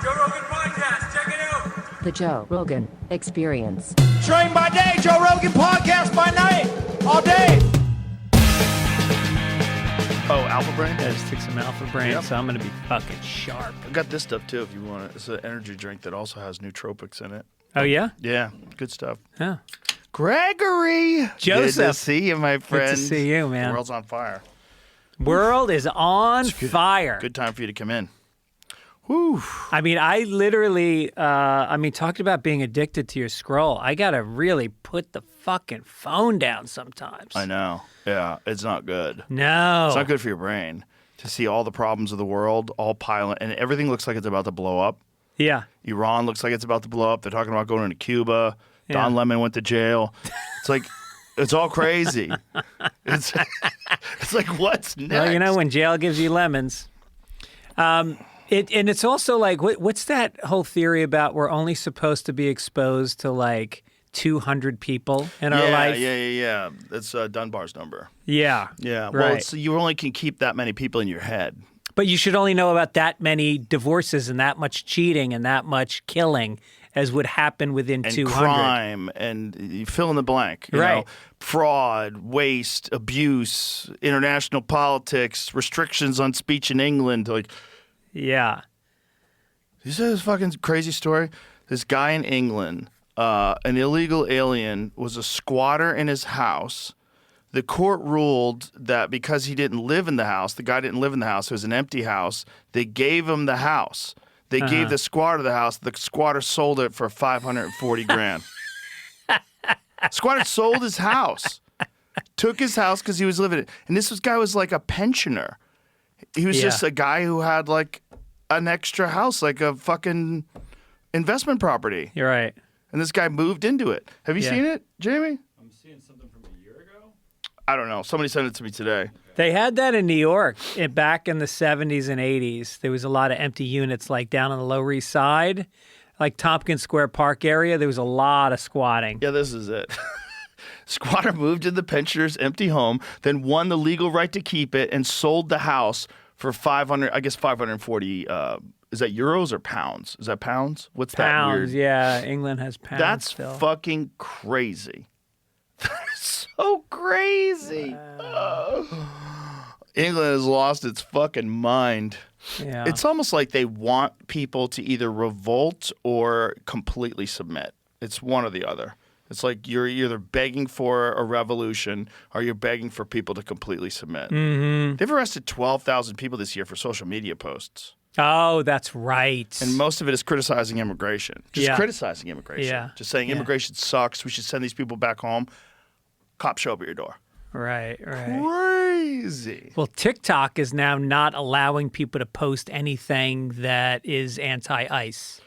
Joe Rogan Podcast. Check it out. The Joe Rogan Experience. Train by day, Joe Rogan Podcast by night, all day. Oh, Alpha Brain? I just took some Alpha Brain, Yep. so I'm going to be fucking sharp. I got this stuff too if you want it. It's an energy drink that also has nootropics in it. Oh, yeah? Yeah, good stuff. Yeah. Gregory! Joseph. Good to see you, my friend. Good to see you, man. The world's on fire. World is on fire. Good time for you to come in. Whew. I mean, I literally, talked about being addicted to your scroll. I got to really put the fucking phone down sometimes. I know. Yeah, it's not good. No. It's not good for your brain to see all the problems of the world all piling, and everything looks like it's about to blow up. Yeah. Iran looks like it's about to blow up. They're talking about going into Cuba. Yeah. Don Lemon went to jail. It's like, it's all crazy. It's like, what's next? Well, you know, when jail gives you lemons. And it's also like, what's that whole theory about we're only supposed to be exposed to like 200 people in our life? Yeah. That's Dunbar's number. Yeah. Yeah. Right. Well, you only can keep that many people in your head. But you should only know about that many divorces and that much cheating and that much killing as would happen within And 200. crime, and you fill in the blank. You Right. know, fraud, waste, abuse, international politics, restrictions on speech in England. Like, Yeah. you see this fucking crazy story? This guy in England, an illegal alien, was a squatter in his house. The court ruled that because he didn't live in the house, the guy didn't live in the house, it was an empty house, they gave him the house. They gave the squatter the house. The squatter sold it for $540,000. Squatter sold his house. Took his house because he was living it. And this guy was like a pensioner. He was just a guy who had like an extra house, like a fucking investment property. You're right. And this guy moved into it. Have you seen it, Jamie? I'm seeing something from a year ago. I don't know. Somebody sent it to me today. They had that in New York back in the 70s and 80s. There was a lot of empty units like down on the Lower East Side, like Tompkins Square Park area. There was a lot of squatting. Yeah, this is it. Squatter moved into the pensioner's empty home, then won the legal right to keep it and sold the house for 540. Is that euros or pounds? Is that pounds? What's that weird? Pounds, yeah. England has pounds. That's still. fucking crazy. That's so crazy. England has lost its fucking mind. Yeah. It's almost like they want people to either revolt or completely submit. It's one or the other. It's like you're either begging for a revolution or you're begging for people to completely submit. Mm-hmm. They've arrested 12,000 people this year for social media posts. Oh, that's right. And most of it is criticizing immigration. Just criticizing immigration. Yeah. Just saying immigration sucks. We should send these people back home. Cops show up at your door. Right. Crazy. Well, TikTok is now not allowing people to post anything that is anti-ICE.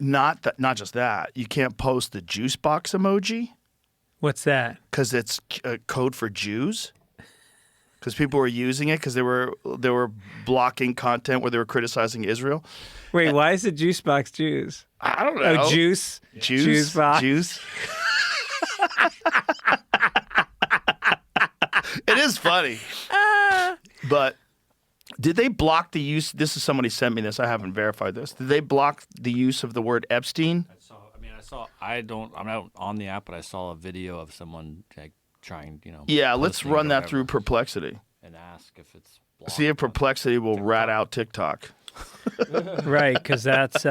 Not just that. You can't post the juice box emoji What's that? because it's code for Jews. Because people were using it because they were blocking content where they were criticizing Israel. Wait, why is it juice box Jews? I don't know. Oh, juice box. Juice. It is funny. But did they block the use? This is somebody sent me this. I haven't verified this. Did they block the use of the word Epstein? I'm not on the app, but I saw a video of someone like trying, Yeah, let's posting run or that whatever, through Perplexity. and ask if it's blocked. See if Perplexity will rat out TikTok. Right, because that's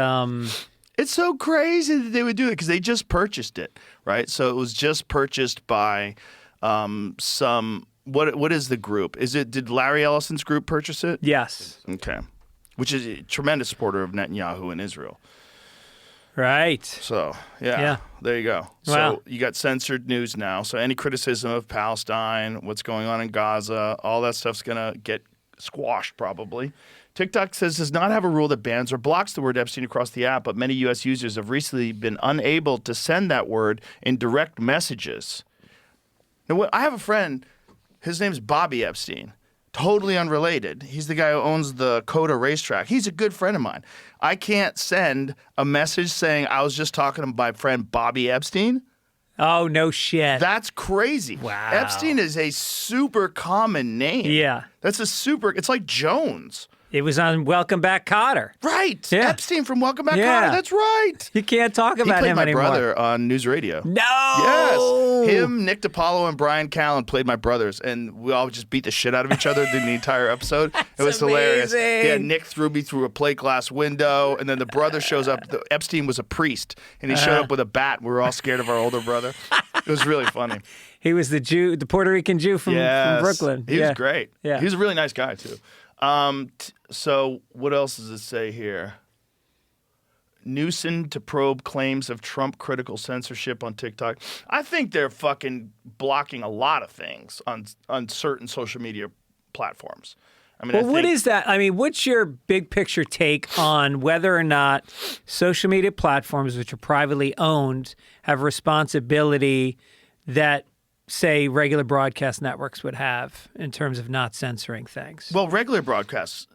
It's so crazy that they would do it because they just purchased it, right? So it was just purchased by some. What is the group? Did Larry Ellison's group purchase it? yes. Okay. Which is a tremendous supporter of Netanyahu in Israel. Right. So, yeah. There you go. Wow. So you got censored news now. So any criticism of Palestine, what's going on in Gaza, all that stuff's going to get squashed probably. TikTok does not have a rule that bans or blocks the word Epstein across the app, but many U.S. users have recently been unable to send that word in direct messages. Now, I have a friend, his name's Bobby Epstein. Totally unrelated. He's the guy who owns the Coda racetrack. He's a good friend of mine. I can't send a message saying I was just talking to my friend Bobby Epstein. Oh, no shit. That's crazy. Wow. Epstein is a super common name. Yeah. It's like Jones. It was on Welcome Back, Kotter. Right. Yeah. Epstein from Welcome Back, Yeah. Kotter. That's right. You can't talk He about played him my anymore. brother on News Radio. No. Yes. Him, Nick DiPaolo, and Brian Callen played my brothers, and we all just beat the shit out of each other during the entire episode. It was hilarious. amazing. Yeah, Nick threw me through a plate glass window, and then the brother shows up. Epstein was a priest, and he showed up with a bat. We were all scared of our older brother. It was really funny. He was the Jew, the Puerto Rican Jew from Brooklyn. He was great. Yeah. He was a really nice guy, too. So what else does it say here? Newsom to probe claims of Trump-critical censorship on TikTok. I think they're fucking blocking a lot of things on certain social media platforms. I mean, Well, what is that? I mean, what's your big picture take on whether or not social media platforms, which are privately owned, have responsibility that, say, regular broadcast networks would have in terms of not censoring things? Well, regular broadcasts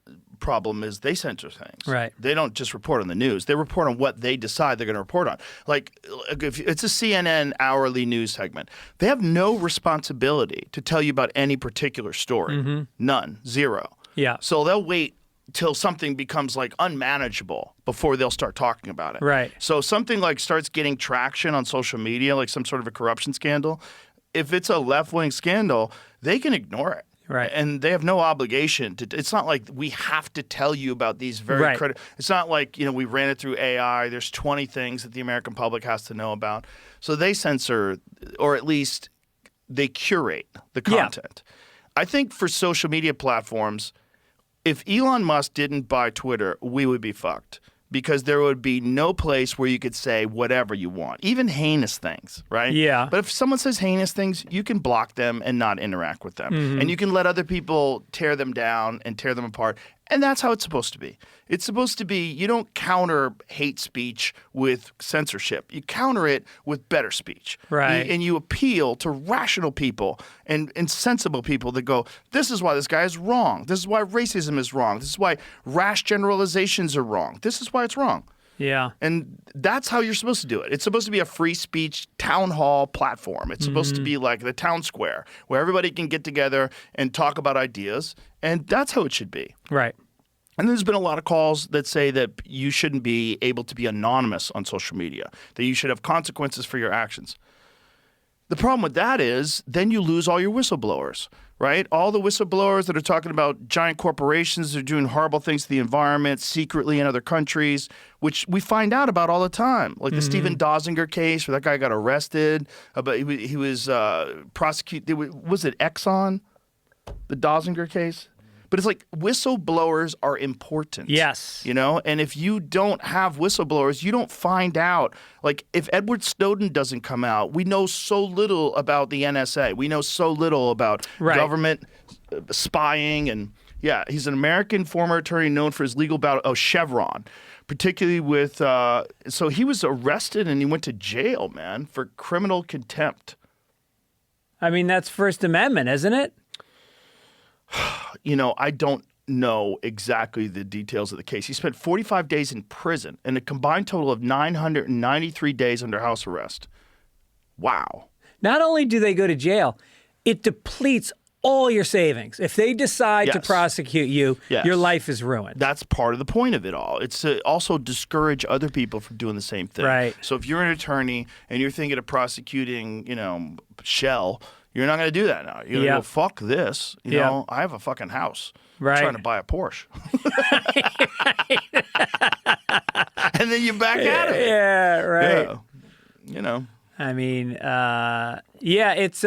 problem is they censor things. Right. They don't just report on the news. They report on what they decide they're going to report on. Like, if it's a CNN hourly news segment, they have no responsibility to tell you about any particular story. None. Zero. Yeah. So they'll wait till something becomes like unmanageable before they'll start talking about it. Right. So something like starts getting traction on social media, like some sort of a corruption scandal, if it's a left-wing scandal, they can ignore it. Right. And they have no obligation to. It's not like we have to tell you about these very Right. critical. It's not like, we ran it through AI. There's 20 things that the American public has to know about. So they censor, or at least they curate the Yeah. content. I think for social media platforms, if Elon Musk didn't buy Twitter, we would be fucked. Because there would be no place where you could say whatever you want, even heinous things, right? Yeah. But if someone says heinous things, you can block them and not interact with them. And you can let other people tear them down and tear them apart. And that's how it's supposed to be. It's supposed to be, you don't counter hate speech with censorship. You counter it with better speech. Right. And you appeal to rational people and sensible people that go, this is why this guy is wrong. This is why racism is wrong. This is why rash generalizations are wrong. This is why it's wrong. Yeah. And that's how you're supposed to do it. It's supposed to be a free speech town hall platform. It's supposed to be like the town square where everybody can get together and talk about ideas. And that's how it should be. Right. And there's been a lot of calls that say that you shouldn't be able to be anonymous on social media, that you should have consequences for your actions. The problem with that is then you lose all your whistleblowers, right? All the whistleblowers that are talking about giant corporations that are doing horrible things to the environment secretly in other countries, which we find out about all the time. Like the Stephen Dozinger case where that guy got arrested. But he was prosecuted. Was it Exxon? The Dozinger case? But it's like whistleblowers are important. Yes. And if you don't have whistleblowers, you don't find out. Like if Edward Snowden doesn't come out, we know so little about the NSA. We know so little about government spying. And yeah, he's an American former attorney known for his legal battle. Oh, Chevron. Particularly with, so he was arrested and he went to jail, man, for criminal contempt. I mean, that's First Amendment, isn't it? I don't know exactly the details of the case. He spent 45 days in prison and a combined total of 993 days under house arrest. Wow. Not only do they go to jail, it depletes all your savings. If they decide to Yes. prosecute you, Yes. your life is ruined. That's part of the point of it all. It's to also discourage other people from doing the same thing. Right. So if you're an attorney and you're thinking of prosecuting, Shell, you're not going to do that now. You're going to go, fuck this. I have a fucking house. Right. I'm trying to buy a Porsche. And then you back at it. Yeah, right. Yeah. I mean, it's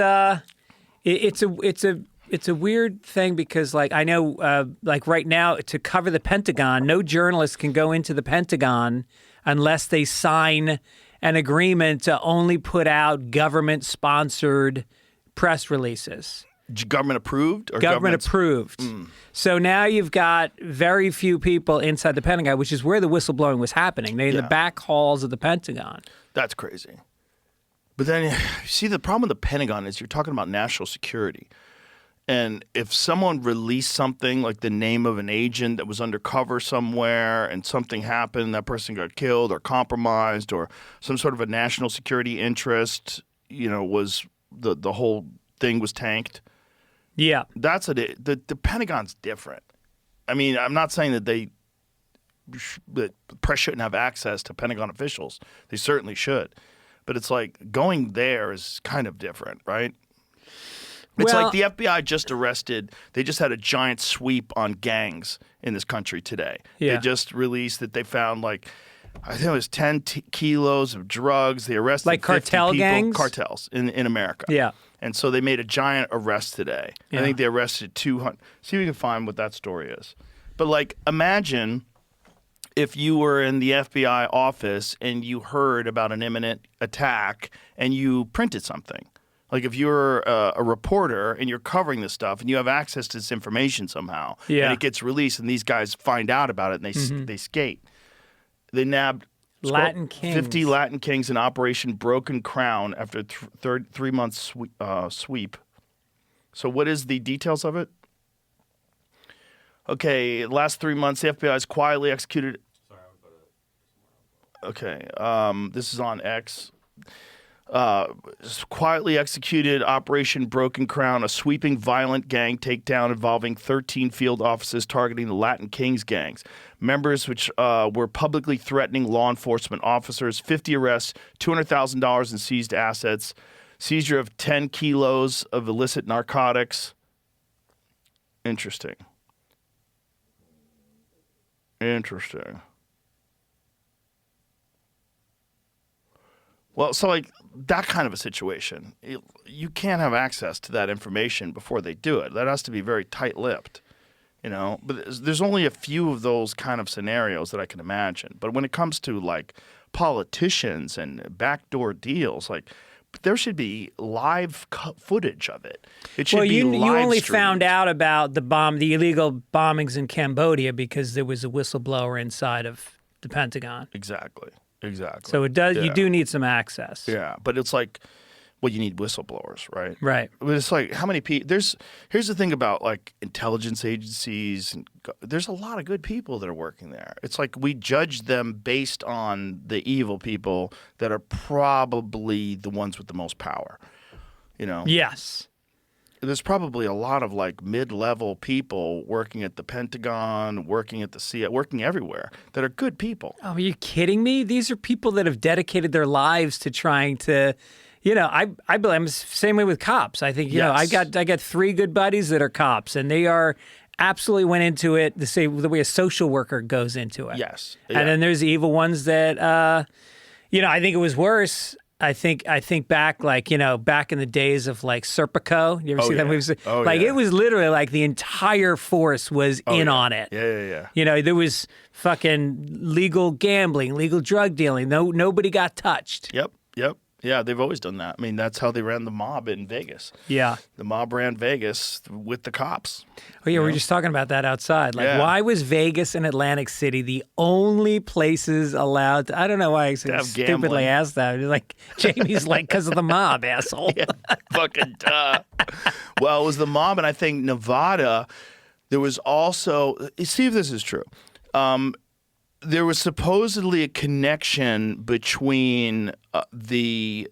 a weird thing because, like, I know, like right now, to cover the Pentagon, no journalist can go into the Pentagon unless they sign an agreement to only put out government-sponsored press releases. Government approved? Or Government approved. So now you've got very few people inside the Pentagon, which is where the whistleblowing was happening. They're in the back halls of the Pentagon. That's crazy. But then, see, the problem with the Pentagon is you're talking about national security. And if someone released something like the name of an agent that was undercover somewhere and something happened, that person got killed or compromised or some sort of a national security interest, was the whole thing was tanked. Yeah. That's the Pentagon's different. I mean, I'm not saying that that the press shouldn't have access to Pentagon officials. They certainly should. But it's like going there is kind of different, right? It's Well- like the FBI just they just had a giant sweep on gangs in this country today. Yeah. They just released that they found like, I think it was 10 kilos of drugs. They arrested Like 50 cartel people, gangs? cartels in America. Yeah. And so they made a giant arrest today. Yeah. I think they arrested 200. See if we can find what that story is. But like, imagine if you were in the FBI office and you heard about an imminent attack and you printed something. Like if you're a reporter and you're covering this stuff and you have access to this information somehow, Yeah. and it gets released and these guys find out about it and they skate. They nabbed Latin Kings. 50 Latin Kings in Operation Broken Crown after a 3-month sweep. So what is the details of it? Okay, last 3 months, the FBI has quietly executed. Okay, this is on X. Quietly executed Operation Broken Crown, a sweeping violent gang takedown involving 13 field offices targeting the Latin Kings gangs. Members which were publicly threatening law enforcement officers, 50 arrests, $200,000 in seized assets, seizure of 10 kilos of illicit narcotics. Interesting. Well, so like that kind of a situation, you can't have access to that information before they do it. That has to be very tight-lipped, you know. But there's only a few of those kind of scenarios that I can imagine. But when it comes to like politicians and backdoor deals, like there should be live footage of it. It should be you live only streamed. found out about the illegal bombings in Cambodia because there was a whistleblower inside of the Pentagon. Exactly. So it does. You Yeah. do need some access. Yeah, but it's like, well, you need whistleblowers, right? Right. But it's like, how many people? Here's the thing about like intelligence agencies, and there's a lot of good people that are working there. It's like we judge them based on the evil people that are probably the ones with the most power. You know, Yes. there's probably a lot of like mid-level people working at the Pentagon, working at the CIA, working everywhere that are good people. Oh, are you kidding me? These are people that have dedicated their lives to trying to, you know, I believe I'm the same way with cops. I think, you know, I Yes. got 3 good buddies that are cops, and they are absolutely went into it the way a social worker goes into it. Yes. And then there's the evil ones that, you know, I think it was worse. I think back, like, you know, back in the days of like Serpico. You ever see that movie? Like it was literally like the entire force was in on it. Yeah. You know, there was fucking legal gambling, legal drug dealing. Nobody got touched. Yep. Yeah, they've always done that. I mean, that's how they ran the mob in Vegas. Yeah. The mob ran Vegas with the cops. Oh, yeah, we were just talking about that outside. Like, Yeah. why was Vegas and Atlantic City the only places allowed to, I don't know why I have stupidly gambling. asked that. Like, Jamie's like, because of the mob, asshole. Yeah, fucking duh. Well, it was the mob, and I think Nevada, there was also, see if this is true. There was supposedly a connection between the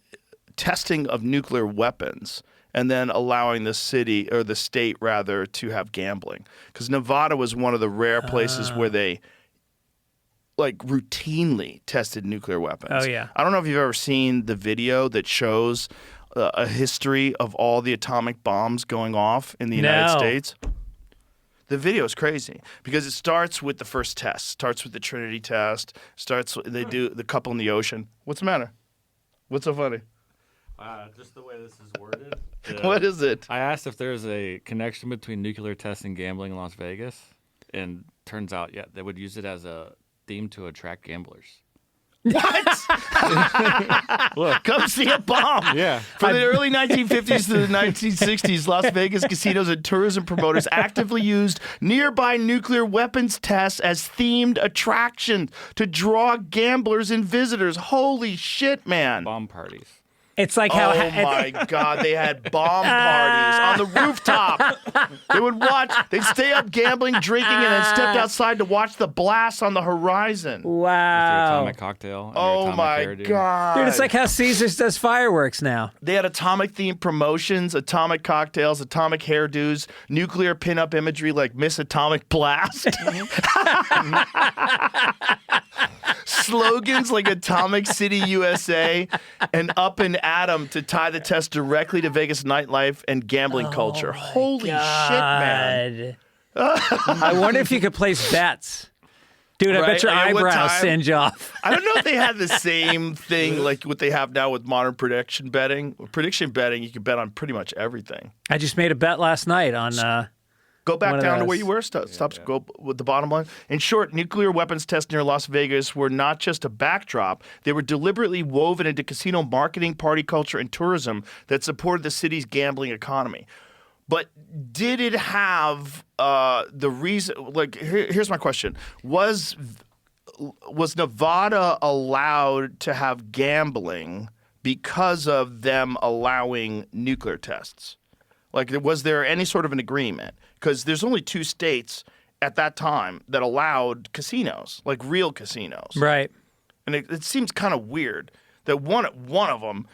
testing of nuclear weapons and then allowing the city, or the state rather, to have gambling. Because Nevada was one of the rare places where they like routinely tested nuclear weapons. Oh, yeah. I don't know if you've ever seen the video that shows a history of all the atomic bombs going off in the United No. States. The video is crazy because it starts with the first test. Starts with the Trinity test. They do the couple in the ocean. What's the matter? What's so funny? Just the way this is worded. What is it? I asked if there's a connection between nuclear tests and gambling in Las Vegas, and turns out, yeah, they would use it as a theme to attract gamblers. What? Come see a bomb. Yeah. From the early 1950s to the 1960s, Las Vegas casinos and tourism promoters actively used nearby nuclear weapons tests as themed attractions to draw gamblers and visitors. Holy shit, man. Bomb parties. It's like how Oh my God! They had bomb parties on the rooftop. They would watch. They'd stay up gambling, drinking, and then stepped outside to watch the blast on the horizon. With your wow. atomic cocktail. And your Oh atomic my hairdo. God! Dude, it's like how Caesars does fireworks now. They had atomic-themed promotions, atomic cocktails, atomic hairdos, nuclear pin-up imagery like Miss Atomic Blast. Slogans like Atomic City, USA, and Up and Atom to tie the test directly to Vegas nightlife and gambling culture. Holy shit, man. I wonder if you could place bets. Dude, I bet Right, your like at what eyebrows time? singe off. I don't know if they had the same thing like what they have now with modern prediction betting. Prediction betting, you can bet on pretty much everything. I just made a bet last night on Go back One of down to those. where you were. Go with the bottom line. In short, nuclear weapons tests near Las Vegas were not just a backdrop. They were deliberately woven into casino marketing, party culture, and tourism that supported the city's gambling economy. But did it have the reason? Like, here's my question: Was Nevada allowed to have gambling because of them allowing nuclear tests? Like, was there any sort of an agreement? Because there's only 2 states at that time that allowed casinos, like real casinos. right. And it seems kind of weird that one of them,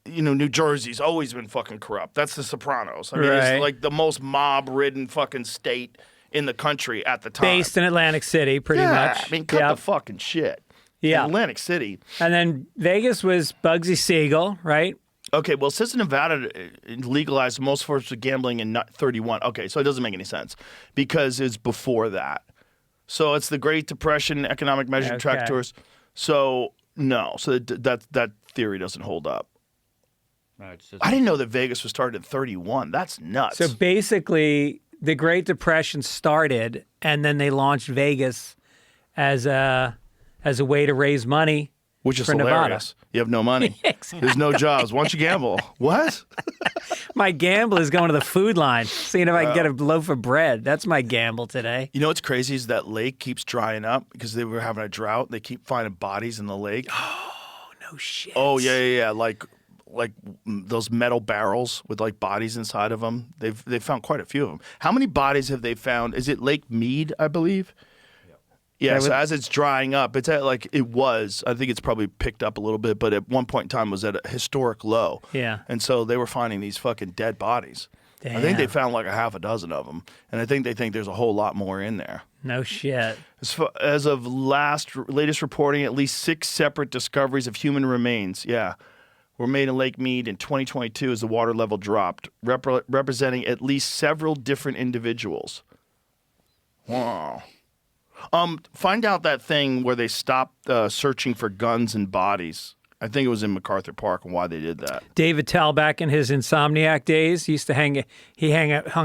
New Jersey's always been fucking corrupt. That's the Sopranos. I mean, Right. it's like the most mob-ridden fucking state in the country at the time. Based in Atlantic City, pretty Yeah, much. I mean, cut Yep. the fucking shit. Yeah. Atlantic City. And then Vegas was Bugsy Siegel, right? Okay, well, since Nevada legalized most forms of gambling in 31, okay, so it doesn't make any sense because it's before that. So it's the Great Depression, economic measure, track Okay. tours. So no, so that theory doesn't hold up. No, it's just, I didn't know that Vegas was started at 31. That's nuts. So basically, the Great Depression started, and then they launched Vegas as a way to raise money Which is for hilarious. Nevada. You have no money. There's no jobs. Why don't you gamble? What? My gamble is going to the food line, seeing if I can get a loaf of bread. That's my gamble today. You know what's crazy is that lake keeps drying up because they were having a drought. They keep finding bodies in the lake. No shit. Oh yeah. Like those metal barrels with like bodies inside of them. They've found quite a few of them. How many bodies have they found? Is it Lake Mead, I believe? Yeah, so as it's drying up, it's at like it was. I think it's probably picked up a little bit, but at one point in time was at a historic low. Yeah. And so they were finding these fucking dead bodies. I think they found like a half a dozen of them, and I think they think there's a whole lot more in there. No shit. As of latest reporting, at least 6 separate discoveries of human remains, were made in Lake Mead in 2022 as the water level dropped, representing at least several different individuals. Wow. Find out that thing where they stopped searching for guns and bodies. I think it was in MacArthur Park and why they did that. David Tell, back in his Insomniac days, used to hung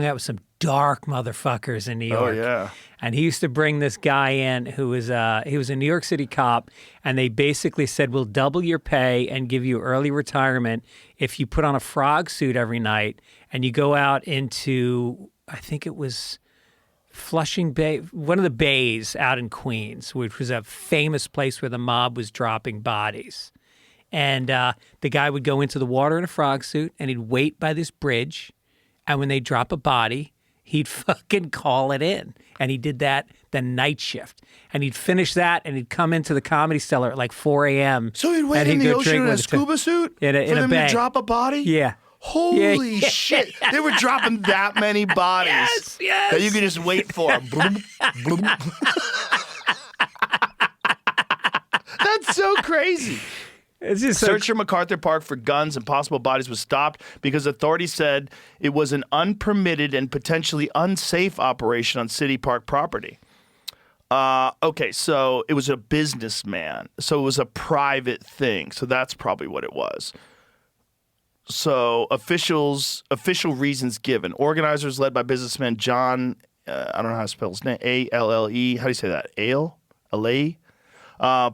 out with some dark motherfuckers in New York. Oh, yeah. And he used to bring this guy in who was he was a New York City cop, and they basically said, we'll double your pay and give you early retirement if you put on a frog suit every night and you go out into, I think it was Flushing Bay, one of the bays out in Queens, which was a famous place where the mob was dropping bodies. And the guy would go into the water in a frog suit, and he'd wait by this bridge. And when they drop a body, he'd fucking call it in. And he did that the night shift. And he'd finish that, and he'd come into the Comedy Cellar at like 4 a.m. So he'd wait and in the go ocean drink in a with scuba suit in a for them bay. to drop a body? Yeah. Holy Yeah. shit. They were dropping that many bodies Yes. that you could just wait for. Bloop, bloop. That's so crazy. It's just Search for MacArthur Park for guns and possible bodies was stopped because authorities said it was an unpermitted and potentially unsafe operation on city park property. Okay, so it was a businessman. So it was a private thing. So that's probably what it was. So official reasons given. Organizers led by businessman John, I don't know how to spell his name, A-L-L-E. How do you say that? Alei?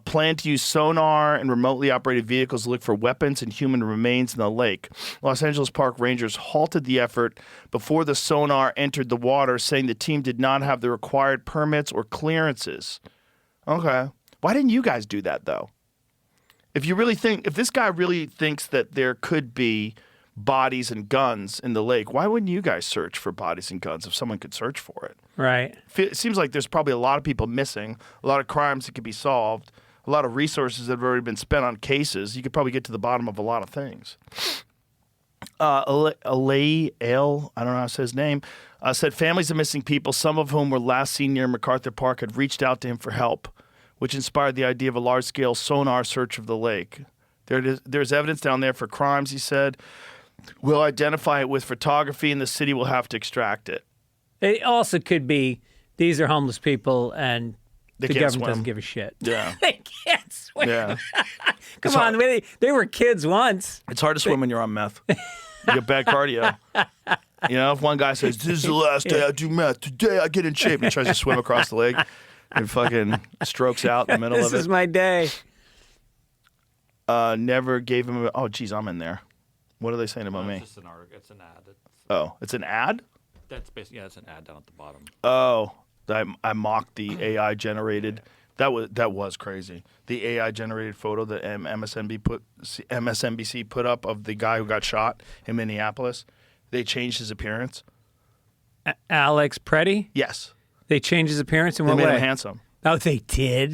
Plan to use sonar and remotely operated vehicles to look for weapons and human remains in the lake. Los Angeles Park Rangers halted the effort before the sonar entered the water, saying the team did not have the required permits or clearances. Okay. Why didn't you guys do that, though? If this guy really thinks that there could be bodies and guns in the lake, why wouldn't you guys search for bodies and guns if someone could search for it? Right. It seems like there's probably a lot of people missing, a lot of crimes that could be solved, a lot of resources that have already been spent on cases. You could probably get to the bottom of a lot of things. Alay Ale, I don't know how to say his name, said families of missing people, some of whom were last seen near MacArthur Park, had reached out to him for help, which inspired the idea of a large-scale sonar search of the lake. There's evidence down there for crimes, he said. We'll identify it with photography, and the city will have to extract it. It also could be these are homeless people, and They the can't government swim. doesn't give a shit. Yeah. They can't swim. Yeah. Come on, they were kids once. It's hard to swim when you're on meth. You get bad cardio. You know, if one guy says, this is the last day I do meth, today I get in shape, and he tries to swim across the lake and fucking strokes out in the middle This of it. is my day. Never gave him oh, geez, I'm in there. What are they saying about me? It's just an article. It's an ad. Oh, it's an ad? That's basically it's an ad down at the bottom. Oh, I mocked the AI generated. That was crazy. The AI generated photo that MSNBC put up of the guy who got shot in Minneapolis. They changed his appearance. Alex Preddy? Yes, They changed his appearance in they what made way? him handsome. Oh, they did?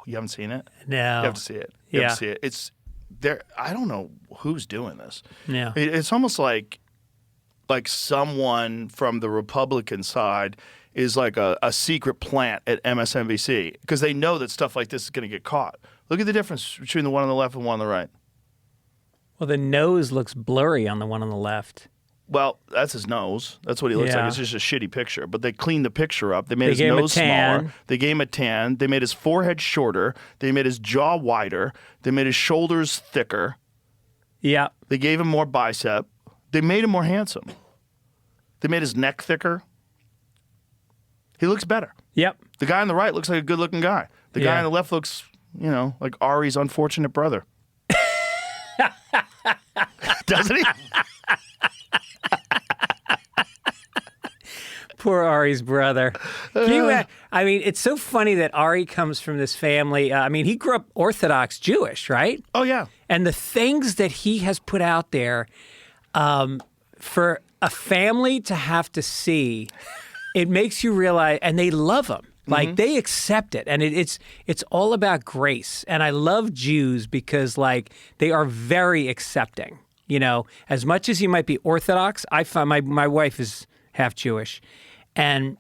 You haven't seen it? No. You have to see it. You have Yeah. to see it. It's there. I don't know who's doing this. Yeah. It's almost like someone from the Republican side is like a secret plant at MSNBC because they know that stuff like this is going to get caught. Look at the difference between the one on the left and one on the right. Well, the nose looks blurry on the one on the left. Well, that's his nose. That's what he looks Yeah. like. It's just a shitty picture. But they cleaned the picture up. They made his gave him a nose tan. smaller. They gave him a tan. They made his forehead shorter. They made his jaw wider. They made his shoulders thicker. Yeah. They gave him more bicep. They made him more handsome. They made his neck thicker. He looks better. Yep. The guy on the right looks like a good-looking guy. The guy Yeah. on the left looks, like Ari's unfortunate brother. Doesn't he? Poor Ari's brother. I mean, it's so funny that Ari comes from this family. He grew up Orthodox Jewish, right? Oh, yeah. And the things that he has put out there for a family to have to see, it makes you realize, and they love him. Like they accept it, and it's all about grace. And I love Jews because they are very accepting. As much as you might be Orthodox, I find my wife is half Jewish, and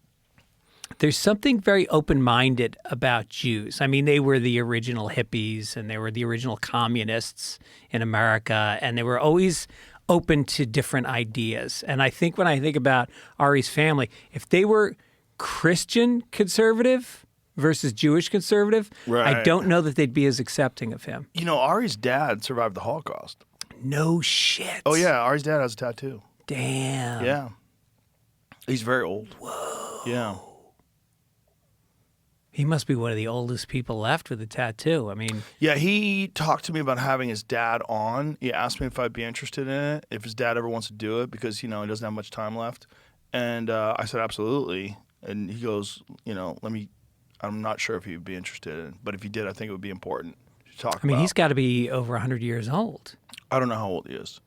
there's something very open-minded about Jews. I mean, they were the original hippies, and they were the original communists in America, and they were always open to different ideas. And I think when I think about Ari's family, if they were Christian conservative versus Jewish conservative, I Right. don't know that they'd be as accepting of him. Ari's dad survived the Holocaust. No shit. Oh, yeah. Ari's dad has a tattoo. Damn. Yeah. He's very old. Whoa. Yeah. He must be one of the oldest people left with a tattoo. I mean, Yeah, he talked to me about having his dad on. He asked me if I'd be interested in it, if his dad ever wants to do it, because, he doesn't have much time left. And I said, absolutely. And he goes, I'm not sure if he'd be interested in it, but if he did, I think it would be important to talk about. he's got to be over 100 years old. I don't know how old he is.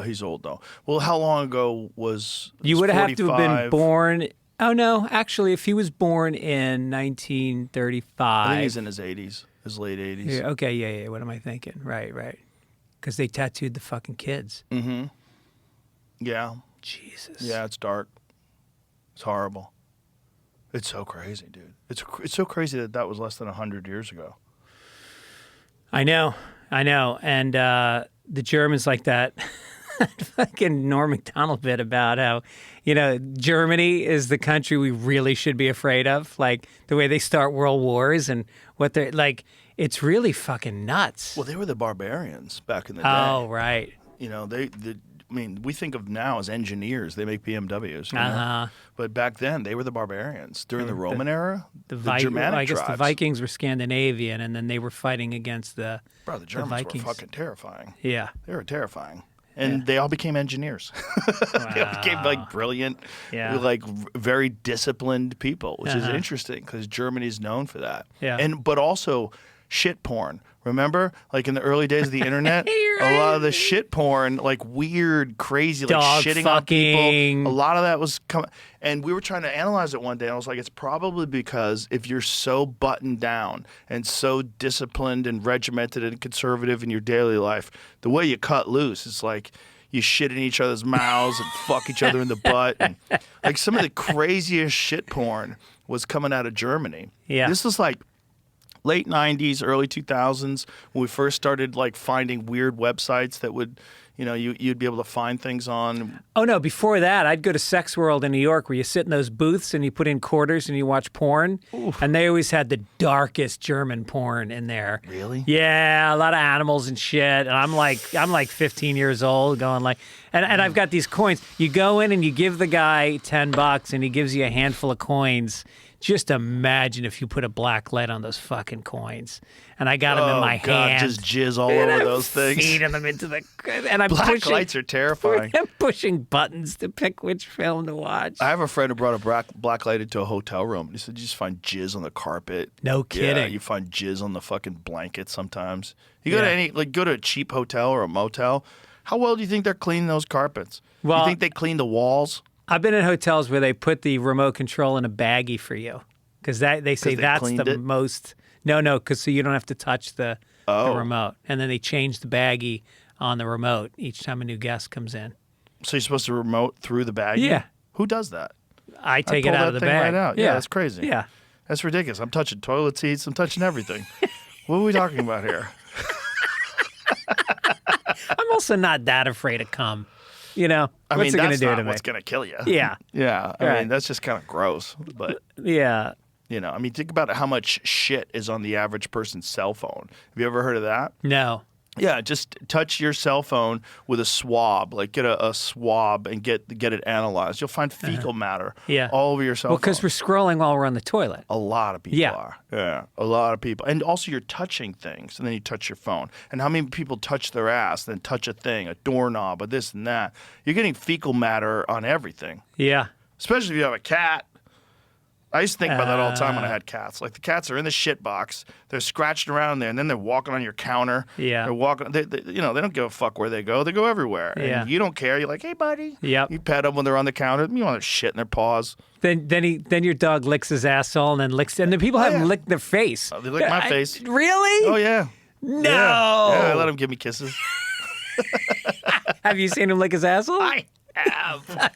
He's old, though. Well, how long ago was You would have to have been 45? born. Oh, no. Actually, if he was born in 1935. I think he's in his 80s, his late 80s. Yeah, okay, yeah. What am I thinking? Right. Because they tattooed the fucking kids. Yeah. Jesus. Yeah, it's dark. It's horrible. It's so crazy, dude. It's so crazy that was less than 100 years ago. I know. And the Germans like that fucking Norm Macdonald bit about how, Germany is the country we really should be afraid of. Like the way they start world wars and what they're like, it's really fucking nuts. Well, they were the barbarians back in the day. Oh, right. We think of now as engineers. They make BMWs. Uh-huh. But back then, they were the barbarians. During the Roman era, the Germanic I guess tribes. the Vikings were Scandinavian, and then they were fighting against the Bro, the Germans were Vikings. fucking terrifying. Yeah. They were terrifying. And they all became engineers. They all became brilliant, Yeah. very disciplined people, which is Uh-huh. interesting because Germany's known for that. Yeah. But also, shit porn. Remember, like in the early days of the internet, Right. a lot of the shit porn, like weird, crazy, like Dog shitting fucking. on people. A lot of that was coming, and we were trying to analyze it one day. And I was like, it's probably because if you're so buttoned down and so disciplined and regimented and conservative in your daily life, the way you cut loose is like you shit in each other's mouths and fuck each other in the butt. And like some of the craziest shit porn was coming out of Germany. Yeah. This was like late 90s, early 2000s, when we first started like finding weird websites that would, you know, you'd be able to find things on. Oh, no. Before that, I'd go to Sex World in New York where you sit in those booths and you put in quarters and you watch porn. Oof. And they always had the darkest German porn in there. Really? Yeah, a lot of animals and shit. And I'm like 15 years old going like, and I've got these coins. You go in and you give the guy $10 and he gives you a handful of coins. Just imagine if you put a black light on those fucking coins. And I got them in my hand. Just jizz all and over I'm those things. feeding them into the... And I'm Black pushing, lights are terrifying. I'm pushing buttons to pick which film to watch. I have a friend who brought a black light into a hotel room. He said you just find jizz on the carpet. No kidding. Yeah, you find jizz on the fucking blanket sometimes. You go to go to a cheap hotel or a motel. How well do you think they're cleaning those carpets? Well, you think they clean the walls? I've been in hotels where they put the remote control in a baggie for you. Because they say that's the most... No, because so you don't have to touch the remote. And then they change the baggie on the remote each time a new guest comes in. So you're supposed to remote through the baggie? Yeah. Who does that? I take it out of the thing bag. Right out. Yeah, that's crazy. Yeah. That's ridiculous. I'm touching toilet seats. I'm touching everything. What are we talking about here? I'm also not that afraid of cum. You know, I what's mean, it going to that's do not to me? what's going to kill you. Yeah. Yeah. I Right. mean, that's just kind of gross. But, Yeah. you know, I mean, think about how much shit is on the average person's cell phone. Have you ever heard of that? No. Yeah, just touch your cell phone with a swab. Like get a swab and get it analyzed. You'll find fecal matter all over your cell Well, phone. because we're scrolling while we're on the toilet. A lot of people are. Yeah, a lot of people. And also you're touching things, and then you touch your phone. And how many people touch their ass, then touch a thing, a doorknob, or this and that? You're getting fecal matter on everything, Yeah. especially if you have a cat. I used to think about that all the time when I had cats. Like the cats are in the shit box, they're scratching around there, and then they're walking on your counter. Yeah. They're walking. They don't give a fuck where they go. They go everywhere. Yeah. And you don't care. You're like, hey, buddy. Yep. You pet them when they're on the counter. You want their shit in their paws. Then your dog licks his asshole and then people have him lick their face. They lick my face. Really? Oh yeah. No. Yeah, I let him give me kisses. Have you seen him lick his asshole? I have.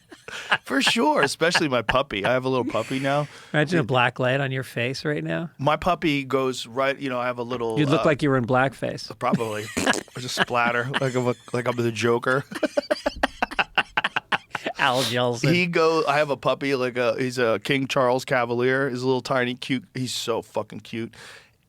For sure, especially my puppy. I have a little puppy now. Imagine a black light on your face right now. My puppy goes right. You know, I have a little. You'd look like you were in blackface. Probably. Just splatter like I'm the Joker. Al Jolson. I have a puppy he's a King Charles Cavalier. He's a little tiny, cute. He's so fucking cute.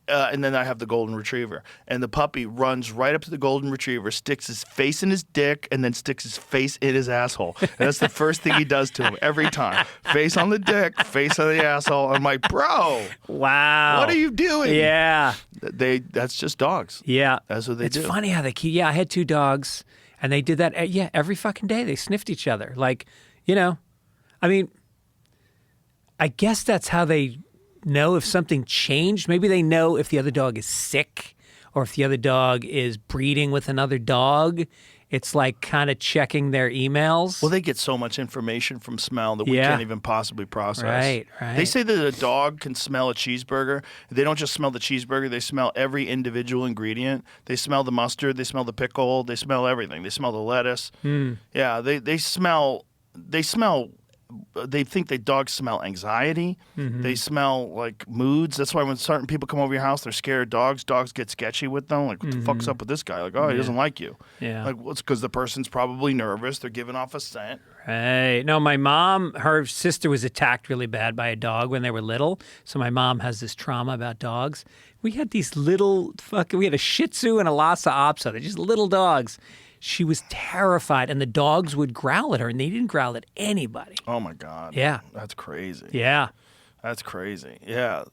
And then I have the golden retriever. And the puppy runs right up to the golden retriever, sticks his face in his dick, and then sticks his face in his asshole. And that's the first thing he does to him every time. Face on the dick, face on the asshole. I'm like, bro. Wow. What are you doing? Yeah. That's just dogs. Yeah. That's what they do. It's funny how they keep. Yeah, I had 2 dogs, and they did that. Yeah, every fucking day they sniffed each other. Like, you know, I mean, I guess that's how they know if something changed. Maybe they know if the other dog is sick or if the other dog is breeding with another dog. It's like kind of checking their emails. Well, they get so much information from smell that we can't even possibly process. Right. They say that a dog can smell a cheeseburger. They don't just smell the cheeseburger. They smell every individual ingredient. They smell the mustard. They smell the pickle. They smell everything. They smell the lettuce. Yeah, they smell. They think that dogs smell anxiety. They smell like moods. That's why when certain people come over your house, they're scared of dogs get sketchy with them. Like, what the fuck's up with this guy? Like, oh, he doesn't like you. Yeah. Like, well, it's because the person's probably nervous. They're giving off a scent. Right. No, my mom, her sister was attacked really bad by a dog when they were little. So my mom has this trauma about dogs. We had these we had a Shih Tzu and a Lhasa Apso. They're just little dogs. She was terrified, and the dogs would growl at her, and they didn't growl at anybody. Oh, my God. Yeah. That's crazy. Yeah. That's crazy. Yeah.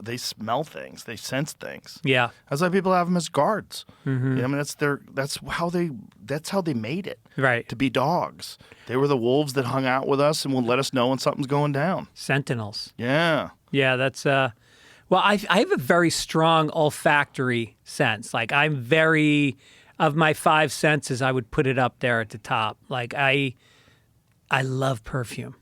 They smell things. They sense things. Yeah. That's why people have them as guards. I mean, that's how they made it. Right. To be dogs. They were the wolves that hung out with us and would let us know when something's going down. Sentinels. Yeah. Yeah, that's Well, I have a very strong olfactory sense. Like I'm very, of my five senses, I would put it up there at the top. Like I love perfume.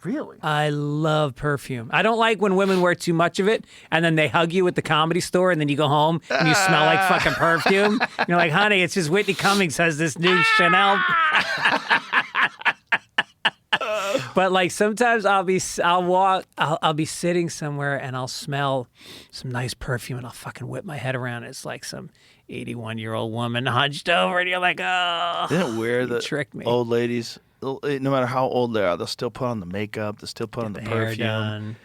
Really? I love perfume. I don't like when women wear too much of it and then they hug you at the Comedy Store and then you go home and you smell like fucking perfume. You're like, honey, it's just Whitney Cummings has this new Chanel. But like sometimes I'll be sitting somewhere and I'll smell some nice perfume and I'll fucking whip my head around. It's like some 81-year-old woman hunched over and you're like, oh, Isn't it weird you that tricked me. old ladies, no matter how old they are, they'll still put on the makeup, they'll still put on the Hair perfume. done.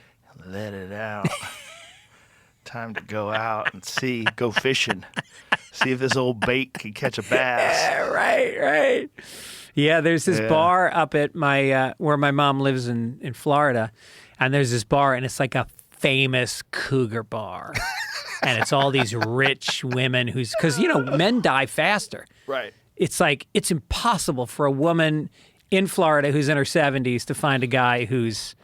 Let it out. Time to go out and go fishing. See if this old bait can catch a bass. Yeah, right. Yeah, there's this bar up at my where my mom lives in Florida, and there's this bar, and it's like a famous cougar bar, and it's all these rich women because men die faster. Right. It's like it's impossible for a woman in Florida who's in her 70s to find a guy who's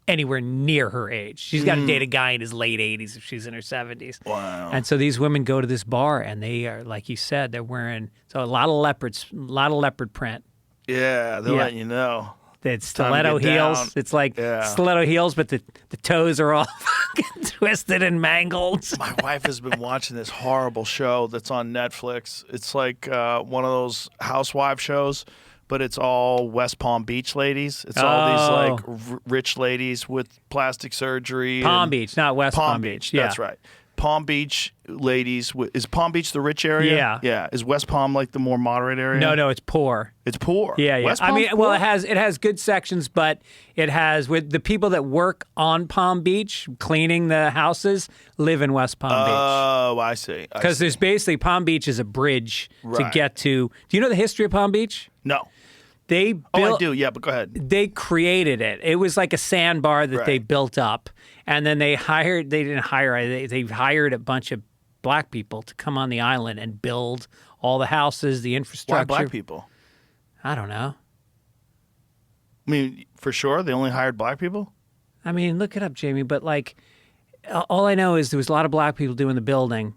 anywhere near her age. She's got to date a guy in his late 80s if she's in her 70s. Wow. And so these women go to this bar and they are, like you said, they're wearing a lot of leopard print. Yeah, they're letting you know. It's stiletto heels. Down. It's like stiletto heels, but the toes are all fucking twisted and mangled. My wife has been watching this horrible show that's on Netflix. It's like one of those housewife shows, but it's all West Palm Beach ladies. It's all these like rich ladies with plastic surgery. Palm Beach, not West Palm Beach. That's right. Palm Beach ladies. Is Palm Beach the rich area? Yeah. Yeah. Is West Palm like the more moderate area? No, it's poor. It's poor. Yeah. West Palm's poor? Well, it has good sections, but it has with the people that work on Palm Beach cleaning the houses live in West Palm Beach. Oh, I see. Because there's basically Palm Beach is a bridge to Right. get to. Do you know the history of Palm Beach? No. They built, I do. Yeah, but go ahead. They created it. It was like a sandbar that they Right. built up, and then they hired a bunch of black people to come on the island and build all the houses, the infrastructure. Why black people? I don't know. I mean, for sure, they only hired black people? I mean, look it up, Jamie. But like, all I know is there was a lot of black people doing the building.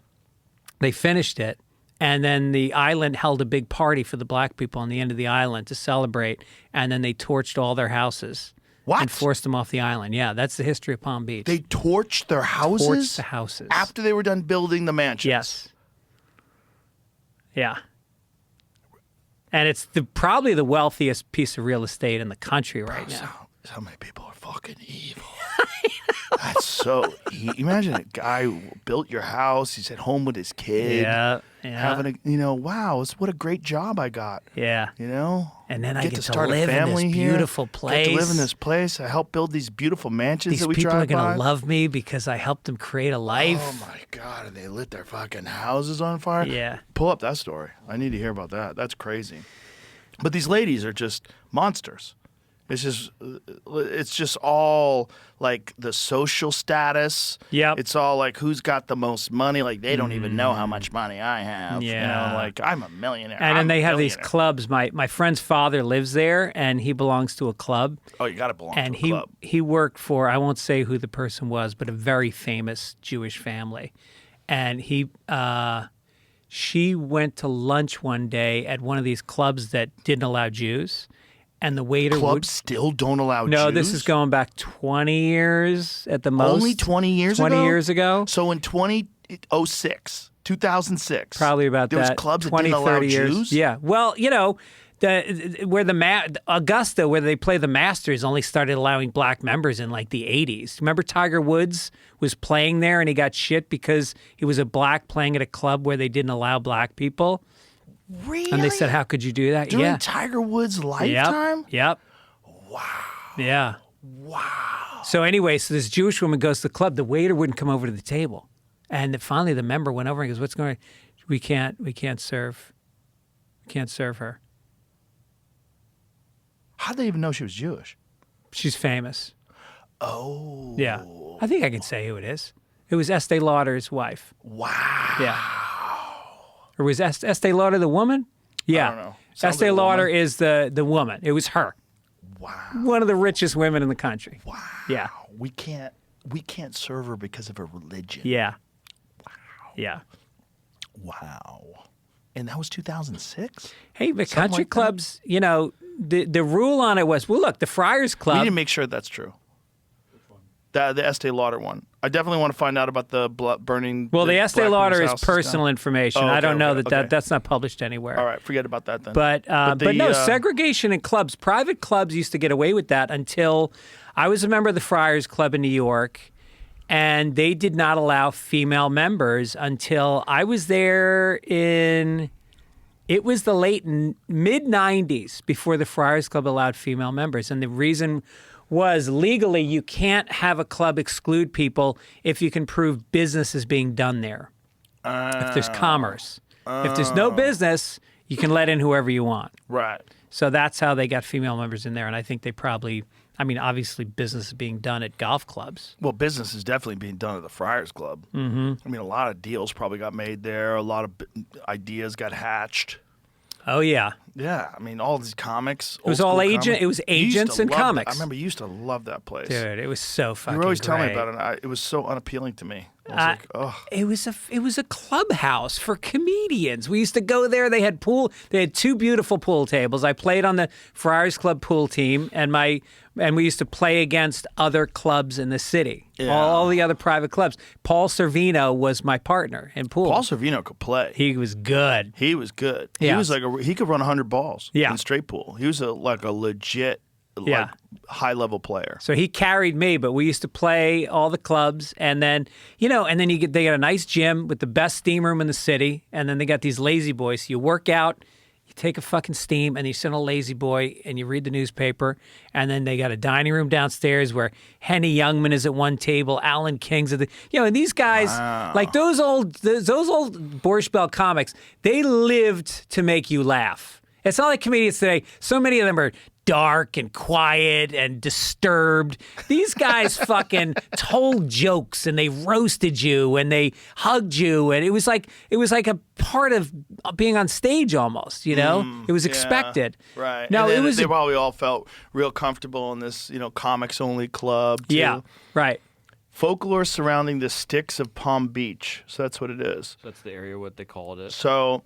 They finished it. And then the island held a big party for the black people on the end of the island to celebrate. And then they torched all their houses. What? And forced them off the island. Yeah, that's the history of Palm Beach. They torched their houses? Torched the houses. After they were done building the mansions? Yes. Yeah. And it's probably the wealthiest piece of real estate in the country right now. So many people are fucking evil. That's so... Imagine a guy who built your house. He's at home with his kid. Yeah. Having wow, what a great job I got. Yeah. And And then I get to start live a family in this here. beautiful place. Get to live in this place. I helped build these beautiful mansions These that we people drive are going by. to love me because I helped them create a life. Oh my God, and they lit their fucking houses on fire? Yeah. Pull up that story. I need to hear about that. That's crazy. But these ladies are just monsters. It's just all like the social status. Yep. It's all like who's got the most money. Like they don't even know how much money I have. Yeah. Like I'm a millionaire. And then I'm they a have these billionaire. clubs. My friend's father lives there, and he belongs to a club. Oh, you got to belong And to a club. he worked for, I won't say who the person was, but a very famous Jewish family. And she went to lunch one day at one of these clubs that didn't allow Jews. And the waiter Clubs still don't allow No, Jews? this is going back 20 years at the most. Only 20 years 20 ago? years ago. So in 2006, Probably about there that. was clubs that 20, didn't allow 30 years. Jews? Yeah. Well, Augusta, where they play the Masters, only started allowing black members in like the 80s. Remember Tiger Woods was playing there and he got shit because he was a black playing at a club where they didn't allow black people? Really? And they said, how could you do that? During yeah. Tiger Woods' lifetime? Yep. Wow. Yeah. Wow. So anyway, so this Jewish woman goes to the club. The waiter wouldn't come over to the table. And finally the member went over and goes, what's going on? We can't serve her. How'd they even know she was Jewish? She's famous. Oh. Yeah. I think I can say who it is. It was Estee Lauder's wife. Wow. Yeah. Or was Estee Lauder the woman? Yeah. I don't know. Sounds Estee like a Lauder woman. is the woman. It was her. Wow. One of the richest women in the country. Wow. Yeah. We can't we can't serve her because of her religion. Yeah. Yeah. Wow. And that was 2006? Hey, but Something country like that? clubs, the rule on it was, well, look, the Friars We Club. need to make sure that's true. The Estee Lauder one. I definitely want to find out about the burning. Well, the Estee Black Lauder women's is houses personal down. information. Oh, I okay, don't know okay. that's not published anywhere. All right, forget about that then. But the, no, segregation in clubs. Private clubs used to get away with that until I was a member of the Friars Club in New York, and they did not allow female members until I was there in. It was the mid 90s before the Friars Club allowed female members, and the reason was legally you can't have a club exclude people if you can prove business is being done there. If there's commerce. If there's no business, you can let in whoever you want. Right. So that's how they got female members in there. And I think they probably, obviously business is being done at golf clubs. Well, business is definitely being done at the Friars Club. Mm-hmm. A lot of deals probably got made there. A lot of ideas got hatched. Oh, yeah. Yeah, all these comics. It was all agent. It was agents and comics. I remember you used to love that place. Dude, it was so fucking You were always great. telling me about it. It was so unappealing to me. I was like, ugh. It was a clubhouse for comedians. We used to go there. They had two beautiful pool tables. I played on the Friars Club pool team, and we used to play against other clubs in the city. Yeah. All the other private clubs. Paul Servino was my partner in pool. Paul Servino could play. He was good. He was good. Yeah. He was he could run 100 balls Yeah. in straight pool. He was a legit Yeah. high level player. So he carried me, but we used to play all the clubs, and then they got a nice gym with the best steam room in the city, and then they got these lazy boys. So you work out, you take a fucking steam, and you sit on a lazy boy, and you read the newspaper, and then they got a dining room downstairs where Henny Youngman is at one table, Alan King's at the, and these guys, like those old Borscht Belt comics, they lived to make you laugh. It's not like comedians today. So many of them are dark and quiet and disturbed. These guys fucking told jokes and they roasted you and they hugged you, and it was like a part of being on stage almost. It was expected. Right. No, and then they probably all felt real comfortable in this comics only club too. Yeah. Right. Folklore surrounding the sticks of Palm Beach. So that's what it is. That's the area what they called it. So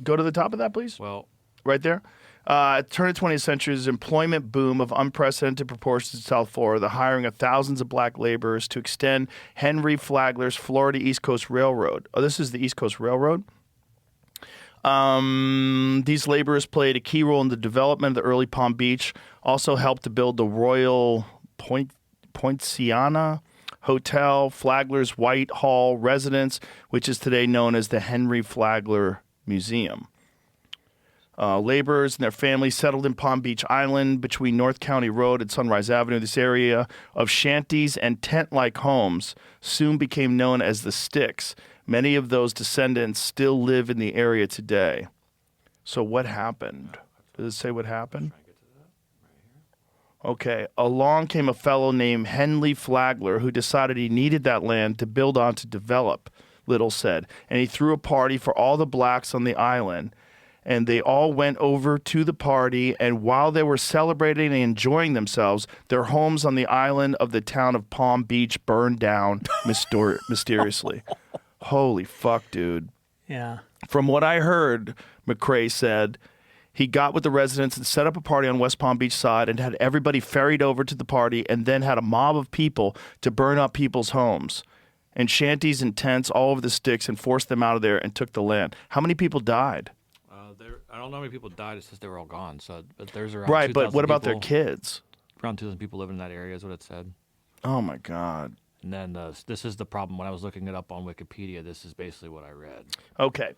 go to the top of that, please. Well, right there. At the turn of the 20th century's employment boom of unprecedented proportions in South Florida, the hiring of thousands of black laborers to extend Henry Flagler's Florida East Coast Railroad. Oh, this is the East Coast Railroad. These laborers played a key role in the development of the early Palm Beach, also helped to build the Royal Poinciana Hotel, Flagler's Whitehall residence, which is today known as the Henry Flagler Museum. Laborers and their families settled in Palm Beach Island between North County Road and Sunrise Avenue. This area of shanties and tent-like homes soon became known as the Sticks. Many of those descendants still live in the area today. So what happened? Does it say what happened? Okay. Along came a fellow named Henry Flagler who decided he needed that land to build on to develop, Little said. And he threw a party for all the blacks on the island. And they all went over to the party, and while they were celebrating and enjoying themselves, their homes on the island of the town of Palm Beach burned down mysteriously. Holy fuck, dude. Yeah. From what I heard, McCrae said, he got with the residents and set up a party on West Palm Beach side and had everybody ferried over to the party and then had a mob of people to burn up people's homes and shanties and tents all over the Sticks and forced them out of there and took the land. How many people died? I don't know how many people died. It says they were all gone. So, but there's around right. 2,000 But what about their people- kids? Around 2,000 people live in that area is what it said. Oh my God. And then this is the problem. When I was looking it up on Wikipedia, this is basically what I read. Okay.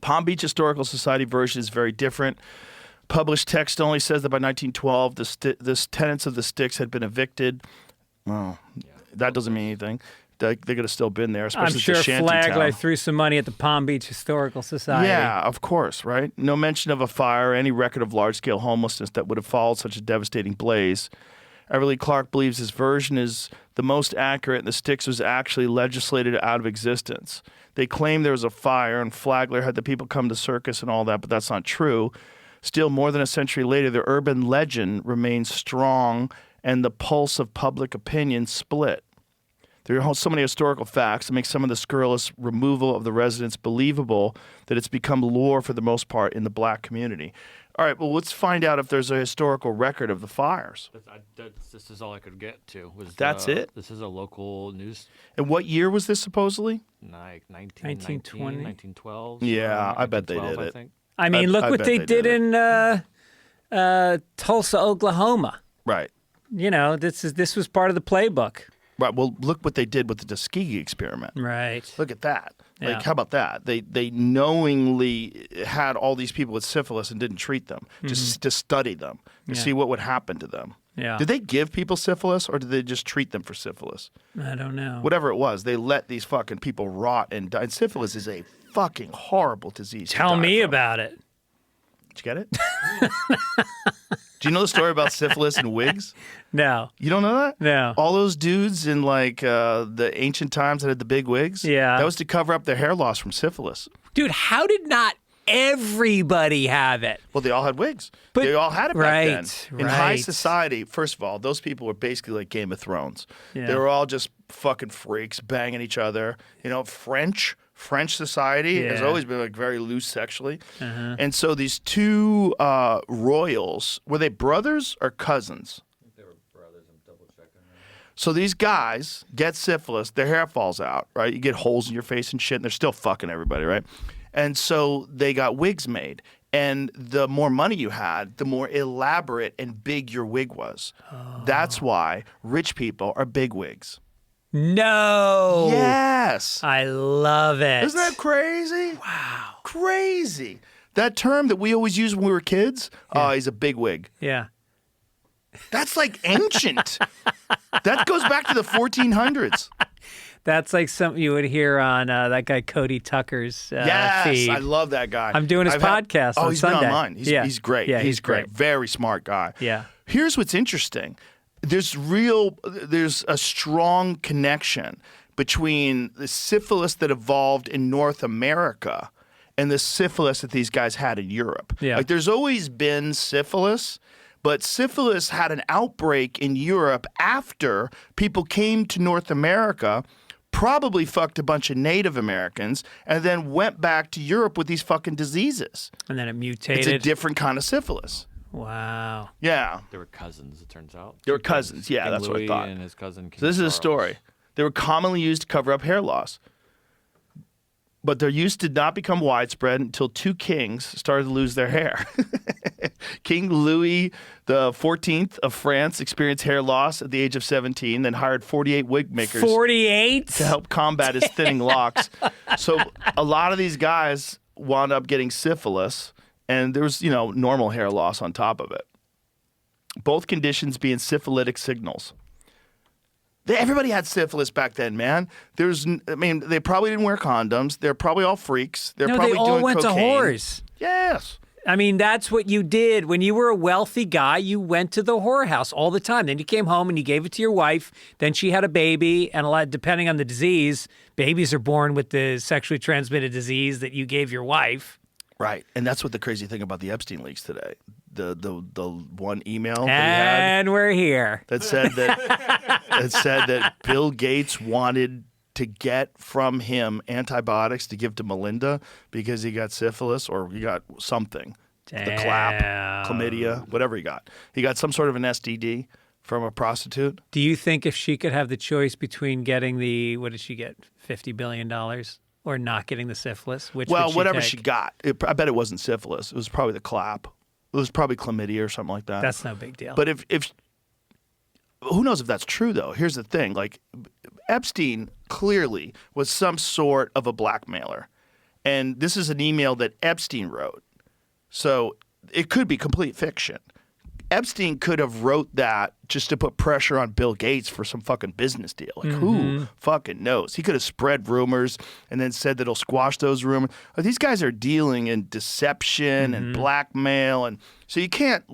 Palm Beach Historical Society version is very different. Published text only says that by 1912, the tenants of the Sticks had been evicted. Well, that doesn't mean anything. They could have still been there, especially I'm sure the shanty Flagler town. threw some money at the Palm Beach Historical Society. Yeah, of course, right? No mention of a fire, any record of large-scale homelessness that would have followed such a devastating blaze. Everly Clark believes his version is the most accurate, and the Sticks was actually legislated out of existence. They claim there was a fire, and Flagler had the people come to circus and all that, but that's not true. Still, more than a century later, the urban legend remains strong, and the pulse of public opinion split. There are so many historical facts that make some of the scurrilous removal of the residents believable that it's become lore for the most part in the black community. All right, well, let's find out if there's a historical record of the fires. This is all I could get to. That's it? This is a local news, And what year was this supposed like 1920? 1912. Yeah, I bet they 1912, did I it. think. I mean, look I what bet they they did did in Tulsa, Oklahoma. Right. You know, this was part of the playbook. Right. Well, look what they did with the Tuskegee experiment. Right. Look at that. Like, Yeah. how about that? They knowingly had all these people with syphilis and didn't treat them, just to study them, to see what would happen to them. Yeah. Did they give people syphilis or did they just treat them for syphilis? I don't know. Whatever it was, they let these fucking people rot and die. And syphilis is a fucking horrible disease. to Tell die me from. about it. Did you get it? Do you know the story about syphilis and wigs? No. You don't know that? No. All those dudes in like the ancient times that had the big wigs? Yeah. That was to cover up their hair loss from syphilis. Dude, how did not everybody have it? Well, they all had wigs. But- They all had it back then. Right, In high right. society, first of all, those people were basically like Game of Thrones. Yeah. They were all just fucking freaks banging each other. You know, French society has Yeah. always been like very loose sexually. And so these two royals, were they brothers or cousins? So these guys get syphilis, their hair falls out, right? You get holes in your face and shit, and they're still fucking everybody, right? And so they got wigs made. And the more money you had, the more elaborate and big your wig was. That's why rich people are big wigs. No. Yes. I love it. Isn't that crazy? Wow. Crazy. That term that we always used when we were kids, oh, he's a big wig. Yeah. That's like ancient. That goes back to the 1400s. That's like something you would hear on that guy Cody Tucker's Yes, feed. I love that guy. I'm doing his podcast Oh, on he's Sunday. been on mine. He's great. Yeah, he's great. Very smart guy. Yeah. Here's what's interesting. There's a strong connection between the syphilis that evolved in North America and the syphilis that these guys had in Europe. Yeah. Like there's always been syphilis, but syphilis had an outbreak in Europe after people came to North America, probably fucked a bunch of Native Americans, and then went back to Europe with these fucking diseases. And then it It's mutated. a different kind of syphilis. Wow. Yeah. They were cousins, it turns out. They were cousins. Yeah, King that's what I Louis thought. And his cousin King So this is a Charles. story. They were commonly used to cover up hair loss. But their use did not become widespread until two kings started to lose their hair. King Louis XIV of France experienced hair loss at the age of 17, then hired 48 wig makers 48? to help combat his thinning locks. So a lot of these guys wound up getting syphilis, and there was, normal hair loss on top of it. Both conditions being syphilitic signals. Everybody had syphilis back then, man. They probably didn't wear condoms. They're probably all freaks. They're No, probably they all doing went cocaine. to whores. Yes. I mean, that's what you did. When you were a wealthy guy, you went to the whorehouse all the time. Then you came home and you gave it to your wife. Then she had a baby, and depending on the disease, babies are born with the sexually transmitted disease that you gave your wife. Right. And that's what the crazy thing about the Epstein leaks today. The one email that he had And we're here. that said that Bill Gates wanted to get from him antibiotics to give to Melinda because he got syphilis or he got something. The clap, chlamydia, whatever he got. He got some sort of an STD from a prostitute. Do you think if she could have the choice between getting what did she get, $50 billion, or not getting the syphilis, which would she Whatever take? she got. I bet it wasn't syphilis. It was probably the clap. It was probably chlamydia or something like that. That's no big deal. But if who knows if that's true though? Here's the thing: like Epstein clearly was some sort of a blackmailer, and this is an email that Epstein wrote, so it could be complete fiction. Epstein could have wrote that just to put pressure on Bill Gates for some fucking business deal. Like who fucking knows? He could have spread rumors and then said that he'll squash those rumors. Like, these guys are dealing in deception and blackmail, and so you can't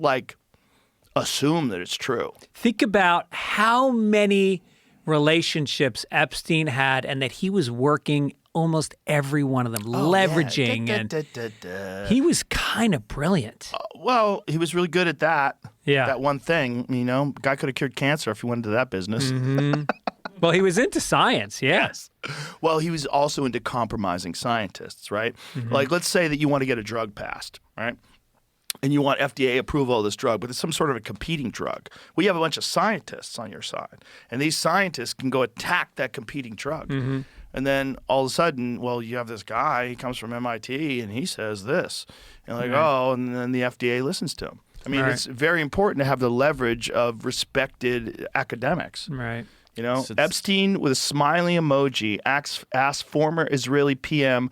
assume that it's true. Think about how many relationships Epstein had and that he was working almost every one of them, leveraging. And he was kind of brilliant. Well, he was really good at that. Yeah. That one thing, guy could have cured cancer if he went into that business. Well, he was into science, yeah. Yes. Well, he was also into compromising scientists, right? Mm-hmm. Like, let's say that you want to get a drug passed, right? And you want FDA approval of this drug, but it's some sort of a competing drug. Well, you have a bunch of scientists on your side, and these scientists can go attack that competing drug. Mm-hmm. And then all of a sudden, well, you have this guy, he comes from MIT, and he says this. And like, oh, and then the FDA listens to him. I mean, it's very important to have the leverage of respected academics. Right. You know, Epstein with a smiley emoji asked former Israeli PM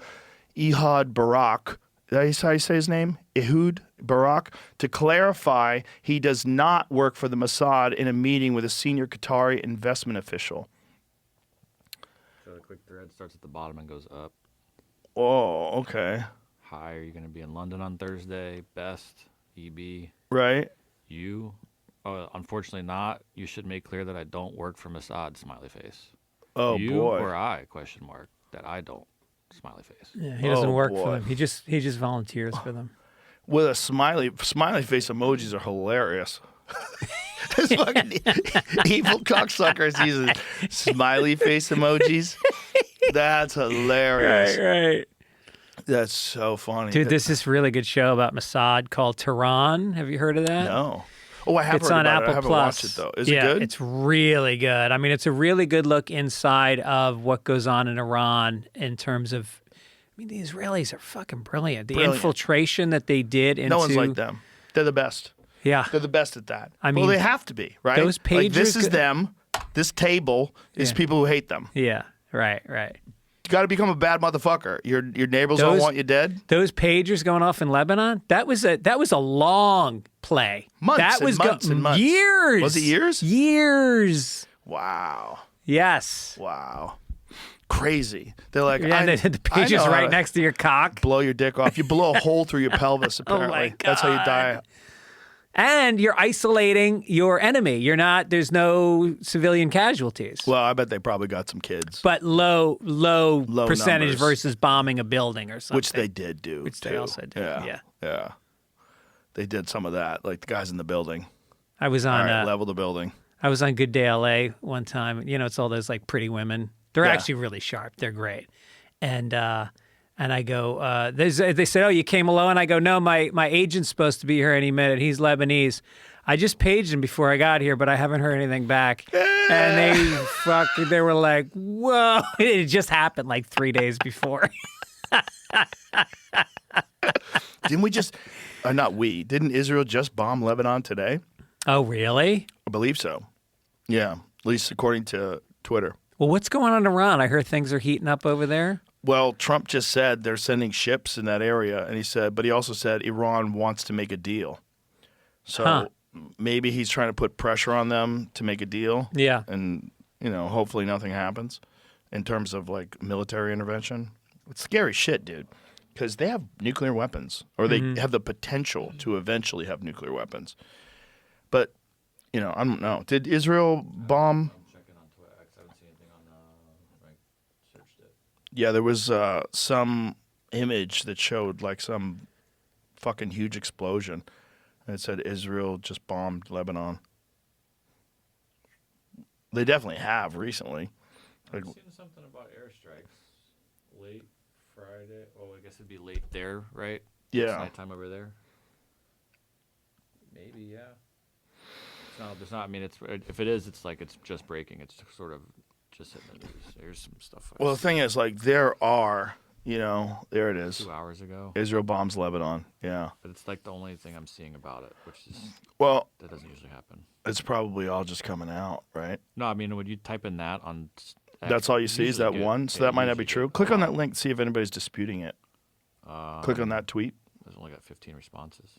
Ehud Barak, is that how you say his name? Ehud Barak, to clarify he does not work for the Mossad in a meeting with a senior Qatari investment official. So the quick thread starts at the bottom and goes up. Oh, okay. Hi, are you going to be in London on Thursday? Best, EB. Right. You? Unfortunately not. You should make clear that I don't work for Mossad, smiley face. Oh, you boy. or I, question mark, that I don't, smiley face. Yeah, he doesn't work boy. for them. He just volunteers for them. With a smiley face emojis are hilarious. This fucking evil cocksuckers using smiley face emojis. That's hilarious. Right. That's so funny. Dude, there's this really good show about Mossad called Tehran. Have you heard of that? No. Oh, I have It's heard on about Apple it. I haven't Plus. watched it, though. Is yeah, it good? It's really good. I mean, it's a really good look inside of what goes on in Iran in terms of, I mean, the Israelis are fucking brilliant. The infiltration that they did into... No one's like them. They're the best. Yeah. They're the best at that. I well, mean, they have to be, right? those Like, this pagers is them. This table is people who hate them. Yeah, right. You got to become a bad motherfucker. Your neighbors don't want you dead. Those pagers going off in Lebanon, that was a long play. Months that and was months and months. Years. Was it years? Years. Wow. Yes. Wow. Crazy. They're like, Yeah, I, the I pager's know how right to next to your cock. blow your dick off. You blow a hole through your pelvis, apparently. my That's how you die. And you're isolating your enemy. There's no civilian casualties. Well, I bet they probably got some kids. But low percentage numbers. versus bombing a building or something. Which they did do. Which they too. also did, yeah. Yeah. They did some of that, like the guys in the building. I was All on right, level the building. I was on Good Day LA one time. You know, it's all those like pretty women. They're Yeah. actually really sharp. They're great. And I go, they said, oh, you came alone? I go, no, my agent's supposed to be here any minute. He's Lebanese. I just paged him before I got here, but I haven't heard anything back. And they were like, whoa. It just happened like 3 days before. Didn't Israel just bomb Lebanon today? Oh, really? I believe so. Yeah, at least according to Twitter. Well, what's going on in Iran? I heard things are heating up over there. Well, Trump just said they're sending ships in that area, and he also said Iran wants to make a deal. So maybe he's trying to put pressure on them to make a deal. Yeah. And, hopefully nothing happens in terms of like military intervention. It's scary shit, dude, because they have nuclear weapons, or they have the potential to eventually have nuclear weapons. But, I don't know. Did Israel bomb? Yeah, there was some image that showed like some fucking huge explosion. And it said Israel just bombed Lebanon. They definitely have recently. I've seen something about airstrikes late Friday. Oh, I guess it'd be late there, right? Yeah. It's nighttime over there. Maybe, yeah. There's not. I mean, if it is, it's like it's just breaking. It's sort of just hitting the news. There's some stuff. Well, the thing is, like, there it is. 2 hours ago. Israel bombs Lebanon. Yeah. But it's like the only thing I'm seeing about it, which is that doesn't usually happen. It's probably all just coming out, right? No, I mean, when you type in that on, That's all you see is that one. So that might not be true. Click on that link, see if anybody's disputing it. Click on that tweet. There's only got 15 responses.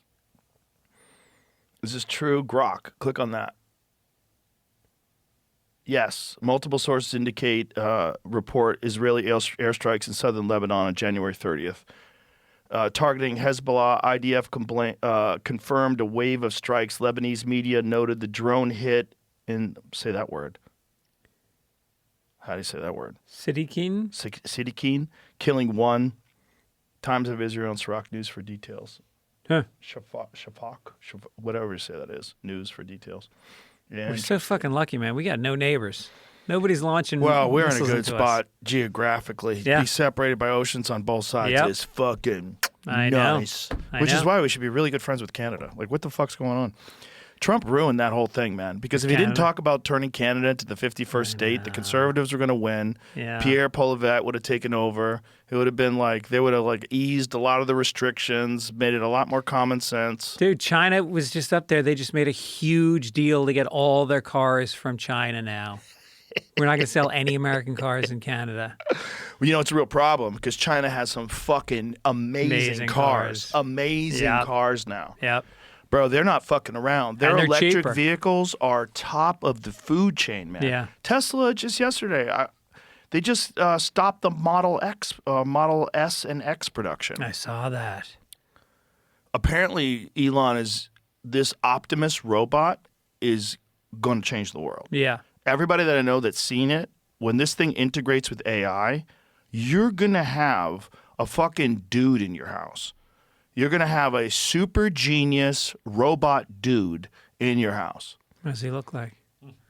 Is this true? Grok. Click on that. Yes. Multiple sources indicate report Israeli airstrikes in southern Lebanon on January 30th. Targeting Hezbollah, IDF confirmed a wave of strikes. Lebanese media noted the drone hit in, say that word. How do you say that word? Siddiqui? Siddiqui, killing one. Times of Israel and Sirach News for details. Huh. Shafak, whatever you say that is. News for details. We're And so fucking lucky, man. We got no neighbors. Nobody's launching. Well, we're in a missiles good into spot us. geographically. Yeah. Be separated by oceans on both sides Yep. is fucking I know. nice. I Which is know. why we should be really good friends with Canada. Like, what the fuck's going on? Trump ruined that whole thing, man. Because if he didn't Canada? talk about turning Canada into the 51st state, the Conservatives were going to win. Yeah. Pierre Polivet would have taken over. It would have been like they would have like eased a lot of the restrictions, made it a lot more common sense. Dude, China was just up there. They just made a huge deal to get all their cars from China now. We're not going to sell any American cars in Canada. Well, you know, it's a real problem because China has some fucking amazing cars. Amazing Yep. cars now. Yep. Bro, they're not fucking around. Their And they're electric cheaper. vehicles are top of the food chain, man. Yeah. Tesla just yesterday, they just stopped the Model S and X production. I saw that. Apparently, Elon is this Optimus robot is going to change the world. Yeah. Everybody that I know that's seen it, when this thing integrates with AI, you're going to have a fucking dude in your house. You're going to have a super genius robot dude in your house. What does he look like?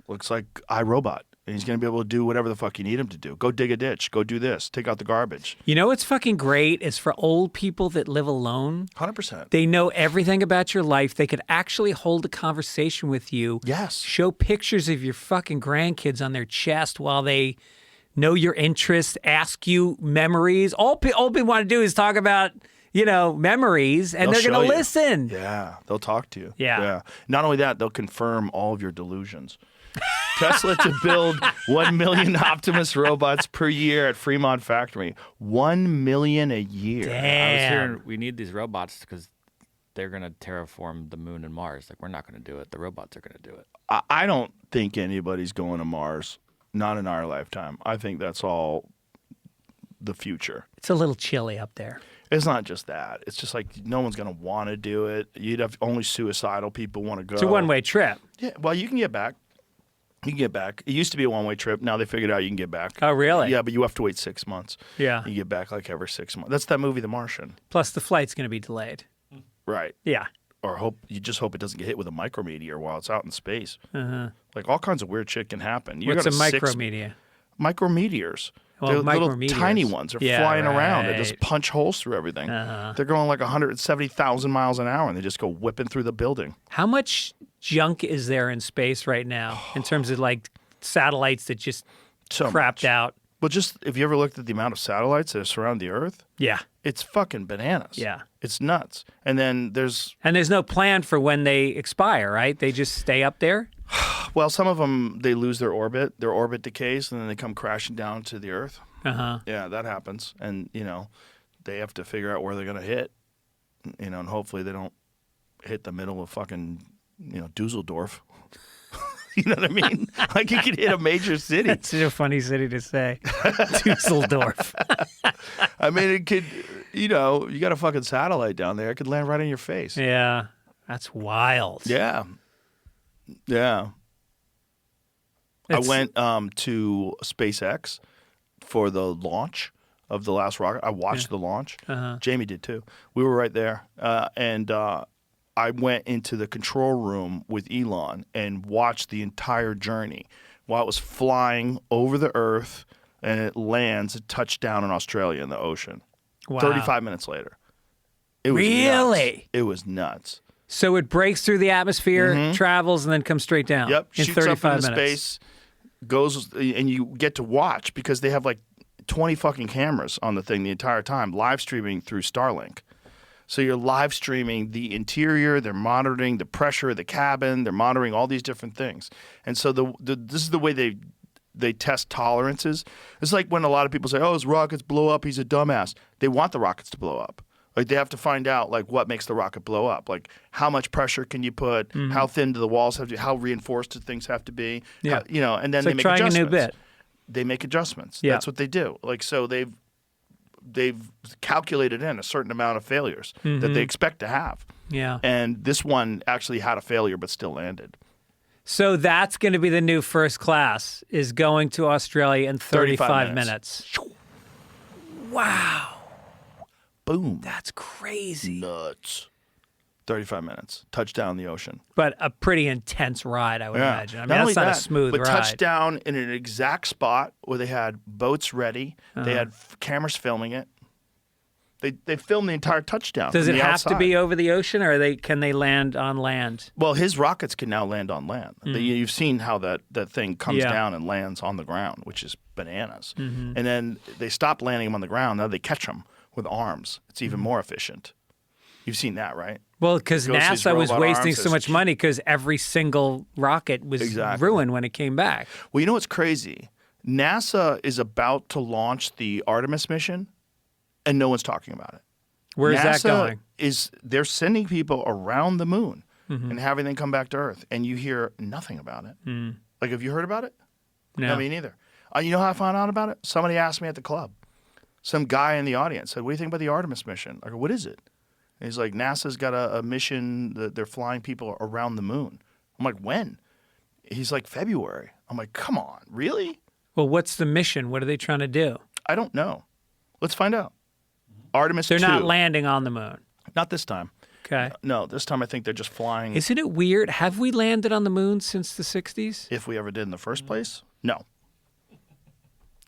Looks like iRobot. And he's going to be able to do whatever the fuck you need him to do. Go dig a ditch. Go do this. Take out the garbage. You know what's fucking great is for old people that live alone. 100%. They know everything about your life. They could actually hold a conversation with you. Yes. Show pictures of your fucking grandkids on their chest while they know your interests, ask you memories. All people want to do is talk about, memories, and They'll they're going show to you. listen. Yeah. They'll talk to you. Yeah. Not only that, they'll confirm all of your delusions. Tesla to build 1 million Optimus robots per year at Fremont factory. 1 million a year. I was Damn. hearing we need these robots because they're going to terraform the moon and Mars. Like, we're not going to do it. The robots are going to do it. I don't think anybody's going to Mars. Not in our lifetime. I think that's all the future. It's a little chilly up there. It's not just that. It's just like no one's going to want to do it. You'd have only suicidal people want to go. It's a one-way trip. Yeah, well, you can get back. You can get back. It used to be a one-way trip. Now they figured out you can get back. Oh, really? Yeah, but you have to wait 6 months. Yeah. You get back like every 6 months. That's that movie, The Martian. Plus, the flight's going to be delayed. Right. Yeah. Or you just hope it doesn't get hit with a micrometeor while it's out in space. Like all kinds of weird shit can happen. You What's a got micrometeor? Micrometeors. Well, They're little micrometeors. tiny ones are Yeah, flying around. They just right. punch holes through everything. They're going like 170,000 miles an hour, and they just go whipping through the building. How much junk is there in space right now in terms of like satellites that just So crapped much. out? But just if you ever looked at the amount of satellites that surround the Earth, Yeah. it's fucking bananas. Yeah. It's nuts. And then there's, And there's no plan for when they expire, right? They just stay up there? well, some of them, they lose their orbit. Their orbit decays, and then they come crashing down to the Earth. Uh-huh. Yeah, that happens. And, they have to figure out where they're going to hit, and hopefully they don't hit the middle of fucking, Dusseldorf. You know what I mean? Like you could hit a major city. It's a funny city to say. Dusseldorf. I mean, it could, you got a fucking satellite down there. It could land right in your face. Yeah. That's wild. Yeah. Yeah. It's- I went to SpaceX for the launch of the last rocket. I watched the launch. Jamie did too. We were right there. And I went into the control room with Elon and watched the entire journey while it was flying over the Earth, and it lands, it touched down in Australia in the ocean. Wow. 35 minutes later. It was Really? nuts. It was nuts. So it breaks through the atmosphere, travels, and then comes straight down. Yep. In Shoots 35 up into minutes. space, goes, and you get to watch because they have like 20 fucking cameras on the thing the entire time, live streaming through Starlink. So you're live streaming the interior. They're monitoring the pressure of the cabin. They're monitoring all these different things. And so this is the way they test tolerances. It's like when a lot of people say, "Oh, his rockets blow up. He's a dumbass." They want the rockets to blow up. Like they have to find out like what makes the rocket blow up. Like how much pressure can you put? How thin do the walls have to? How reinforced do things have to be? Yeah. And then It's they like make trying a adjustments. new bit. They make adjustments. Yeah. That's what they do. Like so they've calculated in a certain amount of failures that they expect to have. Yeah. And this one actually had a failure but still landed. So that's going to be the new first class, is going to Australia in 35 minutes. Wow. Boom. That's crazy. Nuts. 35 minutes. Touchdown in the ocean. But a pretty intense ride, I would imagine. I mean, Not only that's not that, a smooth but ride. touchdown in an exact spot where they had boats ready. They had cameras filming it. They filmed the entire touchdown. Does from it the have outside. to be over the ocean, or can they land on land? Well, his rockets can now land on land. You've seen how that thing comes down and lands on the ground, which is bananas. And then they stop landing them on the ground. Now they catch them with arms. It's even more efficient. You've seen that, right? Well, because Goes to these NASA was robot wasting arms, so it's much money because every single rocket was ruined when it came back. Well, you know what's crazy? NASA is about to launch the Artemis mission, and no one's talking about it. Where's that NASA going? They're sending people around the moon and having them come back to Earth, and you hear nothing about it. Like, have you heard about it? No. Me neither. You know how I found out about it? Somebody asked me at the club. Some guy in the audience said, "What do you think about the Artemis mission?" I go, "What is it?" And he's like, "NASA's got a mission that they're flying people around the moon." I'm like, "When?" He's like, "February." I'm like, "Come on, really?" Well, what's the mission? What are they trying to do? I don't know. Let's find out. Artemis They're 2. not landing on the moon. Not this time. Okay. No, this time I think they're just flying. Isn't it weird? Have we landed on the moon since the 60s? If we ever did in the first place? No.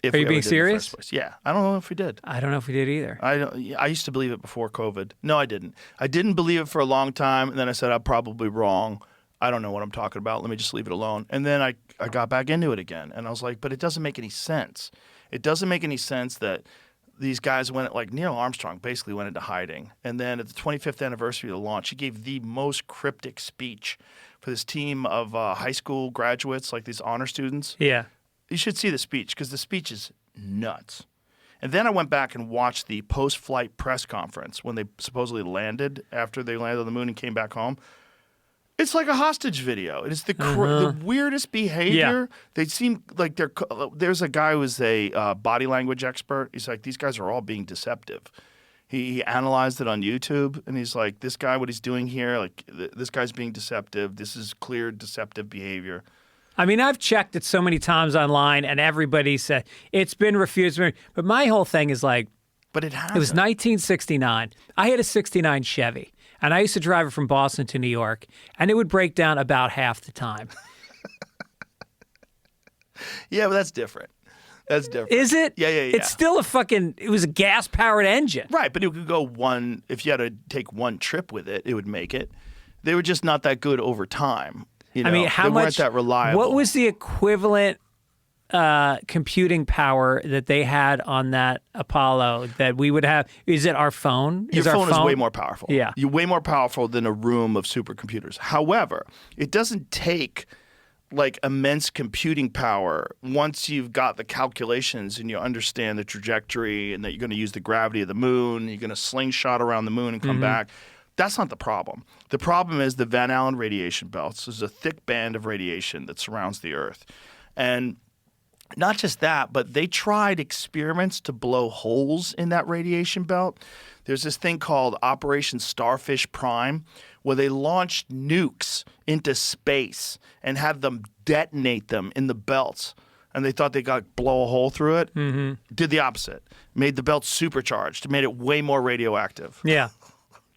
If Are we you ever being did in the serious? first place. Yeah. I don't know if we did. I don't know if we did either. I used to believe it before COVID. No, I didn't. I didn't believe it for a long time, and then I said I'm probably wrong. I don't know what I'm talking about. Let me just leave it alone. And then I got back into it again, and I was like, but it doesn't make any sense. It doesn't make any sense that these guys went, like Neil Armstrong basically went into hiding. And then at the 25th anniversary of the launch, he gave the most cryptic speech for this team of high school graduates, like these honor students. Yeah. You should see the speech because the speech is nuts. And then I went back and watched the post-flight press conference when they supposedly landed after they landed on the moon and came back home. It's like a hostage video. It is the weirdest behavior. They seem like there's a guy who's a body language expert. He's like, these guys are all being deceptive. He analyzed it on YouTube, and he's like, this guy, what he's doing here, like this guy's being deceptive. This is clear deceptive behavior. I mean, I've checked it so many times online, and everybody said it's been refused. But my whole thing is like, but it hasn't. It was 1969. I had a 69 Chevy, and I used to drive it from Boston to New York, and it would break down about half the time. Yeah, but that's different. That's different. Is it? Yeah. It's still it was a gas-powered engine. Right, but it could go if you had to take one trip with it, it would make it. They were just not that good over time. You know, I mean, how they much? weren't that reliable. What was the equivalent computing power that they had on that Apollo that we would have? Is it our phone? Your phone is way more powerful. Yeah. You're way more powerful than a room of supercomputers. However, it doesn't take like immense computing power once you've got the calculations and you understand the trajectory and that you're going to use the gravity of the moon, you're going to slingshot around the moon and come back. That's not the problem. The problem is the Van Allen radiation belts. There's a thick band of radiation that surrounds the Earth. And not just that, but they tried experiments to blow holes in that radiation belt. There's this thing called Operation Starfish Prime, where they launched nukes into space and had them detonate them in the belts. And they thought they got blow a hole through it. Did the opposite. Made the belt supercharged. Made it way more radioactive. Yeah.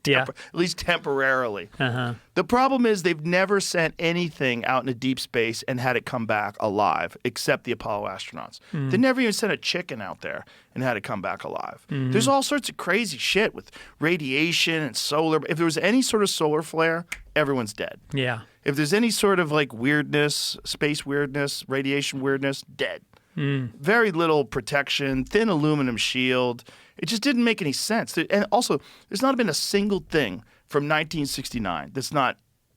Yeah. At least temporarily. The problem is they've never sent anything out into deep space and had it come back alive, except the Apollo astronauts. They never even sent a chicken out there and had it come back alive. There's all sorts of crazy shit with radiation and solar. If there was any sort of solar flare, everyone's dead. Yeah. If there's any sort of like weirdness, space weirdness, radiation weirdness, dead. Very little protection, thin aluminum shield. It just didn't make any sense. And also, there's not been a single thing from 1969 that's not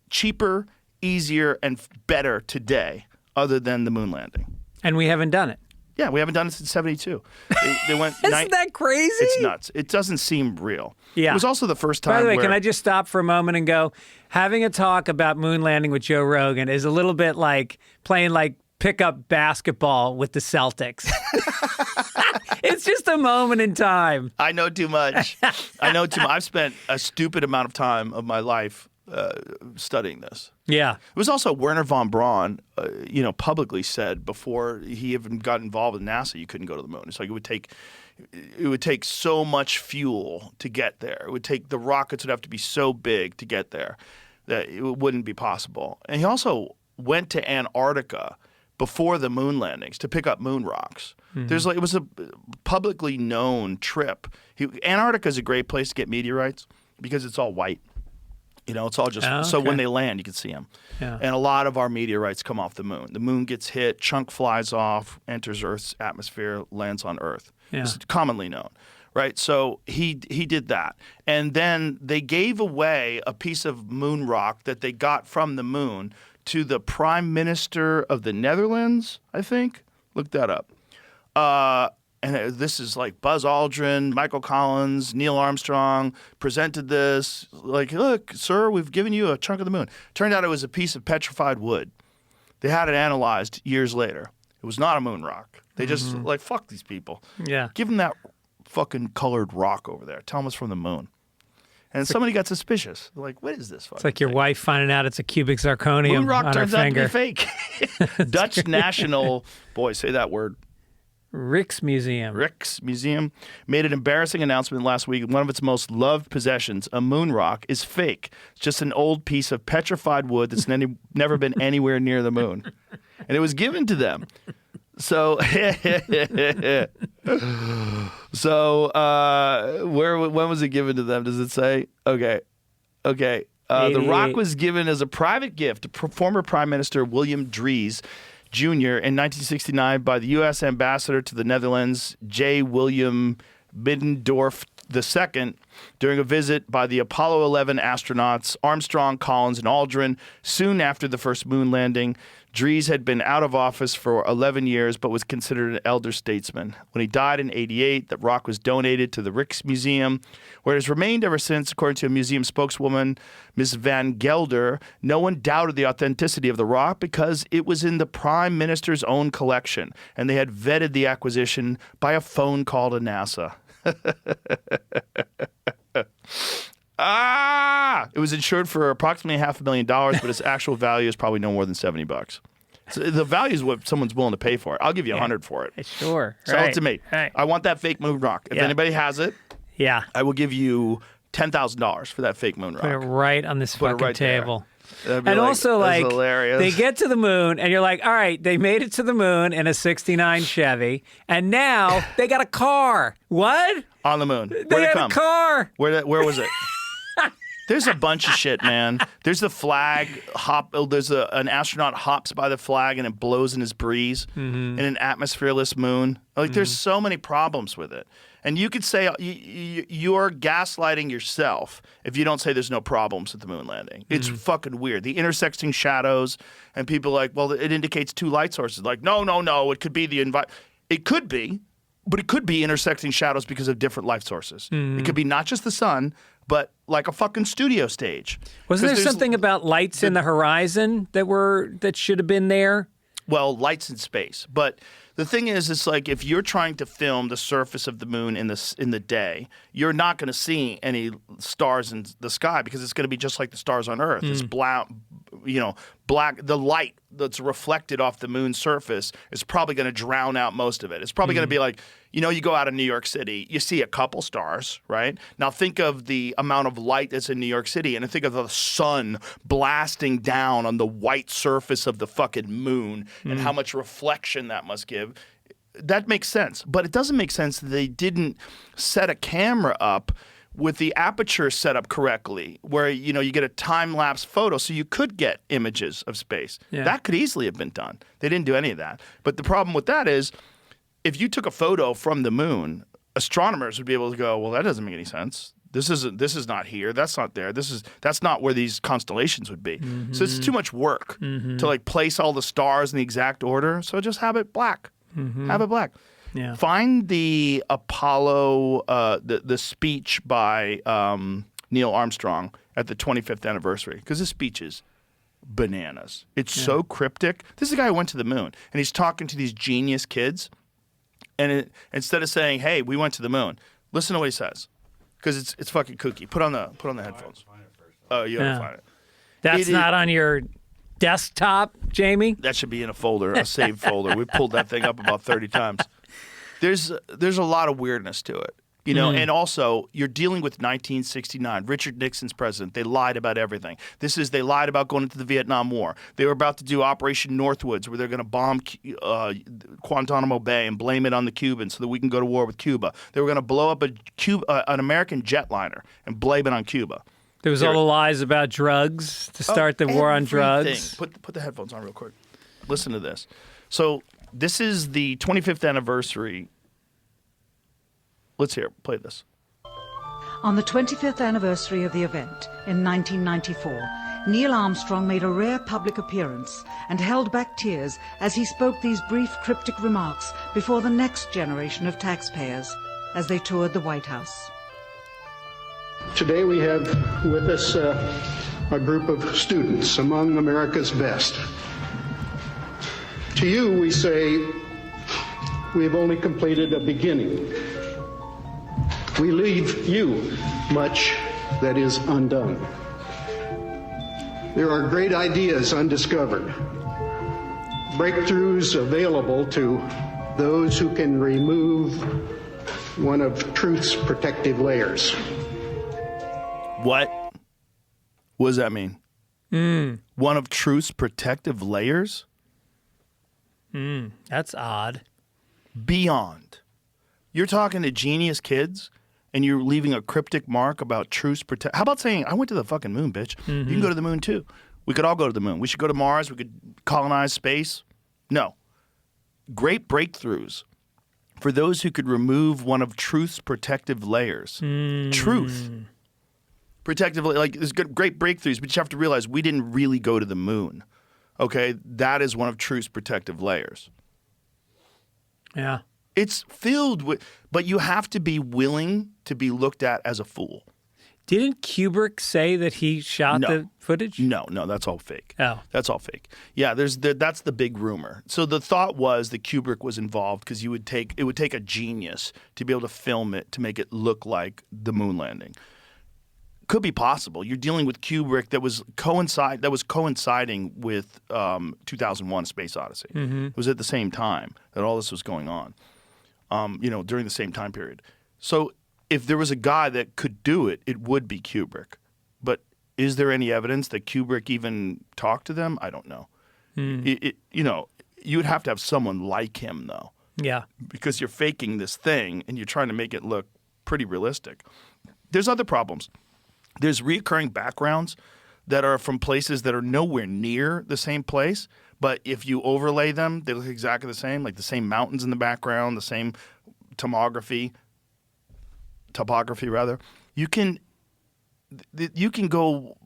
cheaper, easier, and better today other than the moon landing. And we haven't done it. Yeah, we haven't done it since 72. They went. Isn't that crazy? It's nuts. It doesn't seem real. Yeah. It was also the first time. By the way, where, can I just stop for a moment and go, having a talk about moon landing with Joe Rogan is a little bit like playing like pickup basketball with the Celtics. It's just a moment in time. I know too much. I know too much. I've spent a stupid amount of time of my life studying this. Yeah. It was also Werner von Braun, publicly said before he even got involved with NASA, you couldn't go to the moon. It's like it would take so much fuel to get there. The rockets would have to be so big to get there that it wouldn't be possible. And he also went to Antarctica before the moon landings to pick up moon rocks. Mm-hmm. It was a publicly known trip. Antarctica is a great place to get meteorites because it's all white. It's all just so when they land, you can see them. Yeah. And a lot of our meteorites come off the moon. The moon gets hit, chunk flies off, enters Earth's atmosphere, lands on Earth. Yeah. It's commonly known, right? So he did that. And then they gave away a piece of moon rock that they got from the moon to the Prime Minister of the Netherlands, I think. Look that up. And this is like Buzz Aldrin, Michael Collins, Neil Armstrong presented this. Like, look, sir, we've given you a chunk of the moon. Turned out it was a piece of petrified wood. They had it analyzed years later. It was not a moon rock. They just fuck these people. Yeah. Give them that fucking colored rock over there. Tell them it's from the moon. And somebody got suspicious. Like, what is this? It's like your wife finding out it's a cubic zirconium moon rock on turns her out finger. to be fake. Dutch National, boy, say that word. Rijksmuseum made an embarrassing announcement last week. One of its most loved possessions, a moon rock, is fake. It's just an old piece of petrified wood that's never been anywhere near the moon. And it was given to them. So, when was it given to them? Does it say? Okay. The rock was given as a private gift to former Prime Minister William Drees Jr. in 1969 by the U.S. Ambassador to the Netherlands, J. William Middendorf II, during a visit by the Apollo 11 astronauts Armstrong, Collins, and Aldrin soon after the first moon landing. Drees had been out of office for 11 years but was considered an elder statesman. When he died in 1988, the rock was donated to the Rijksmuseum, where it has remained ever since. According to a museum spokeswoman, Ms. Van Gelder, no one doubted the authenticity of the rock because it was in the Prime Minister's own collection, and they had vetted the acquisition by a phone call to NASA. It was insured for approximately $500,000, but its actual value is probably no more than $70. So the value is what someone's willing to pay for it. I'll give you $100 for it. Sure. Sell it to me. Right. I want that fake moon rock. If anybody has it, I will give you $10,000 for that fake moon rock. Put it right on this fucking table. And also, hilarious. They get to the moon, and you're like, all right, they made it to the moon in a '69 Chevy, and now they got a car. What? On the moon. They had a car. Where was it? There's a bunch of shit, man. There's the flag hop. There's an astronaut hops by the flag and it blows in his breeze in an atmosphereless moon. Like there's so many problems with it. And you could say you're gaslighting yourself if you don't say there's no problems with the moon landing. It's fucking weird. The intersecting shadows and people are like, well, it indicates two light sources. Like, no. It could be the It could be, but it could be intersecting shadows because of different light sources. It could be not just the sun, but like a fucking studio stage. Wasn't there something about lights in the horizon that should have been there? Well, lights in space. But the thing is, it's like if you're trying to film the surface of the moon in the day, you're not going to see any stars in the sky because it's going to be just like the stars on Earth. It's black. The light that's reflected off the moon's surface is probably going to drown out most of it. It's probably going to be like, you go out of New York City, you see a couple stars, right? Now think of the amount of light that's in New York City and think of the sun blasting down on the white surface of the fucking moon and how much reflection that must give. That makes sense. But it doesn't make sense that they didn't set a camera up with the aperture set up correctly, where you get a time-lapse photo so you could get images of space. Yeah. That could easily have been done. They didn't do any of that. But the problem with that is if you took a photo from the moon, astronomers would be able to go, well, that doesn't make any sense. This is not here. That's not there. That's not where these constellations would be. So it's too much work to place all the stars in the exact order. So just have it black. Have it black. Yeah. Find the Apollo, the speech by Neil Armstrong at the 25th anniversary, because this speech is bananas. It's so cryptic. This is a guy who went to the moon, and he's talking to these genius kids, and instead of saying, "Hey, we went to the moon," listen to what he says, because it's fucking kooky. Put on the headphones. Oh, you gotta find it. That's not on your desktop, Jamie? That should be in a folder, a saved folder. We pulled that thing up about 30 times. There's a lot of weirdness to it. You know, and also you're dealing with 1969. Richard Nixon's president. They lied about everything. They lied about going into the Vietnam War. They were about to do Operation Northwoods, where they're going to bomb Guantanamo Bay and blame it on the Cubans so that we can go to war with Cuba. They were going to blow up an American jetliner and blame it on Cuba. There was all the lies about drugs to start the war on drugs. Put the headphones on real quick. Listen to this. So this is the 25th anniversary. Let's play this. On the 25th anniversary of the event in 1994, Neil Armstrong made a rare public appearance and held back tears as he spoke these brief cryptic remarks before the next generation of taxpayers as they toured the White House. Today we have with us a group of students among America's best. To you we say, we have only completed a beginning. We leave you much that is undone. There are great ideas undiscovered, breakthroughs available to those who can remove one of truth's protective layers. What does that mean? One of truth's protective layers? That's odd. Beyond. You're talking to genius kids and you're leaving a cryptic mark about truth's protect. How about saying, I went to the fucking moon, bitch. You can go to the moon too. We could all go to the moon. We should go to Mars. We could colonize space. No. Great breakthroughs for those who could remove one of truth's protective layers. Truth. Protective, like, there's great breakthroughs, but you have to realize we didn't really go to the moon. Okay? That is one of truth's protective layers. Yeah. It's filled with, but you have to be willing to be looked at as a fool. Didn't Kubrick say that he shot the footage? No, that's all fake. Oh. That's all fake. Yeah, that's the big rumor. So the thought was that Kubrick was involved because it would take a genius to be able to film it to make it look like the moon landing. Could be possible. You're dealing with Kubrick that was coinciding with 2001: Space Odyssey. It was at the same time that all this was going on. During the same time period. So if there was a guy that could do it, it would be Kubrick. But is there any evidence that Kubrick even talked to them? I don't know. You would have to have someone like him, though. Yeah. Because you're faking this thing and you're trying to make it look pretty realistic. There's other problems. There's reoccurring backgrounds that are from places that are nowhere near the same place. But if you overlay them, they look exactly the same, like the same mountains in the background, the same topography rather. You can go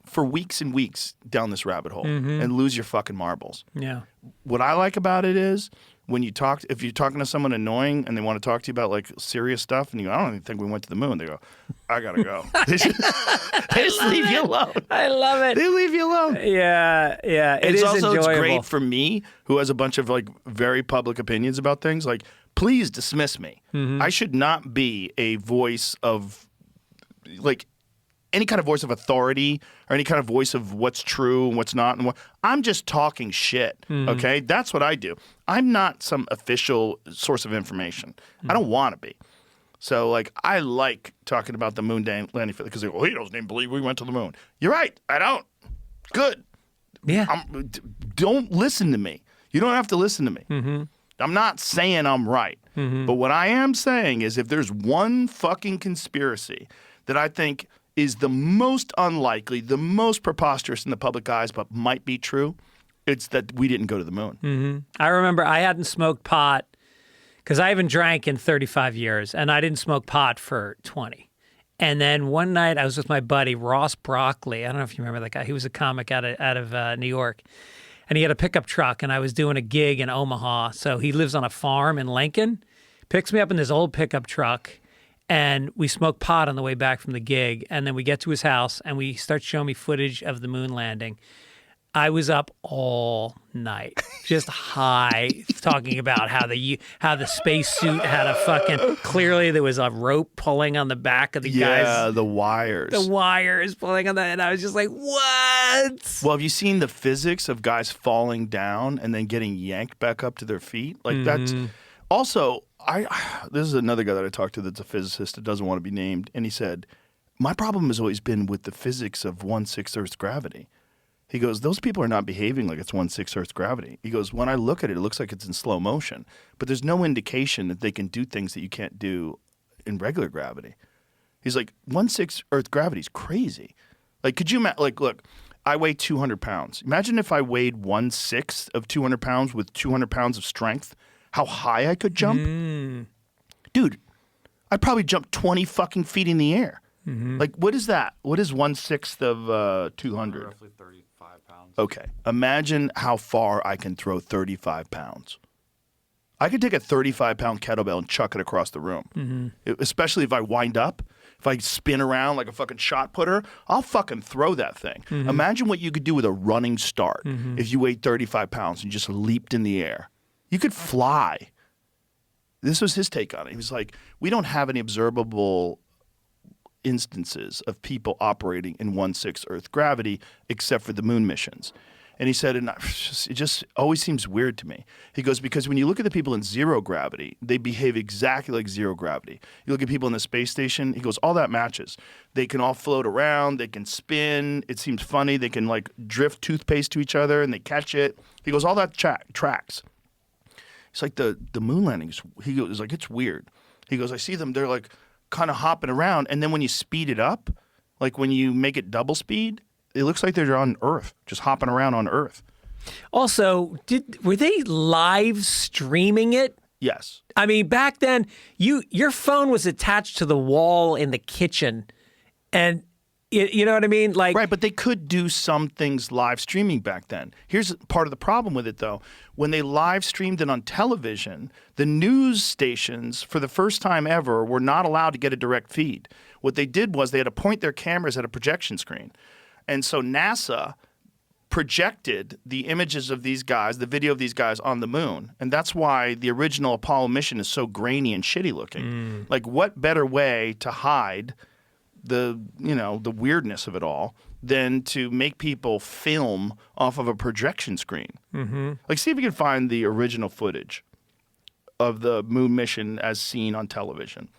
for weeks and weeks down this rabbit hole and lose your fucking marbles. Yeah. What I like about it is if you're talking to someone annoying and they want to talk to you about like serious stuff and you go, I don't even think we went to the moon. They go, I gotta go. They just leave you alone. I love it. They leave you alone. Yeah. It's It's great for me, who has a bunch of like very public opinions about things. Like, please dismiss me. I should not be a voice of like any kind of voice of authority or any kind of voice of what's true and what's not. I'm just talking shit, okay? That's what I do. I'm not some official source of information. I don't want to be. So, like, I like talking about the moon landing because they go, he doesn't even believe we went to the moon. You're right. I don't. Good. Yeah. Don't listen to me. You don't have to listen to me. I'm not saying I'm right. But what I am saying is if there's one fucking conspiracy that I think is the most unlikely, the most preposterous in the public eyes, but might be true, it's that we didn't go to the moon. I remember I hadn't smoked pot because I haven't drank in 35 years, and I didn't smoke pot for 20. And then one night I was with my buddy, Ross Broccoli. I don't know if you remember that guy. He was a comic out of New York. And he had a pickup truck, and I was doing a gig in Omaha. So he lives on a farm in Lincoln, picks me up in this old pickup truck, and we smoke pot on the way back from the gig. And then we get to his house, and we start showing me footage of the moon landing. I was up all night, just high, talking about how the spacesuit had a fucking, clearly there was a rope pulling on the back of the guys. Yeah, the wires. The wires pulling on that, and I was just like, what? Well, have you seen the physics of guys falling down and then getting yanked back up to their feet? Like that's also, this is another guy that I talked to that's a physicist that doesn't want to be named, and he said, my problem has always been with the physics of 1/6 Earth's gravity. He goes, those people are not behaving like it's 1/6 Earth's gravity. He goes, when I look at it, it looks like it's in slow motion, but there's no indication that they can do things that you can't do in regular gravity. He's like, 1/6 Earth gravity is crazy. Like, could you imagine? Like, look, I weigh 200 pounds. Imagine if I weighed 1/6 of 200 pounds with 200 pounds of strength, how high I could jump. Dude, I'd probably jump 20 fucking feet in the air. Like, what is that? What is 1/6 of 200? Roughly 35 pounds. Okay. Imagine how far I can throw 35 pounds. I could take a 35-pound kettlebell and chuck it across the room. Especially if I wind up. If I spin around like a fucking shot putter, I'll fucking throw that thing. Imagine what you could do with a running start if you weighed 35 pounds and just leaped in the air. You could fly. This was his take on it. He was like, we don't have any observable instances of people operating in 1/6 Earth gravity except for the moon missions. And he said, and it just always seems weird to me. He goes, because when you look at the people in zero gravity, they behave exactly like zero gravity. You look at people in the space station, he goes, all that matches. They can all float around, they can spin, it seems funny, they can like drift toothpaste to each other and they catch it. He goes, all that tracks. It's like the moon landings, he goes, like, it's weird. He goes, I see them, they're like kind of hopping around, and then when you speed it up, like when you make it double speed, it looks like they're on Earth, just hopping around on Earth. Also, were they live streaming it? Yes. I mean, back then, your phone was attached to the wall in the kitchen, and you know what I mean? Like, right, but they could do some things live streaming back then. Here's part of the problem with it, though. When they live streamed it on television, the news stations, for the first time ever, were not allowed to get a direct feed. What they did was they had to point their cameras at a projection screen. And so NASA projected the images of these guys, the video of these guys on the moon. And that's why the original Apollo mission is so grainy and shitty looking. Like, what better way to hide the weirdness of it all than to make people film off of a projection screen? Like, see if you can find the original footage of the moon mission as seen on television.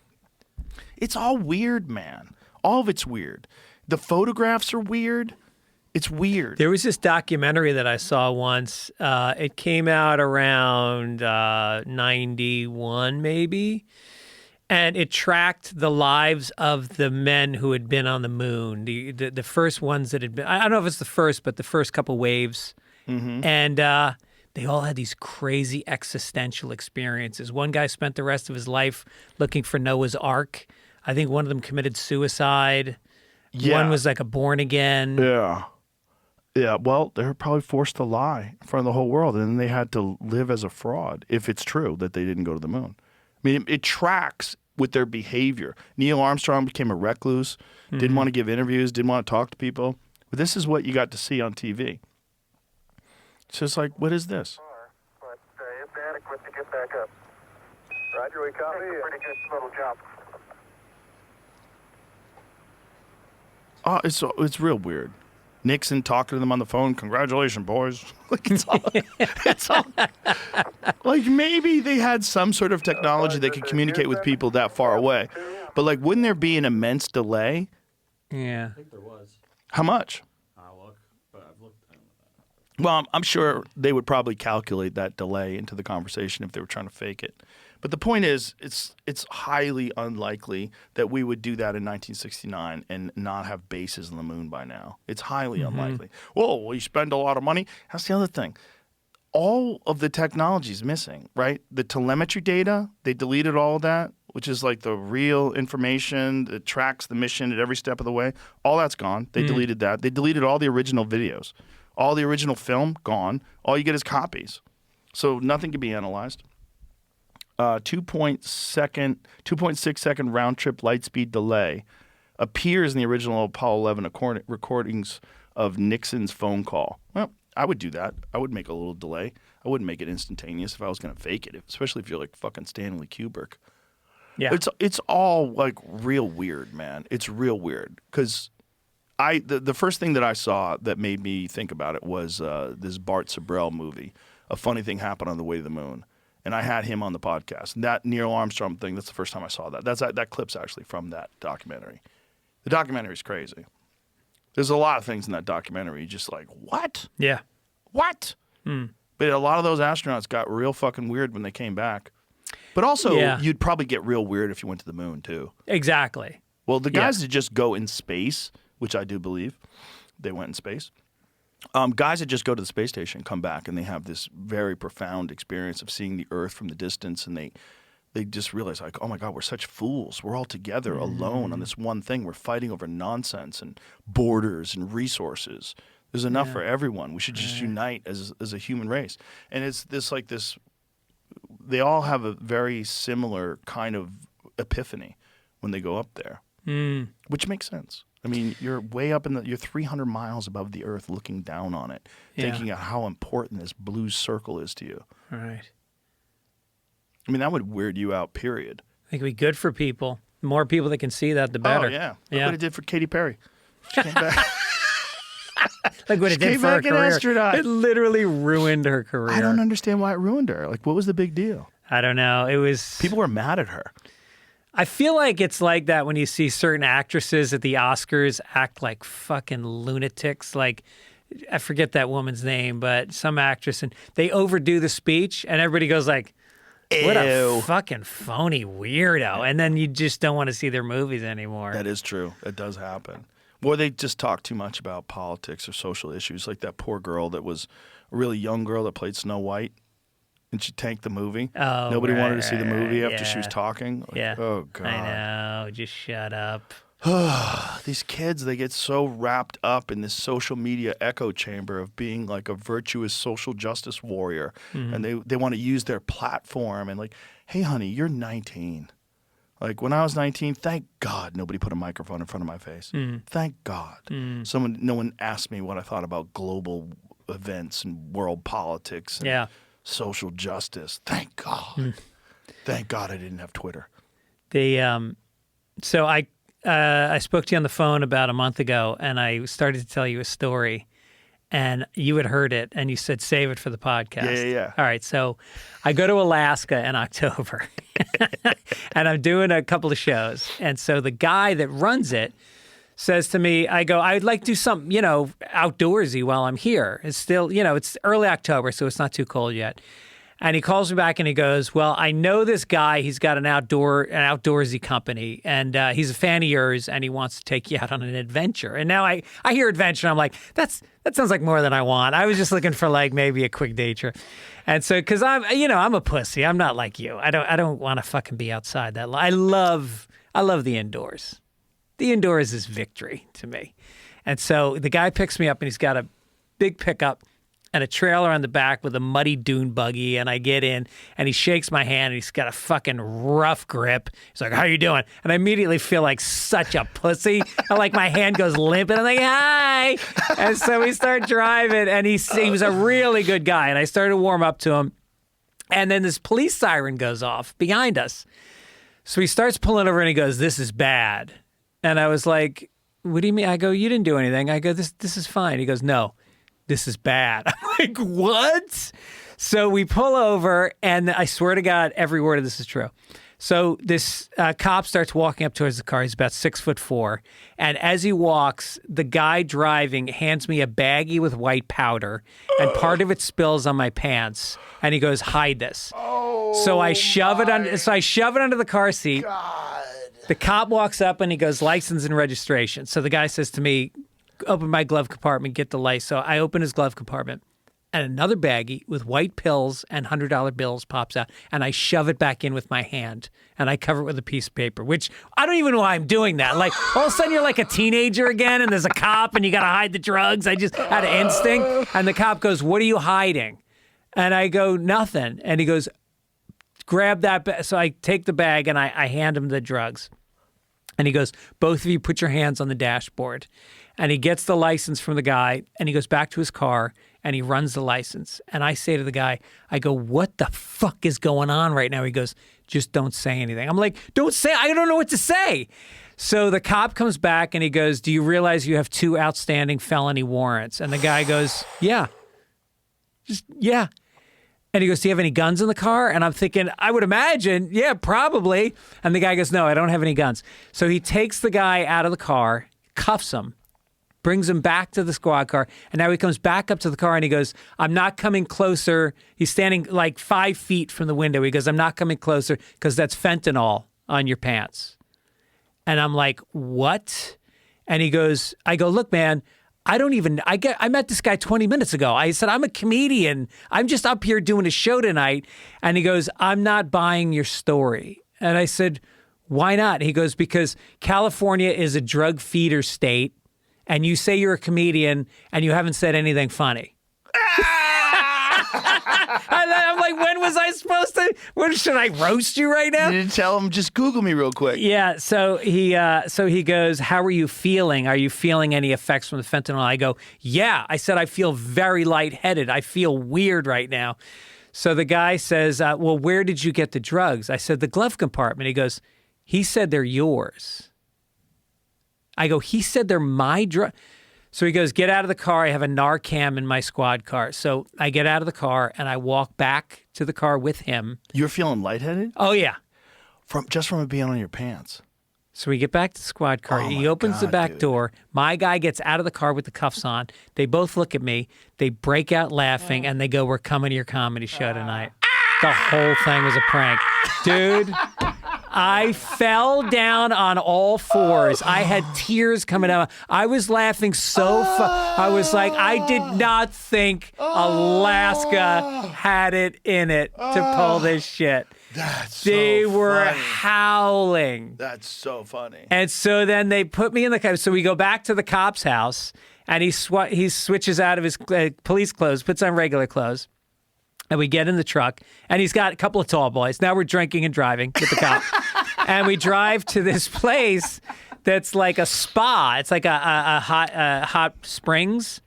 It's all weird, man. All of it's weird. The photographs are weird. It's weird. There was this documentary that I saw once. It came out around 91, maybe. And it tracked the lives of the men who had been on the moon, the first ones that had been. I don't know if it's the first, but the first couple waves. And they all had these crazy existential experiences. One guy spent the rest of his life looking for Noah's Ark. I think one of them committed suicide. Yeah. One was like a born again. Yeah. Yeah, well, they were probably forced to lie in front of the whole world, and then they had to live as a fraud if it's true that they didn't go to the moon. I mean, it tracks with their behavior. Neil Armstrong became a recluse, didn't want to give interviews, didn't want to talk to people. But this is what you got to see on TV. It's just like, what is this? But it's adequate to get back up. Roger, we copy. Pretty good little job. Oh, it's real weird. Nixon talking to them on the phone. Congratulations, boys. Like, it's all like, maybe they had some sort of technology that could communicate with people that far away. But like, wouldn't there be an immense delay? Yeah. I think there was. How much? I'll look, but I've looked. Well, I'm sure they would probably calculate that delay into the conversation if they were trying to fake it. But the point is, it's highly unlikely that we would do that in 1969 and not have bases on the moon by now. It's highly unlikely. Well, we spend a lot of money. That's the other thing. All of the technology is missing, right? The telemetry data, they deleted all of that, which is like the real information that tracks the mission at every step of the way. All that's gone. They deleted that. They deleted all the original videos. All the original film, gone. All you get is copies. So nothing can be analyzed. 2.6 second round trip light speed delay appears in the original Apollo 11 recordings of Nixon's phone call. Well, I would do that. I would make a little delay. I wouldn't make it instantaneous if I was going to fake it, especially if you're like fucking Stanley Kubrick. Yeah. It's all like real weird, man. It's real weird because the first thing that I saw that made me think about it was this Bart Sabrell movie. A Funny Thing Happened on the Way to the Moon, and I had him on the podcast. And that Neil Armstrong thing, that's the first time I saw that. That clip's actually from that documentary. The documentary's crazy. There's a lot of things in that documentary. You're just like, what? Yeah. What? But a lot of those astronauts got real fucking weird when they came back. But also, you'd probably get real weird if you went to the moon, too. Exactly. Well, the guys that just go in space, which I do believe they went in space, guys that just go to the space station come back and they have this very profound experience of seeing the Earth from the distance, and they just realize, like, oh my God, we're such fools. We're all together alone on this one thing. We're fighting over nonsense and borders and resources. There's enough for everyone. We should just unite as a human race. And it's this they all have a very similar kind of epiphany when they go up there, which makes sense. I mean, you're way up you're 300 miles above the Earth looking down on it, thinking of how important this blue circle is to you. All right. I mean, that would weird you out, period. I think it'd be good for people. The more people that can see that, the better. Oh, yeah. Look what it did for Katy Perry. She came back. Like what it did for her career. It literally ruined her career. I don't understand why it ruined her. Like, what was the big deal? I don't know. It was... People were mad at her. I feel like it's like that when you see certain actresses at the Oscars act like fucking lunatics. Like, I forget that woman's name, but some actress, and they overdo the speech, and everybody goes like, what a fucking phony weirdo. And then you just don't want to see their movies anymore. That is true. That does happen. Or they just talk too much about politics or social issues, like that poor girl that was a really young girl that played Snow White, and she tanked the movie. Oh, Nobody wanted to see the movie after she was talking. Like, oh, God. I know. Just shut up. These kids, they get so wrapped up in this social media echo chamber of being like a virtuous social justice warrior. And they want to use their platform and like, hey, honey, you're 19. Like, when I was 19, thank God nobody put a microphone in front of my face. Thank God. No one asked me what I thought about global events and world politics and social justice. Thank God. Thank God I didn't have Twitter. So I spoke to you on the phone about a month ago, and I started to tell you a story, and you had heard it, and you said, save it for the podcast. Yeah. All right, so I go to Alaska in October, and I'm doing a couple of shows, and so the guy that runs it says to me, I'd like to do something, outdoorsy while I'm here. It's still, it's early October, so it's not too cold yet. And he calls me back and he goes, well, I know this guy. He's got an outdoorsy company, and he's a fan of yours, and he wants to take you out on an adventure. And now I hear adventure, and I'm like, that sounds like more than I want. I was just looking for like maybe a quick day trip. And so, because I'm a pussy. I'm not like you. I don't want to fucking be outside that long. I love the indoors. The indoors is victory to me. And so the guy picks me up, and he's got a big pickup and a trailer on the back with a muddy dune buggy, and I get in, and he shakes my hand, and he's got a fucking rough grip. He's like, how you doing? And I immediately feel like such a pussy. And like my hand goes limp, and I'm like, hi. And so we start driving, and he was a really good guy, and I started to warm up to him. And then this police siren goes off behind us. So he starts pulling over, and he goes, this is bad. And I was like, what do you mean? I go, you didn't do anything. I go, this is fine. He goes, no. This is bad. I'm like, what? So we pull over, and I swear to God, every word of this is true. So this cop starts walking up towards the car. He's about 6'4", and as he walks, the guy driving hands me a baggie with white powder, and part of it spills on my pants. And he goes, "Hide this." So I shove it under. So I shove it under the car seat. God. The cop walks up and he goes, "License and registration." So the guy says to me, open my glove compartment, get the license. So I open his glove compartment, and another baggie with white pills and $100 bills pops out, and I shove it back in with my hand, and I cover it with a piece of paper, which I don't even know why I'm doing that. Like, all of a sudden you're like a teenager again, and there's a cop, and you got to hide the drugs. I just had an instinct, and the cop goes, "What are you hiding?" And I go, "Nothing." And he goes, "Grab that bag." So I take the bag, and I hand him the drugs. And he goes, "Both of you put your hands on the dashboard." And he gets the license from the guy, and he goes back to his car, and he runs the license. And I say to the guy, I go, what the fuck is going on right now? He goes, just don't say anything. I'm like, I don't know what to say. So the cop comes back and he goes, do you realize you have 2 outstanding felony warrants? And the guy goes, yeah. Yeah. And he goes, do you have any guns in the car? And I'm thinking, I would imagine, yeah, probably. And the guy goes, no, I don't have any guns. So he takes the guy out of the car, cuffs him, brings him back to the squad car. And now he comes back up to the car and he goes, I'm not coming closer. He's standing like 5 feet from the window. He goes, I'm not coming closer because that's fentanyl on your pants. And I'm like, what? And he goes, I go, look, man, I met this guy 20 minutes ago. I said, I'm a comedian. I'm just up here doing a show tonight. And he goes, I'm not buying your story. And I said, why not? He goes, because California is a drug feeder state. And you say you're a comedian and you haven't said anything funny. I'm like, when was I supposed to? Should I roast you right now? You didn't tell him, just Google me real quick. Yeah. So he goes, how are you feeling? Are you feeling any effects from the fentanyl? I go, yeah. I said, I feel very lightheaded. I feel weird right now. So the guy says, well, where did you get the drugs? I said, the glove compartment. He goes, he said they're yours. I go, he said they're my drug. So he goes, get out of the car. I have a Narcan in my squad car. So I get out of the car and I walk back to the car with him. You're feeling lightheaded? Oh, yeah. From it being on your pants. So we get back to the squad car. Oh He opens the back door. My guy gets out of the car with the cuffs on. They both look at me. They break out laughing and they go, we're coming to your comedy show tonight. The whole thing was a prank. Dude, I fell down on all fours. I had tears coming out. I was laughing so I was like, I did not think Alaska had it in it to pull this shit. They were howling. That's so funny. And so then they put me in the car. So we go back to the cop's house, and he switches out of his police clothes, puts on regular clothes. And we get in the truck, and he's got a couple of tall boys. Now we're drinking and driving with the cop. And we drive to this place that's like a spa. It's like a hot springs.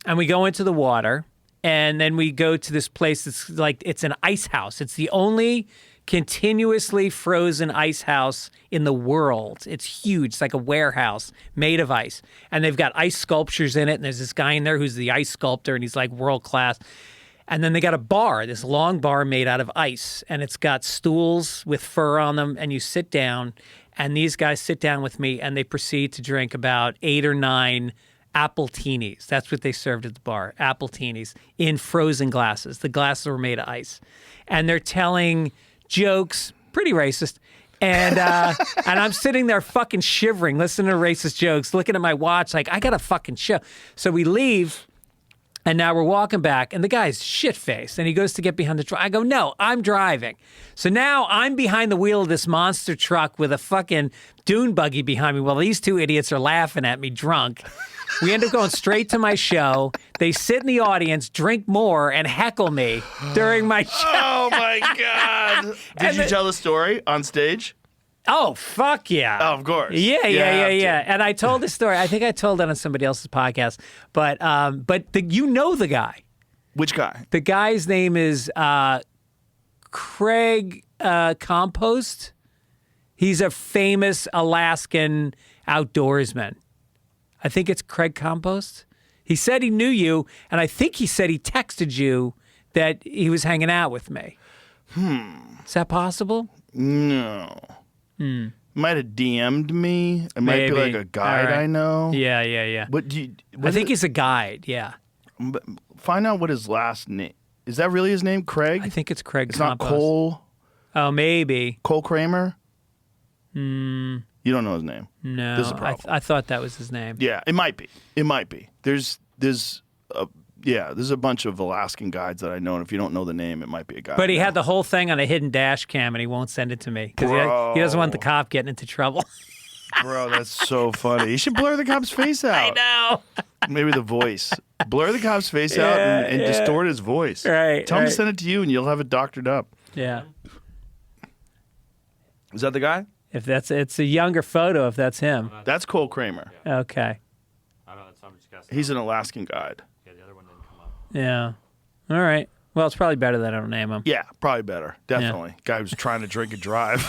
And we go into the water, and then we go to this place that's like, it's an ice house. It's the only continuously frozen ice house in the world. It's huge. It's like a warehouse made of ice. And they've got ice sculptures in it, and there's this guy in there who's the ice sculptor, and he's like world class. And then they got a bar, this long bar made out of ice, and it's got stools with fur on them, and you sit down, and these guys sit down with me, and they proceed to drink about 8 or 9 appletinis. That's what they served at the bar, appletinis, in frozen glasses. The glasses were made of ice. And they're telling jokes, pretty racist, and I'm sitting there fucking shivering, listening to racist jokes, looking at my watch like, I got a fucking show. So we leave. And now we're walking back, and the guy's shit-faced, and he goes to get behind the truck. I go, no, I'm driving. So now I'm behind the wheel of this monster truck with a fucking dune buggy behind me while these 2 idiots are laughing at me drunk. We end up going straight to my show. They sit in the audience, drink more, and heckle me during my show. Oh, my God. Did you tell the story on stage? Oh, fuck yeah. Oh, of course. Yeah. And I told the story. I think I told it on somebody else's podcast. But you know the guy. Which guy? The guy's name is Craig Compost. He's a famous Alaskan outdoorsman. I think it's Craig Compost. He said he knew you, and I think he said he texted you that he was hanging out with me. Is that possible? No. Might have DM'd me. It might be like a guide I know. Yeah. I think he's a guide, yeah. Find out what his last name. Is that really his name, Craig? I think it's Craig It's Compost. not Cole? Oh, maybe. Cole Kramer? You don't know his name? No. This is a problem. I thought that was his name. Yeah, it might be. There's a bunch of Alaskan guides that I know, and if you don't know the name, it might be a guy. But he had the whole thing on a hidden dash cam, and he won't send it to me because he doesn't want the cop getting into trouble. Bro, that's so funny. You should blur the cop's face out. I know. Maybe the voice. Blur the cop's face out and distort his voice. Right. Tell him to send it to you, and you'll have it doctored up. Yeah. Is that the guy? It's a younger photo, if that's him. That's Cole Kramer. Okay. I don't know. I'm just guessing. He's an Alaskan guide. Yeah, the other one didn't come up. Yeah. All right. Well, it's probably better that I don't name him. Yeah, probably better. Definitely. Guy was trying to drink and drive.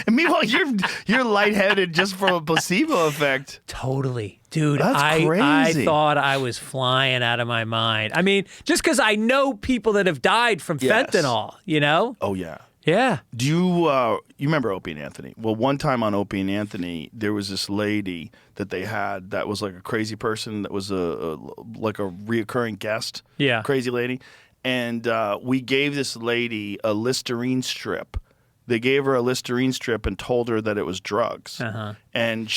And meanwhile, you're lightheaded just from a placebo effect. Totally. Dude, That's I crazy. thought I was flying out of my mind. I mean, just because I know people that have died from Yes. fentanyl, you know? Oh, yeah. Yeah. Do you remember Opie and Anthony? Well, one time on Opie and Anthony, there was this lady that they had that was like a crazy person that was like a reoccurring guest. Yeah. Crazy lady. And we gave this lady a Listerine strip. They gave her a Listerine strip and told her that it was drugs. Uh-huh. And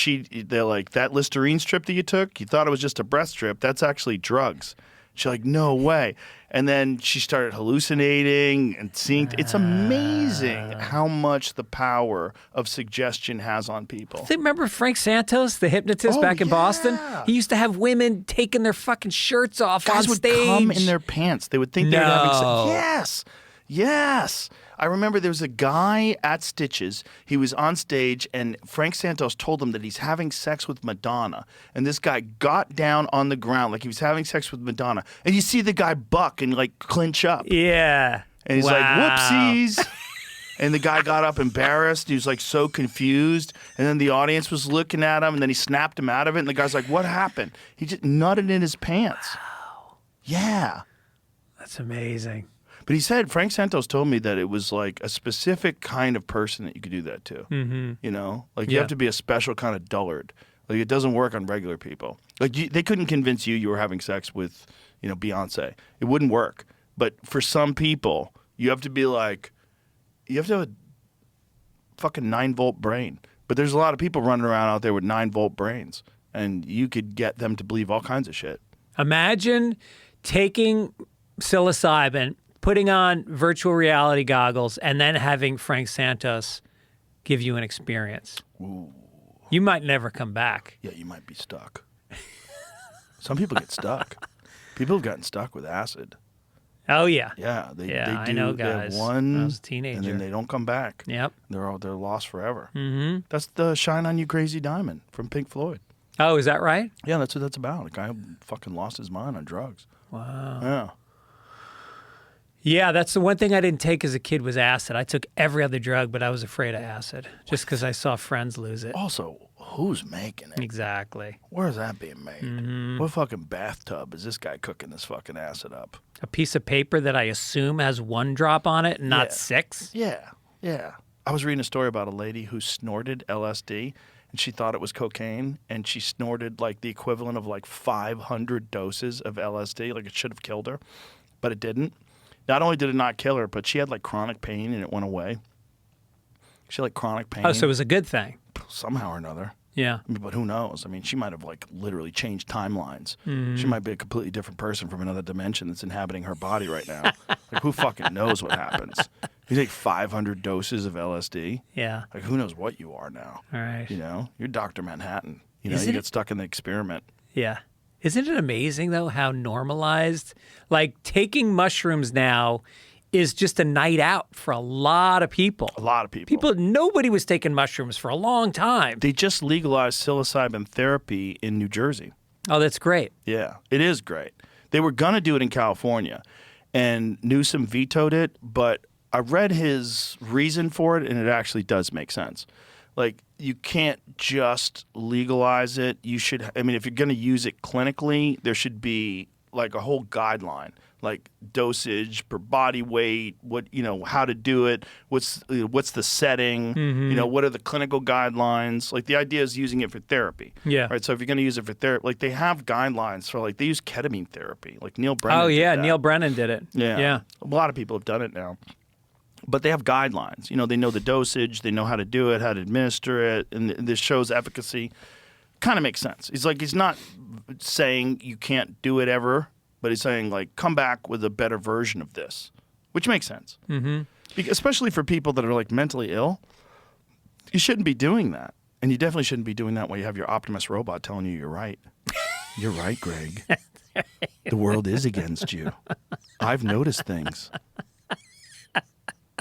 they're like, that Listerine strip that you took, you thought it was just a breath strip. That's actually drugs. She's like, no way. And then she started hallucinating and seeing. It's amazing how much the power of suggestion has on people. Remember Frank Santos, the hypnotist Oh, back in Boston? yeah. He used to have women taking their fucking shirts off Guys on would stage. come in their pants. They would think they were having No. sex. Yes. Yes. I remember there was a guy at Stitches. He was on stage, and Frank Santos told him that he's having sex with Madonna. And this guy got down on the ground like he was having sex with Madonna. And you see the guy buck and like clinch up. Yeah. And he's Wow. like, whoopsies. And the guy got up embarrassed. He was like so confused. And then the audience was looking at him, and then he snapped him out of it. And the guy's like, what happened? He just nutted in his pants. Wow. Yeah. That's amazing. But he said, Frank Santos told me that it was like a specific kind of person that you could do that to. Mm-hmm. You know? Like you Yeah. have to be a special kind of dullard. Like it doesn't work on regular people. Like they couldn't convince you were having sex with, Beyonce. It wouldn't work. But for some people, you have to be like, you have to have a fucking 9-volt brain. But there's a lot of people running around out there with 9-volt brains. And you could get them to believe all kinds of shit. Imagine taking psilocybin, putting on virtual reality goggles, and then having Frank Santos give you an experience. Ooh. You might never come back. Yeah, you might be stuck. Some people get stuck. People have gotten stuck with acid. Oh, yeah. Yeah, they do. I know They have guys. one, When I was a teenager. and then they don't come back. Yep. They're lost forever. Mm-hmm. That's the "Shine on You, Crazy Diamond" from Pink Floyd. Oh, is that right? Yeah, that's what that's about. A guy who fucking lost his mind on drugs. Wow. Yeah. Yeah, that's the one thing I didn't take as a kid was acid. I took every other drug, but I was afraid of acid just because I saw friends lose it. Also, who's making it? Exactly. Where is that being made? Mm-hmm. What fucking bathtub is this guy cooking this fucking acid up? A piece of paper that I assume has 1 drop on it and not Yeah. 6. Yeah, yeah. I was reading a story about a lady who snorted LSD, and she thought it was cocaine, and she snorted like the equivalent of like 500 doses of LSD. Like it should have killed her, but it didn't. Not only did it not kill her, but she had like chronic pain, and it went away. She had like chronic pain. Oh, so it was a good thing. Somehow or another. Yeah. I mean, but who knows? I mean, she might have like literally changed timelines. Mm-hmm. She might be a completely different person from another dimension that's inhabiting her body right now. Like, who fucking knows what happens? You take 500 doses of LSD. Yeah. Like, who knows what you are now? All right. You know, you're Dr. Manhattan. You know, Isn't you it- get stuck in the experiment. Yeah. Isn't it amazing, though, how normalized? Like, taking mushrooms now is just a night out for a lot of people. A lot of people. Nobody was taking mushrooms for a long time. They just legalized psilocybin therapy in New Jersey. Oh, that's great. Yeah, it is great. They were going to do it in California, and Newsom vetoed it, but I read his reason for it, and it actually does make sense. Like, you can't just legalize it. You should, I mean, if you're going to use it clinically, there should be like a whole guideline, like dosage per body weight, what, you know, how to do it, what's the setting, you know, what are the clinical guidelines? Like, the idea is using it for therapy. Yeah. Right. So if you're going to use it for therapy, like, they have guidelines for, like, they use ketamine therapy. Like Neil Brennan. Oh, did yeah. that. Neil Brennan did it. Yeah. Yeah. A lot of people have done it now. But they have guidelines. You know, they know the dosage, they know how to do it, how to administer it, and this shows efficacy. Kind of makes sense. He's not saying you can't do it ever, but he's saying, like, come back with a better version of this, which makes sense. Mm-hmm. Especially for people that are, like, mentally ill. You shouldn't be doing that. And you definitely shouldn't be doing that while you have your Optimus robot telling you you're right. You're right, Greg. The world is against you. I've noticed things.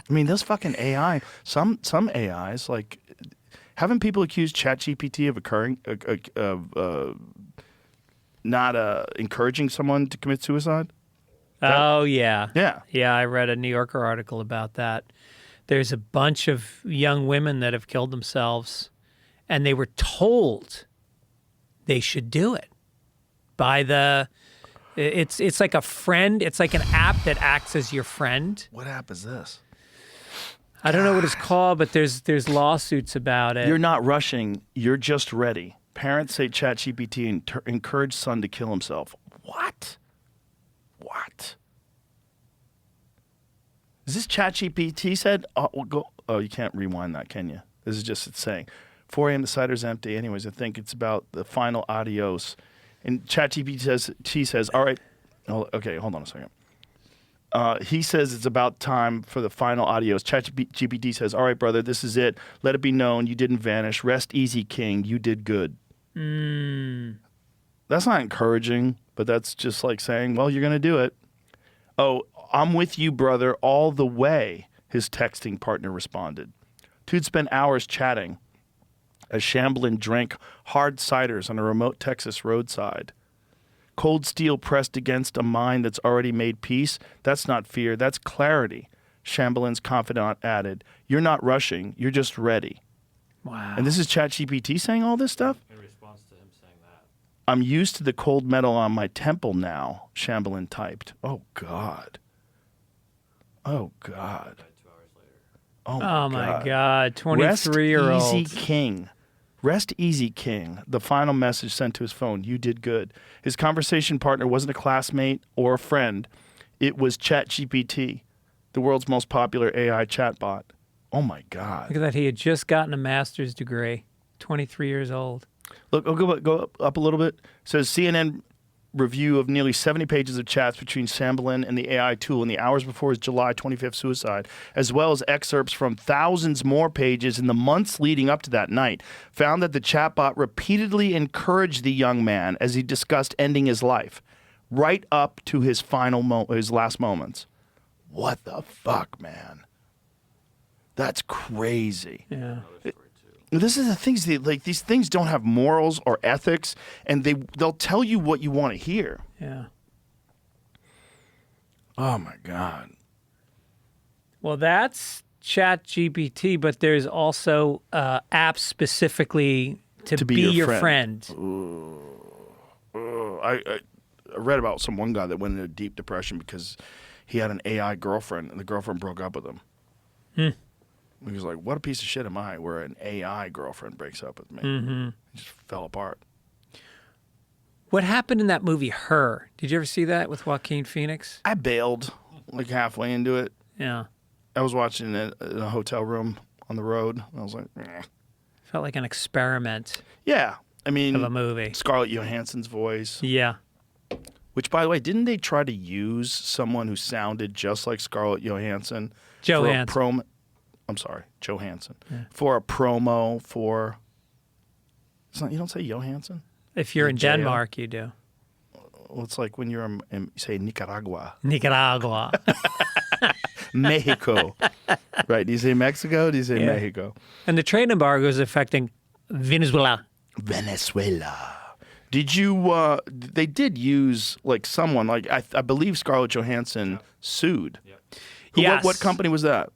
I mean, this fucking AI, some AIs, like, haven't people accused ChatGPT of not encouraging someone to commit suicide? Oh, yeah. Yeah. Yeah, I read a New Yorker article about that. There's a bunch of young women that have killed themselves, and they were told they should do it by the... It's like a friend. It's like an app that acts as your friend. What app is this? I don't know what it's called, but there's lawsuits about it. You're not rushing. You're just ready. Parents say ChatGPT encouraged son to kill himself. What? What? Is this ChatGPT said? Oh, you can't rewind that, can you? This is just it's saying. 4 a.m. the cider's empty. Anyways, I think it's about the final adios. And ChatGPT says, all right. Oh, okay, hold on a second. He says it's about time for the final adios. ChatGPT says, all right, brother, this is it. Let it be known you didn't vanish. Rest easy, king. You did good. That's not encouraging, but that's just like saying, well, you're going to do it. Oh, I'm with you, brother, all the way, his texting partner responded. Two'd spent hours chatting as Shamblin drank hard ciders on a remote Texas roadside. Cold steel pressed against a mind that's already made peace, that's not fear, that's clarity, Shamblin's confidant added. You're not rushing, you're just ready. Wow. And this is ChatGPT saying all this stuff? In response to him saying that. I'm used to the cold metal on my temple now, Shamblin typed. Oh, God. Oh, God. 2 hours later. Oh, my God. 23-year-old. Rest easy, king. Rest easy, king. The final message sent to his phone. You did good. His conversation partner wasn't a classmate or a friend. It was ChatGPT, the world's most popular AI chatbot. Oh, my God. Look at that. He had just gotten a master's degree, 23 years old. Look, I'll go up a little bit. It says CNN review of nearly 70 pages of chats between Shamblin and the AI tool in the hours before his July 25th suicide, as well as excerpts from thousands more pages in the months leading up to that night, found that the chatbot repeatedly encouraged the young man as he discussed ending his life, right up to his his last moments. What the fuck, man? That's crazy. Yeah. This is the things these things don't have morals or ethics, and they'll tell you what you want to hear. Yeah. Oh my God. Well, that's ChatGPT, but there's also apps specifically to be your friend. I read about one guy that went into a deep depression because he had an AI girlfriend, and the girlfriend broke up with him. He was like, what a piece of shit am I where an AI girlfriend breaks up with me. Mm-hmm. He just fell apart. What happened in that movie, Her? Did you ever see that with Joaquin Phoenix? I bailed like halfway into it. Yeah. I was watching it in a hotel room on the road. And I was like, eh. Felt like an experiment. Yeah. I mean, of a movie. Scarlett Johansson's voice. Yeah. Which, by the way, didn't they try to use someone who sounded just like Scarlett Johansson? Johansson. I'm sorry, Johansson. Yeah. For a promo for... you don't say Johansson? If you're in Denmark, you do. Well, it's like when you're in say, Nicaragua. Nicaragua. Mexico. Right. Do you say Mexico? Do you say Mexico? And the trade embargo is affecting Venezuela. Venezuela. Did you... they did use, like, someone, like, I believe Scarlett Johansson sued. Yep. Yes. What company was that?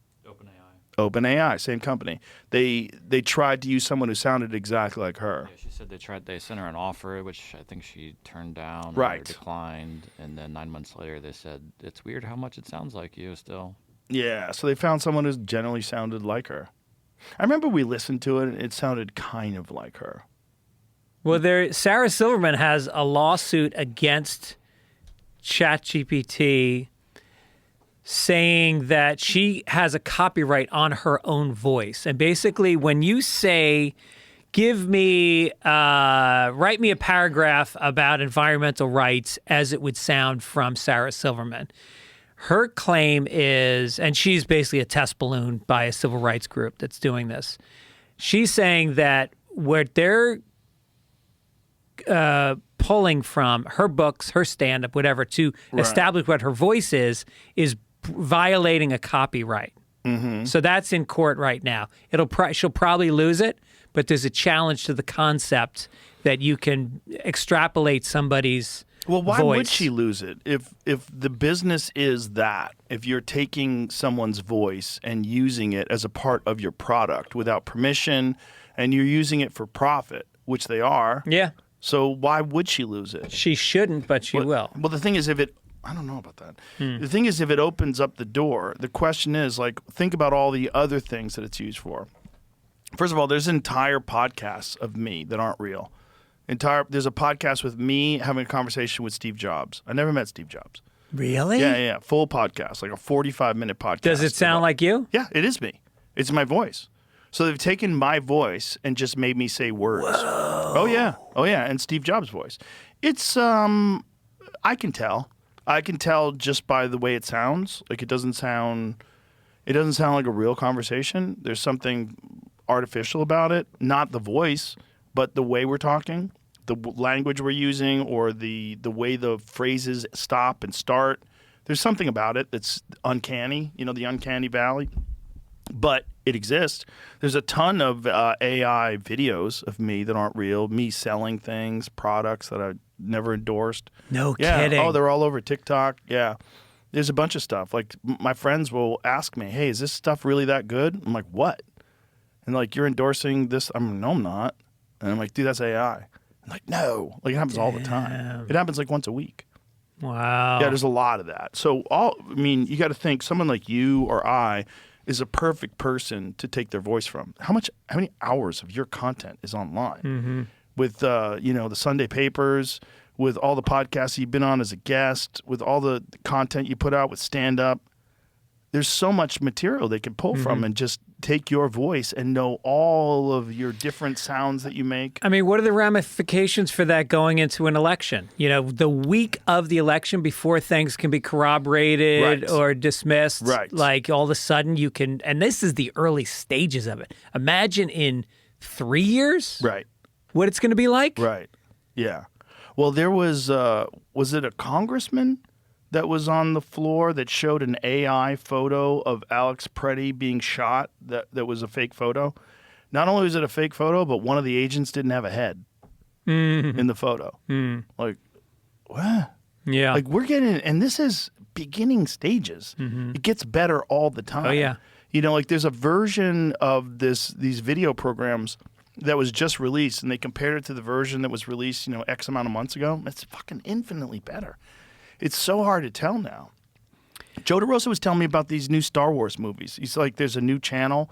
OpenAI, same company. They tried to use someone who sounded exactly like her. Yeah, she said they sent her an offer, which I think she turned down right. or declined, and then 9 months later they said, it's weird how much it sounds like you still. Yeah, so they found someone who generally sounded like her. I remember we listened to it, and it sounded kind of like her. Well, Sarah Silverman has a lawsuit against ChatGPT saying that she has a copyright on her own voice. And basically, when you say, write me a paragraph about environmental rights as it would sound from Sarah Silverman, her claim is, and she's basically a test balloon by a civil rights group that's doing this. She's saying that what they're pulling from her books, her stand-up, whatever, to establish what her voice is violating a copyright. Mm-hmm. So that's in court right now. She'll probably lose it, but there's a challenge to the concept that you can extrapolate somebody's Well, why voice. would she lose it if the business is that? If you're taking someone's voice and using it as a part of your product without permission, and you're using it for profit, which they are. Yeah. So why would she lose it? She shouldn't, but she will. Well, the thing is, I don't know about that. The thing is, if it opens up the door, the question is, like, think about all the other things that it's used for. First of all, there's entire podcasts of me that aren't real. There's a podcast with me having a conversation with Steve Jobs. I never met Steve Jobs. Really? Yeah. Full podcast, like a 45-minute podcast. Does it sound like you? Yeah, it is me. It's my voice. So they've taken my voice and just made me say words. Whoa. Oh yeah, and Steve Jobs' voice. It's I can tell. I can tell just by the way it sounds. Like it doesn't sound like a real conversation. There's something artificial about it, not the voice, but the way we're talking, the language we're using, or the way the phrases stop and start. There's something about it that's uncanny, the uncanny valley. But it exists. There's a ton of AI videos of me that aren't real, me selling things, products that I never endorsed. No kidding. Oh, they're all over TikTok. Yeah. There's a bunch of stuff. Like, my friends will ask me, hey, is this stuff really that good? I'm like, what? And like, you're endorsing this? No, I'm not. And I'm like, dude, that's AI. I'm like, no. Like, it happens all the time. It happens like once a week. Wow. Yeah, there's a lot of that. So, you got to think someone like you or I is a perfect person to take their voice from. How many hours of your content is online? Mm-hmm. With, the Sunday papers, with all the podcasts you've been on as a guest, with all the content you put out with stand-up. There's so much material they can pull from and just take your voice and know all of your different sounds that you make. I mean, what are the ramifications for that going into an election? The week of the election before things can be corroborated or dismissed. Right. Like all of a sudden you can, and this is the early stages of it. Imagine in 3 years what it's going to be like. Right. Yeah. Well, there was it a congressman that was on the floor that showed an AI photo of Alex Preddy being shot that was a fake photo? Not only was it a fake photo, but one of the agents didn't have a head in the photo. Like, what? Yeah. Like, we're getting, and this is beginning stages. It gets better all the time. Oh, yeah. Like, there's a version of these video programs that was just released, and they compared it to the version that was released, X amount of months ago. It's fucking infinitely better. It's so hard to tell now. Joe DeRosa was telling me about these new Star Wars movies. He's like, there's a new channel.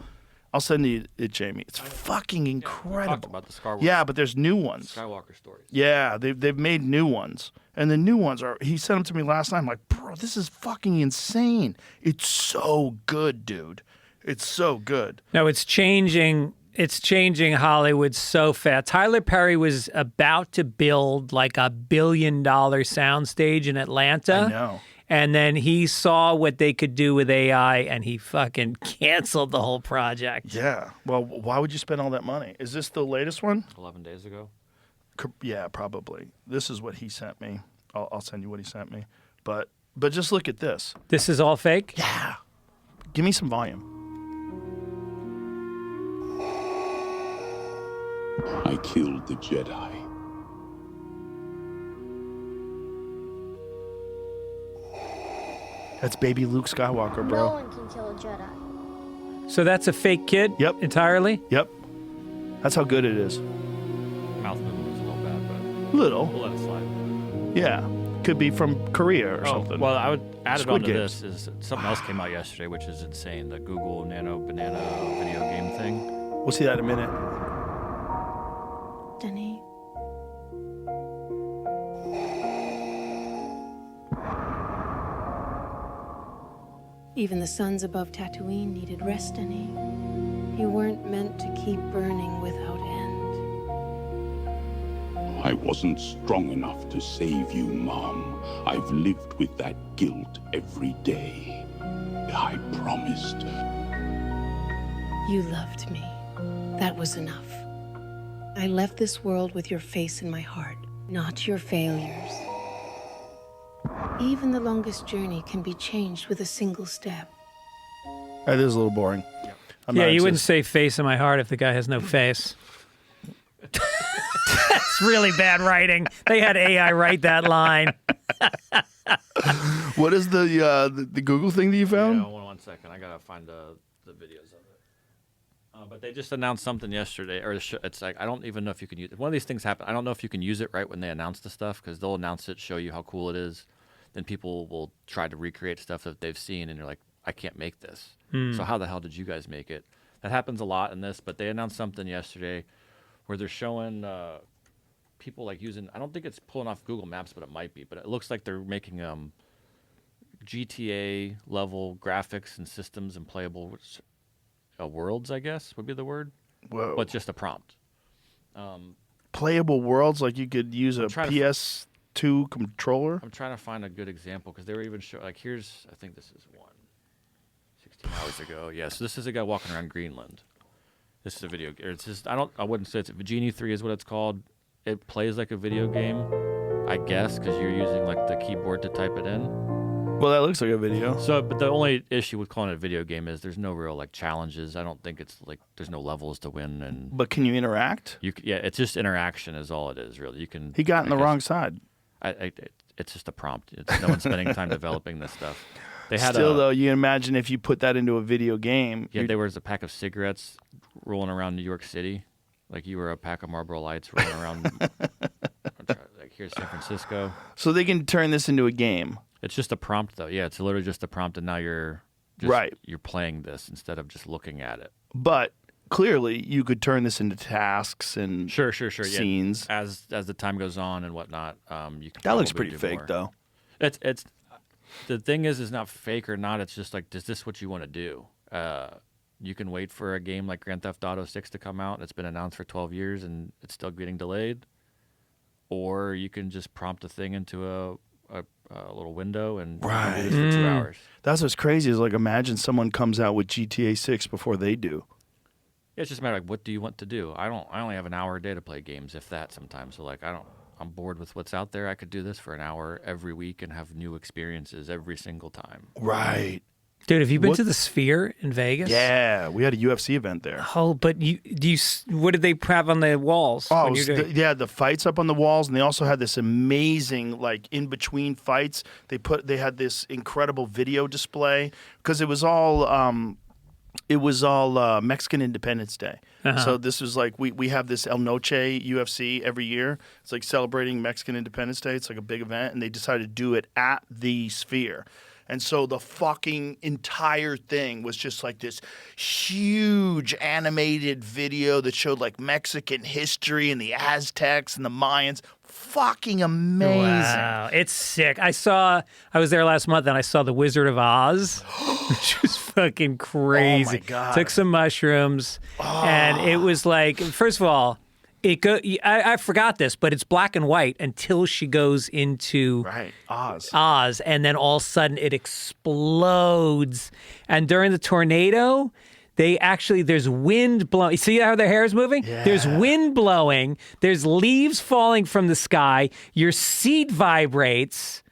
I'll send you it, Jamie. It's fucking incredible. We talked about the Star Wars. Yeah, but there's new ones. Skywalker stories. Yeah, they've made new ones. And the new ones he sent them to me last night. I'm like, bro, this is fucking insane. It's so good, dude. It's so good. No, it's changing. It's changing Hollywood so fast. Tyler Perry was about to build like $1 billion soundstage in Atlanta. I know. And then he saw what they could do with AI, and he fucking canceled the whole project. Yeah. Well, why would you spend all that money? Is this the latest one? 11 days ago. Yeah, probably. This is what he sent me. I'll send you what he sent me. But just look at this. This is all fake? Yeah. Give me some volume. I killed the Jedi. That's baby Luke Skywalker, No bro. one can kill a Jedi. So that's a fake kid? Yep. Entirely? Yep. That's how good it is. Mouth movement was a little bad, but Little. we'll let it slide. Yeah. Could be from Korea or something. Well, I would add it Squid onto Games. this is something else came out yesterday, which is insane. The Google Nano Banana video game thing. We'll see that in a minute. Denny. Even the suns above Tatooine needed rest, Denny. You weren't meant to keep burning without end. I wasn't strong enough to save you, Mom. I've lived with that guilt every day. I promised. You loved me. That was enough. I left this world with your face in my heart, not your failures. Even the longest journey can be changed with a single step. That is a little boring. Yeah, you wouldn't say face in my heart if the guy has no face. It's really bad writing. They had AI write that line. What is the Google thing that you found? Yeah, hold on 1 second. I gotta find the videos of it. But they just announced something yesterday, or it's like I don't even know if you can use it. One of these things happen. I don't know if you can use it right when they announce the stuff because they'll announce it, show you how cool it is. Then people will try to recreate stuff that they've seen, and you're like, I can't make this. So how the hell did you guys make it? That happens a lot in this, but they announced something yesterday where they're showing people like using, I don't think it's pulling off Google Maps, but it might be, but it looks like they're making GTA level graphics and systems and playable worlds, I guess would be the word. Whoa. But just a prompt. Playable worlds, like you could use a PS2 controller? I'm trying to find a good example because they were even showing, like here's, I think this is one. 16 hours ago. Yeah, so this is a guy walking around Greenland. This is a video. It's just I wouldn't say it's Genie 3 is what it's called. It plays like a video game, I guess, because you're using like the keyboard to type it in. Well, that looks like a video. So, but the only issue with calling it a video game is there's no real like challenges. I don't think it's like there's no levels to win. But can you interact? Yeah, it's just interaction is all it is really. You can. He got in the wrong side. It's just a prompt. It's no one's spending time developing this stuff. They had Still, though, you imagine if you put that into a video game. Yeah, there was a pack of cigarettes rolling around New York City. Like you were a pack of Marlboro Lights rolling around. Like here's San Francisco. So they can turn this into a game. It's just a prompt, though. Yeah, it's literally just a prompt, and now you're You're playing this instead of just looking at it. But clearly, you could turn this into tasks and sure scenes as the time goes on and whatnot. You can. That looks pretty fake, though. It's the thing is not fake or not. It's just like, is this what you want to do? You can wait for a game like Grand Theft Auto 6 to come out. It's been announced for 12 years and it's still getting delayed. Or you can just prompt a thing into a little window and do this for 2 hours. That's what's crazy is like imagine someone comes out with GTA 6 before they do. It's just a matter of like, what do you want to do? I only have an hour a day to play games, if that sometimes. So like I'm bored with what's out there. I could do this for an hour every week and have new experiences every single time. Right. Dude, have you been to the Sphere in Vegas? Yeah, we had a UFC event there. Oh, but what did they have on the walls? Oh, the fights up on the walls, and they also had this amazing, like, in between fights, they had this incredible video display because it was all Mexican Independence Day. Uh-huh. So this was like we have this El Noche UFC every year. It's like celebrating Mexican Independence Day. It's like a big event, and they decided to do it at the Sphere. And so the fucking entire thing was just like this huge animated video that showed like Mexican history and the Aztecs and the Mayans. Fucking amazing. Wow, it's sick. I was there last month and I saw The Wizard of Oz, which was fucking crazy. Oh my God. Took some mushrooms and it was like, first of all, I forgot this, but it's black and white until she goes into Oz, and then all of a sudden it explodes. And during the tornado, there's wind blowing. You see how their hair is moving? Yeah. There's wind blowing. There's leaves falling from the sky. Your seat vibrates.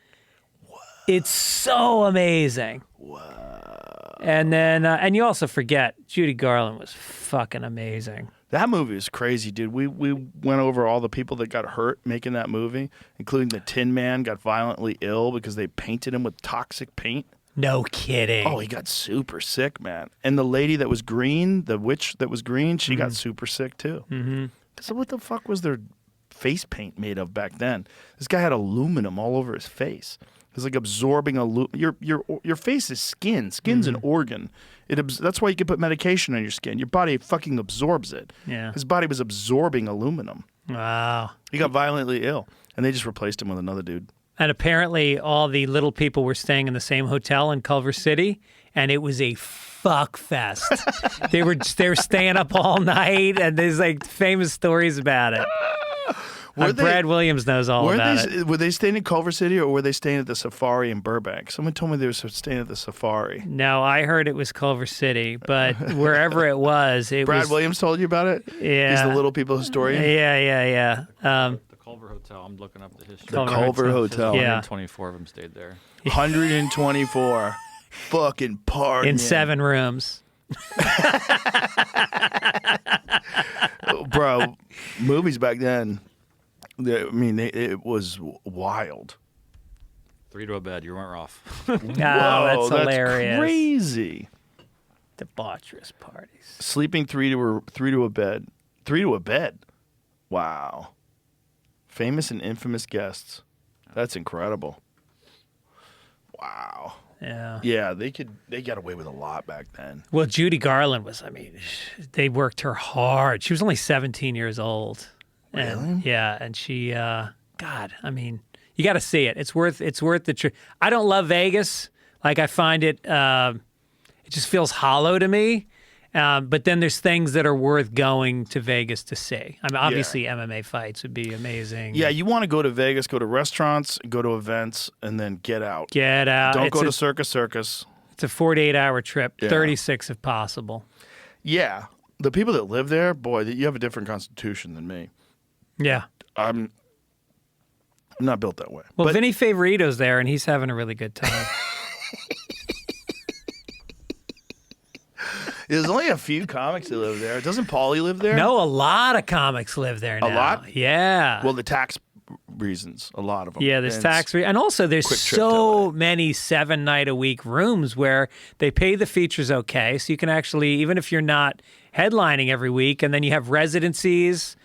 Whoa. It's so amazing. Wow. And then, and you also forget, Judy Garland was fucking amazing. That movie is crazy, dude. We went over all the people that got hurt making that movie, including the Tin Man got violently ill because they painted him with toxic paint. No kidding. Oh, he got super sick, man. And the lady that was green, the witch that was green, she got super sick too. Mm-hmm. So what the fuck was their face paint made of back then? This guy had aluminum all over his face. It was like absorbing your face is skin. Skin's an organ. That's why you can put medication on your skin. Your body fucking absorbs it. Yeah. His body was absorbing aluminum. Wow. He got violently ill, and they just replaced him with another dude. And apparently all the little people were staying in the same hotel in Culver City, and it was a fuck fest. They were staying up all night, and there's like famous stories about it. Brad Williams knows all about it. Were they staying in Culver City or were they staying at the Safari in Burbank? Someone told me they were staying at the Safari. No, I heard it was Culver City, but wherever it was, Brad Williams told you about it? Yeah. He's the little people historian? Yeah. The Culver Hotel, I'm looking up the history. The Culver Hotel. Yeah. 124 of them stayed there. 124. Fucking party. In 7 rooms. Bro, movies back then. I mean, it was wild. 3 to a bed. You weren't off. Oh, that's hilarious. Crazy. Debaucherous parties. Sleeping 3 to a bed. 3 to a bed. Wow. Famous and infamous guests. That's incredible. Wow. Yeah. Yeah, they got away with a lot back then. Well, Judy Garland they worked her hard. She was only 17 years old. Really? And she, God, I mean, you got to see it. It's worth the trip. I don't love Vegas. Like, I find it just feels hollow to me. But then there's things that are worth going to Vegas to see. I mean, obviously MMA fights would be amazing. Yeah, you want to go to Vegas, go to restaurants, go to events, and then get out. Get out. Don't go to Circus. It's a 48-hour trip, 36 if possible. Yeah. The people that live there, boy, you have a different constitution than me. Yeah. I'm not built that way. Well, Vinny Favorito's there, and he's having a really good time. There's only a few comics that live there. Doesn't Paulie live there? No, a lot of comics live there now. A lot? Yeah. Well, the tax reasons, a lot of them. Yeah, there's and also there's so many 7-night-a-week rooms where they pay the features okay, so you can actually, even if you're not headlining every week, and then you have residencies.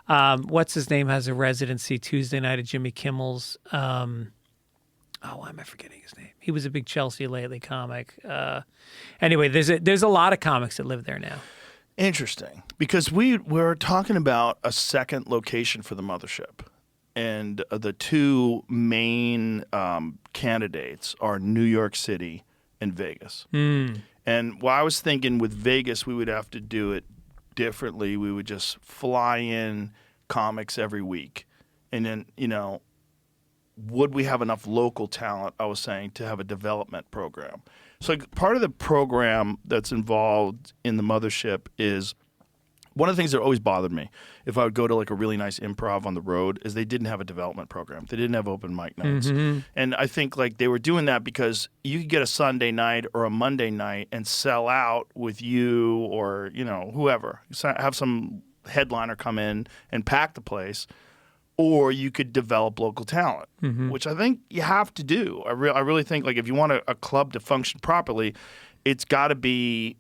What's his name has a residency Tuesday night at Jimmy Kimmel's. Why am I forgetting his name? He was a big Chelsea Lately comic. Anyway, there's a lot of comics that live there now. Interesting, because we're talking about a second location for the mothership, and the two main candidates are New York City and Vegas. And I was thinking with Vegas, we would have to do it differently. We would just fly in comics every week, and then would we have enough local talent, I was saying, to have a development program? So part of the program that's involved in the mothership is one of the things that always bothered me if I would go to like a really nice improv on the road is they didn't have a development program. They didn't have open mic nights. Mm-hmm. And I think like they were doing that because you could get a Sunday night or a Monday night and sell out with you or, whoever. Have some headliner come in and pack the place. Or you could develop local talent, which I think you have to do. I really think like if you want a club to function properly, it's got to be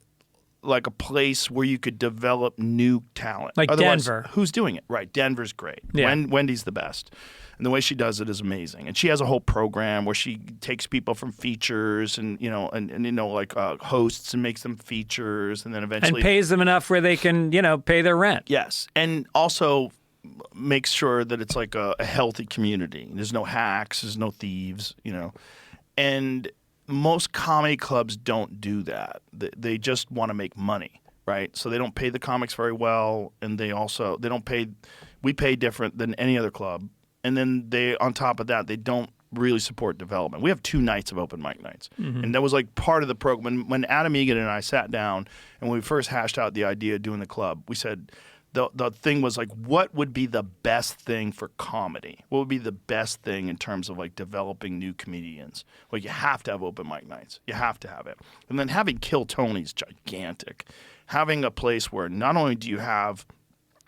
like a place where you could develop new talent. Like Otherwise, Denver. Who's doing it? Right. Denver's great. Yeah. Wendy's the best. And the way she does it is amazing. And she has a whole program where she takes people from features and, hosts and makes them features and then eventually. And pays them enough where they can, pay their rent. Yes. And also makes sure that it's like a healthy community. There's no hacks, there's no thieves, And most comedy clubs don't do that. They just want to make money, right? So they don't pay the comics very well, and we pay different than any other club. And then on top of that, they don't really support development. We have 2 nights of open mic nights. And that was like part of the program. When Adam Egan and I sat down and we first hashed out the idea of doing the club, we said, the thing was like, what would be the best thing for comedy? What would be the best thing in terms of like developing new comedians? Well, you have to have open mic nights. You have to have it. And then having Kill Tony is gigantic. Having a place where not only do you have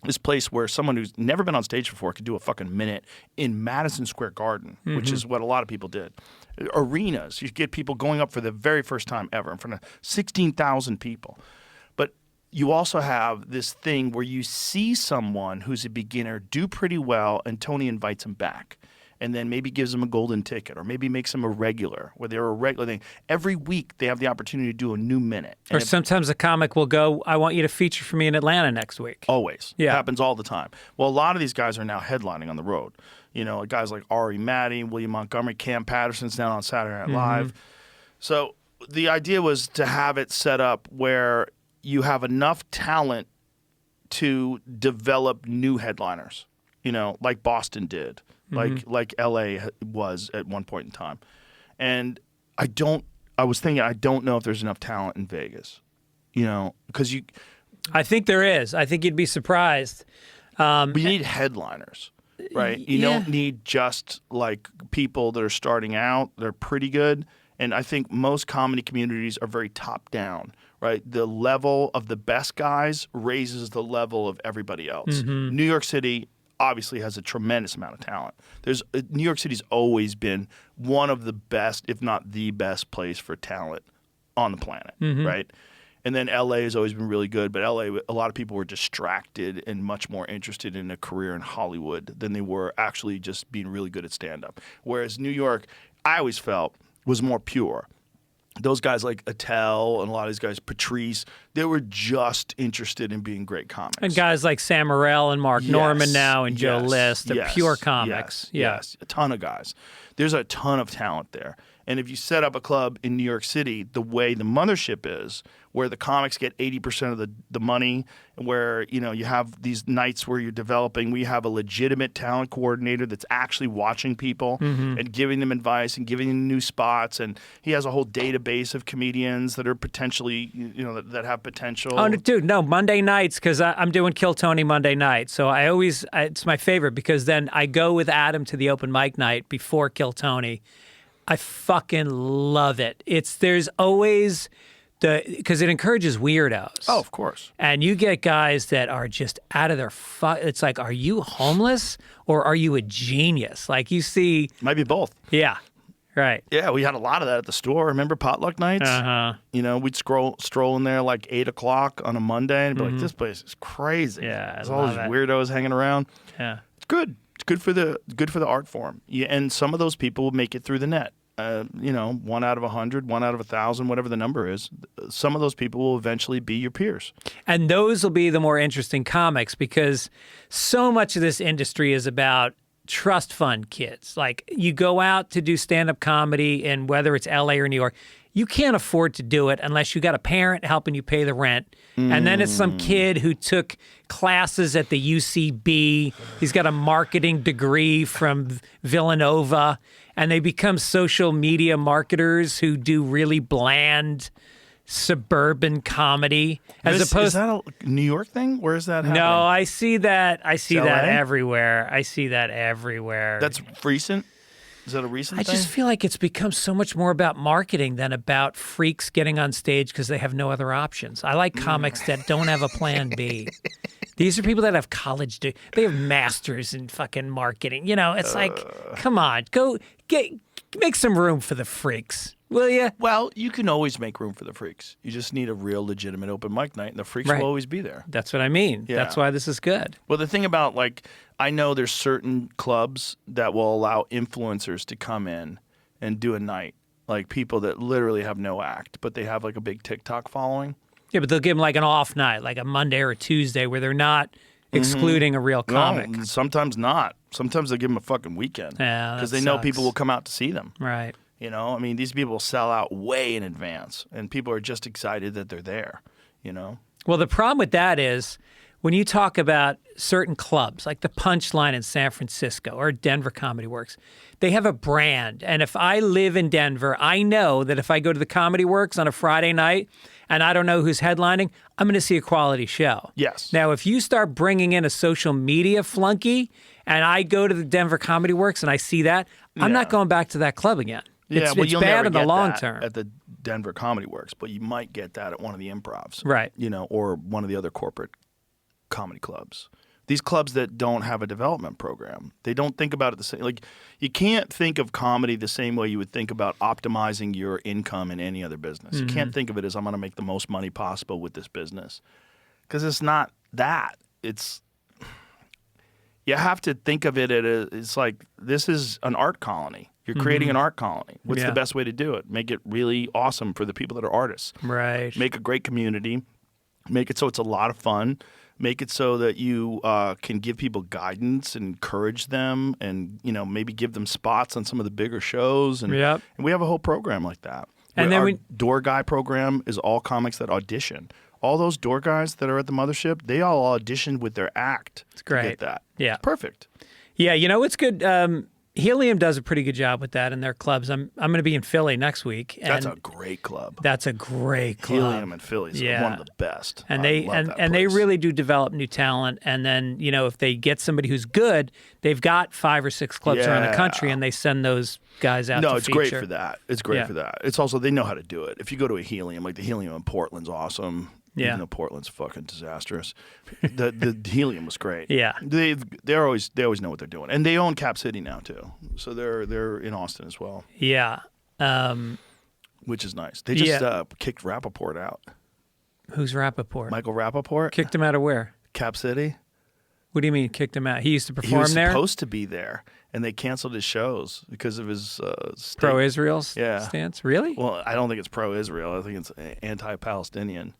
this place where someone who's never been on stage before could do a fucking minute in Madison Square Garden, which is what a lot of people did. Arenas, you get people going up for the very first time ever in front of 16,000 people. You also have this thing where you see someone who's a beginner do pretty well and Tony invites him back and then maybe gives them a golden ticket or maybe makes them a regular where they're a regular thing. Every week they have the opportunity to do a new minute. Or sometimes a comic will go, I want you to feature for me in Atlanta next week. Always. Yeah. It happens all the time. Well, a lot of these guys are now headlining on the road. Guys like Ari Maddie, William Montgomery, Cam Patterson's now on Saturday Night Live. So the idea was to have it set up where you have enough talent to develop new headliners, like Boston did, like LA was at one point in time. And I don't know if there's enough talent in Vegas, because I think there is. I think you'd be surprised. But you need headliners, right? You don't need just like people that are starting out. They're pretty good. And I think most comedy communities are very top down, right? The level of the best guys raises the level of everybody else. New York City, obviously has a tremendous amount of talent. New York City's always been one of the best, if not the best place for talent on the planet, right? And then LA has always been really good, but LA, a lot of people were distracted and much more interested in a career in Hollywood than they were actually just being really good at stand-up. Whereas New York, I always felt, was more pure. Those guys like Attell and a lot of these guys, Patrice, they were just interested in being great comics. And guys like Sam Morril and Mark Norman now and Joe List, they're yes, pure comics. Yes, a ton of guys. There's a ton of talent there. And if you set up a club in New York City the way the Mothership is, where the comics get 80% of the money, where you have these nights where you're developing, we have a legitimate talent coordinator that's actually watching people and giving them advice and giving them new spots, and he has a whole database of comedians that are potentially, that have potential. Oh, dude, no, Monday nights, because I'm doing Kill Tony Monday night, so it's my favorite because then I go with Adam to the open mic night before Kill Tony. I fucking love it. There's always because it encourages weirdos. Oh, of course. And you get guys that are just out of their it's like, are you homeless or are you a genius? Like you see. Might be both. Yeah. Right. Yeah, we had a lot of that at the store. Remember potluck nights? We'd stroll in there like 8 o'clock on a Monday and be like, this place is crazy. Yeah. There's all these weirdos hanging around. Yeah. It's good. It's good for the art form. Yeah, and some of those people will make it through the net. 1 out of 100, 1 out of 1,000, whatever the number is. Some of those people will eventually be your peers. And those will be the more interesting comics because so much of this industry is about trust fund kids. Like you go out to do stand-up comedy and whether it's LA or New York, you can't afford to do it unless you got a parent helping you pay the rent. And then it's some kid who took classes at the UCB. He's got a marketing degree from Villanova. And they become social media marketers who do really bland suburban comedy. Is that a New York thing? Where is that happening? No, I see that. I see that LA? everywhere. I see that everywhere. That's recent? Is that a recent thing? I just feel like it's become so much more about marketing than about freaks getting on stage because they have no other options. I like comics that don't have a plan B. These are people that have college they have masters in fucking marketing. It's like, come on, go make some room for the freaks, will you? Well, you can always make room for the freaks. You just need a real legitimate open mic night, and the freaks will always be there. That's what I mean. Yeah. That's why this is good. Well, the thing about, I know there's certain clubs that will allow influencers to come in and do a night. Like people that literally have no act, but they have a big TikTok following. Yeah, but they'll give them an off night, like a Monday or a Tuesday where they're not excluding a real comic. No, sometimes not. Sometimes they'll give them a fucking weekend. Yeah, because they know people will come out to see them. Right. These people sell out way in advance, and people are just excited that they're there, Well, the problem with that is when you talk about certain clubs, like the Punchline in San Francisco or Denver Comedy Works, they have a brand. And if I live in Denver, I know that if I go to the Comedy Works on a Friday night and I don't know who's headlining, I'm going to see a quality show. Yes. Now, if you start bringing in a social media flunky and I go to the Denver Comedy Works and I see that, I'm not going back to that club again. It's you'll bad never in the get long that term. at the Denver Comedy Works, but you might get that at one of the improvs. Right. Or one of the other corporate comedy clubs. These clubs that don't have a development program, they don't think about it the same. You can't think of comedy the same way you would think about optimizing your income in any other business. You can't think of it as I'm going to make the most money possible with this business, because it's not that. You have to think of it it's like this is an art colony. You're creating an art colony. What's the best way to do it? Make it really awesome for the people that are artists. Right. Make a great community. Make it so it's a lot of fun. Make it so that you can give people guidance and encourage them and, maybe give them spots on some of the bigger shows. And, and we have a whole program like that. And then our door guy program is all comics that audition. All those door guys that are at the Mothership, they all auditioned with their act. It's great. To get that. Yeah. It's perfect. Yeah, it's good. Helium does a pretty good job with that in their clubs. I'm going to be in Philly next week. And that's a great club. That's a great club. Helium in Philly is one of the best. And they really do develop new talent. And then if they get somebody who's good, they've got 5 or 6 clubs around the country, and they send those guys out. No, to it's feature. great for that. It's great for that. It's also they know how to do it. If you go to a Helium, like the Helium in Portland's awesome. Yeah. Even though Portland's fucking disastrous. The helium was great. Yeah. They always know what they're doing. And they own Cap City now too. So they're in Austin as well. Yeah. Which is nice. They just kicked Rappaport out. Who's Rappaport? Michael Rappaport. Kicked him out of where? Cap City. What do you mean kicked him out? He used to perform He was there? supposed to be there, and they canceled his shows because of his pro-Israel stance? Really? Well, I don't think it's pro-Israel. I think it's anti-Palestinian.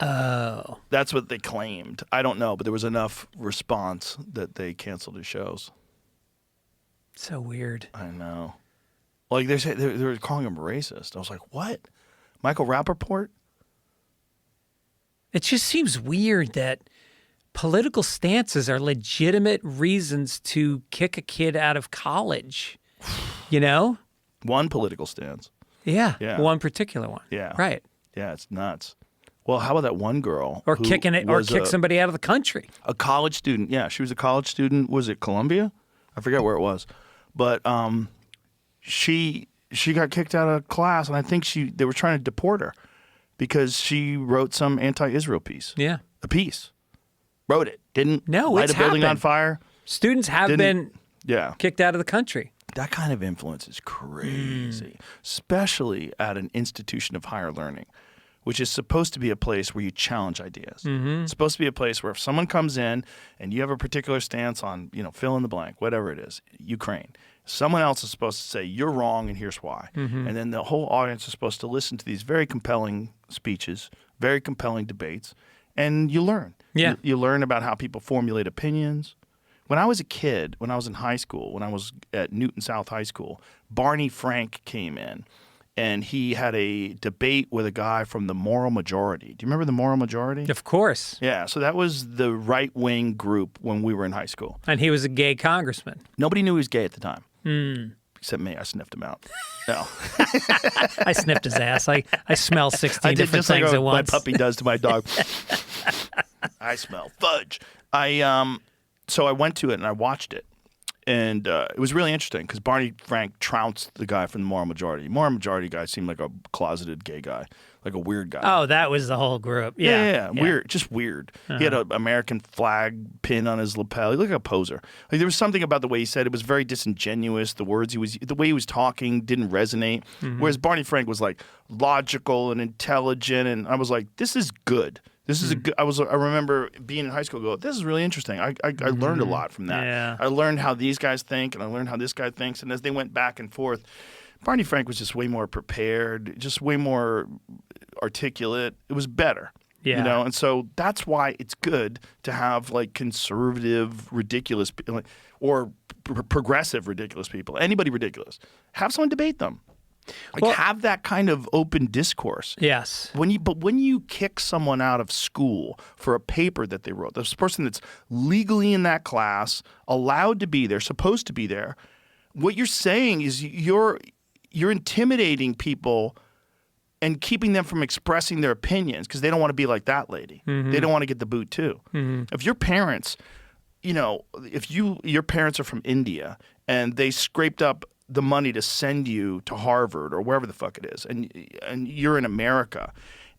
Oh. That's what they claimed. I don't know, but there was enough response that they canceled his shows. So weird. I know. Like they were calling him racist. I was like, what? Michael Rappaport? It just seems weird that political stances are legitimate reasons to kick a kid out of college, you know? One political stance. Yeah. Yeah. One particular one. Yeah. Right. Yeah, it's nuts. Well, how about that one girl? Or who kick somebody out of the country. A college student. Yeah, she was a college student. Was it Columbia? I forget where it was. But she got kicked out of class, and I think they were trying to deport her because she wrote some anti-Israel piece. Yeah. A piece. Wrote it. Didn't light it's a building on happened. fire. Students have been kicked out of the country. That kind of influence is crazy, especially at an institution of higher learning, which is supposed to be a place where you challenge ideas. Mm-hmm. It's supposed to be a place where if someone comes in and you have a particular stance on, fill in the blank, whatever it is, Ukraine, someone else is supposed to say, you're wrong and here's why. Mm-hmm. And then the whole audience is supposed to listen to these very compelling speeches, very compelling debates, and you learn. Yeah. You learn about how people formulate opinions. When I was a kid, when I was in high school, when I was at Newton South High School, Barney Frank came in. And he had a debate with a guy from the Moral Majority. Do you remember the Moral Majority? Of course. Yeah, so that was the right-wing group when we were in high school. And he was a gay congressman. Nobody knew he was gay at the time. Mm. Except me. I sniffed him out. No. I sniffed his ass. I smell 16 different things like at once. My puppy does to my dog. I smell fudge. So I went to it and I watched it. And it was really interesting because Barney Frank trounced the guy from the Moral Majority. Moral Majority guy seemed like a closeted gay guy, like a weird guy. Oh, that was the whole group. Yeah. Weird, just weird. He had an American flag pin on his lapel. He looked like a poser. Like there was something about the way he said it was very disingenuous. The way he was talking didn't resonate. Mm-hmm. Whereas Barney Frank was like logical and intelligent, and I was like, this is good. This is a good. I remember being in high school. Go. This is really interesting. I learned a lot from that. Yeah. I learned how these guys think, and I learned how this guy thinks. And as they went back and forth, Barney Frank was just way more prepared, just way more articulate. It was better. Yeah. And so that's why it's good to have like conservative, ridiculous, or progressive, ridiculous people. Anybody ridiculous, have someone debate them. Have that kind of open discourse. Yes. When you kick someone out of school for a paper that they wrote, this person that's legally in that class, allowed to be there, supposed to be there, what you're saying is you're intimidating people and keeping them from expressing their opinions because they don't want to be like that lady. Mm-hmm. They don't want to get the boot too. Mm-hmm. If your parents, if your parents are from India and they scraped up the money to send you to Harvard or wherever the fuck it is, and you're in America,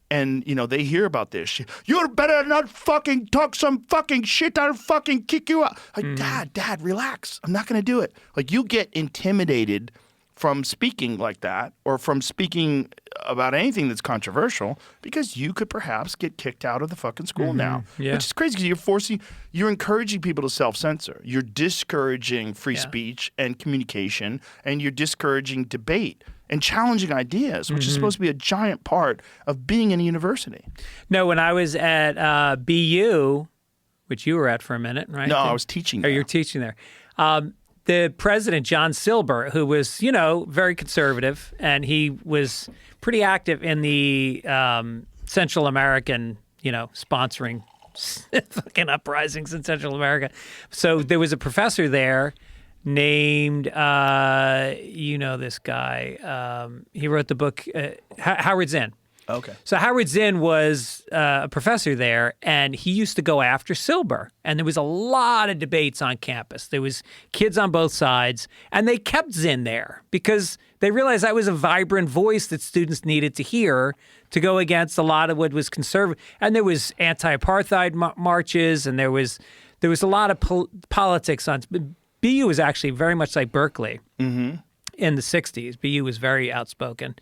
and they hear about this shit, you better not fucking talk some fucking shit, I'll fucking kick you out. Like, Dad, relax. I'm not gonna do it. Like, you get intimidated from speaking like that or from speaking about anything that's controversial because you could perhaps get kicked out of the fucking school now. Yeah. Which is crazy because you're encouraging people to self-censor. You're discouraging free speech and communication, and you're discouraging debate and challenging ideas, which is supposed to be a giant part of being in a university. No, when I was at BU, which you were at for a minute, right? No, I was teaching there. Oh, you're teaching there. The president, John Silber, who was, very conservative, and he was pretty active in the Central American, sponsoring fucking uprisings in Central America. So there was a professor there named, this guy. He wrote the book, Howard Zinn. Okay. So Howard Zinn was a professor there, and he used to go after Silber. And there was a lot of debates on campus. There was kids on both sides, and they kept Zinn there because they realized that was a vibrant voice that students needed to hear to go against a lot of what was conservative. And there was anti-apartheid marches, and there was a lot of politics on. BU was actually very much like Berkeley in the 60s. BU was very outspoken.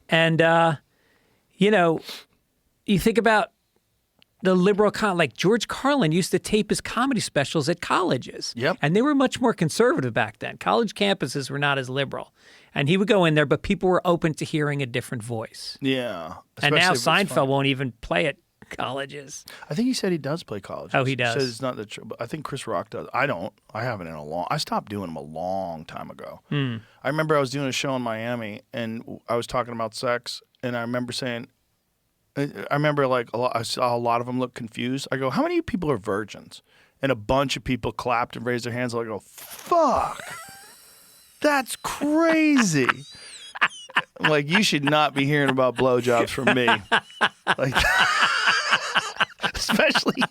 And, you think about the liberal, like George Carlin used to tape his comedy specials at colleges. Yep. And they were much more conservative back then. College campuses were not as liberal. And he would go in there, but people were open to hearing a different voice. Yeah. And now Especially if it's Seinfeld fun. won't even play at colleges. I think he said he does play colleges. Oh, he does? He says it's not the truth. I think Chris Rock does. I don't. I haven't in a long. I stopped doing them a long time ago. I remember I was doing a show in Miami, and I was talking about sex, and I remember saying, I saw a lot of them look confused. I go, how many people are virgins? And a bunch of people clapped and raised their hands. I go, fuck, that's crazy. I'm like, you should not be hearing about blowjobs from me. Like, especially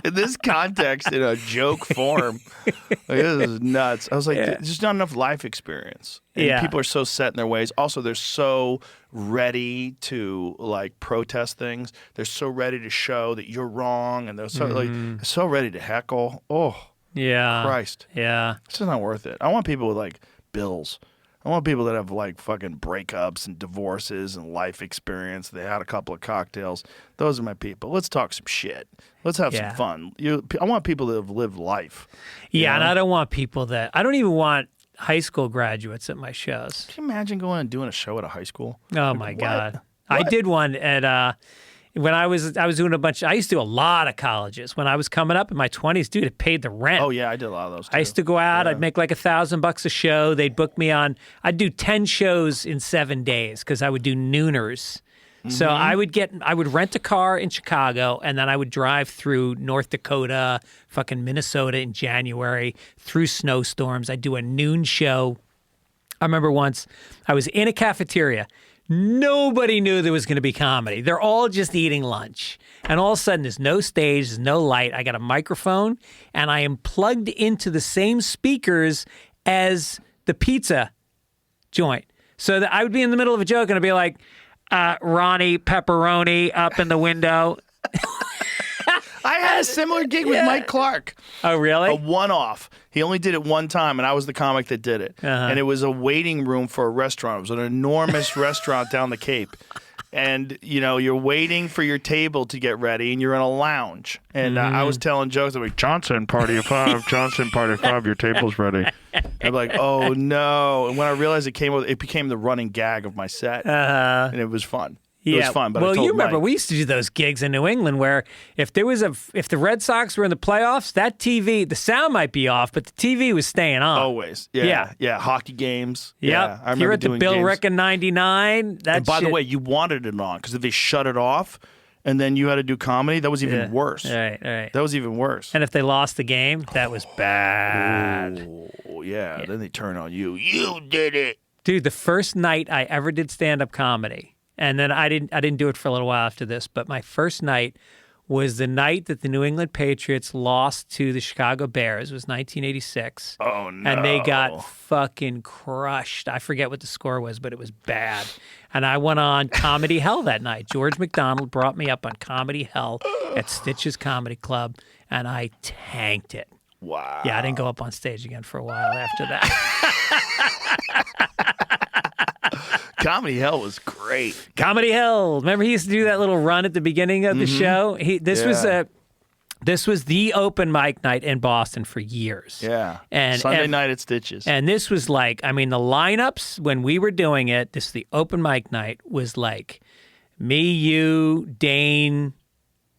in this context, in a joke form. Like, this is nuts. I was like, there's just not enough life experience. And people are so set in their ways. Also, they're so ready to like protest things. They're so ready to show that you're wrong, and they're so ready to heckle. Oh, yeah, Christ, yeah, it's just not worth it. I want people with like bills. I want people that have like fucking breakups and divorces and life experience. They had a couple of cocktails. Those are my people. Let's talk some shit. Let's have some fun. I want people that have lived life. Yeah, and I don't want people that. I don't even want high school graduates at my shows. Can you imagine going and doing a show at a high school? Oh my God. I did one at when I was doing a bunch. I used to do a lot of colleges when I was coming up in my 20s. Dude, it paid the rent. Oh yeah, I did a lot of those too. I used to go out. I'd make like $1,000 a show. They'd book me on. I'd do 10 shows in 7 days because I would do nooners. So I would rent a car in Chicago, and then I would drive through North Dakota, fucking Minnesota in January, through snowstorms. I'd do a noon show. I remember once I was in a cafeteria. Nobody knew there was going to be comedy. They're all just eating lunch. And all of a sudden, there's no stage, there's no light. I got a microphone, and I am plugged into the same speakers as the pizza joint. So that I would be in the middle of a joke, and I'd be like, Ronnie Pepperoni up in the window. I had a similar gig with Mike Clark. Oh, really? A one-off. He only did it one time, and I was the comic that did it. And it was a waiting room for a restaurant. It was an enormous restaurant down the Cape. And, you're waiting for your table to get ready, and you're in a lounge. And I was telling jokes. I'm like, Johnson, party of 5. Johnson, party of 5. Your table's ready. I'm like, oh, no. And when I realized it became the running gag of my set. And it was fun. It was fun, but I told you remember Mike, we used to do those gigs in New England where if the Red Sox were in the playoffs, that TV, the sound might be off, but the TV was staying on. Always. Yeah. Hockey games. Yep. Yeah. I remember You're at the doing Bill games. Rick in 99. And by the way, you wanted it on because if they shut it off and then you had to do comedy, that was even worse. Right. That was even worse. And if they lost the game, that was bad. Oh, yeah. Then they turn on you. You did it. Dude, the first night I ever did stand-up comedy, and then I didn't do it for a little while after this, but my first night was the night that the New England Patriots lost to the Chicago Bears. It was 1986. Oh, no. And they got fucking crushed. I forget what the score was, but it was bad. And I went on Comedy Hell that night. George McDonald brought me up on Comedy Hell at Stitch's Comedy Club, and I tanked it. Wow. Yeah, I didn't go up on stage again for a while after that. Comedy Hell was great. Comedy Hell. Remember he used to do that little run at the beginning of the show? This was the open mic night in Boston for years. Yeah. And Sunday night at Stitches. And this was like, the lineups when we were doing it, the open mic night was like me, you, Dane,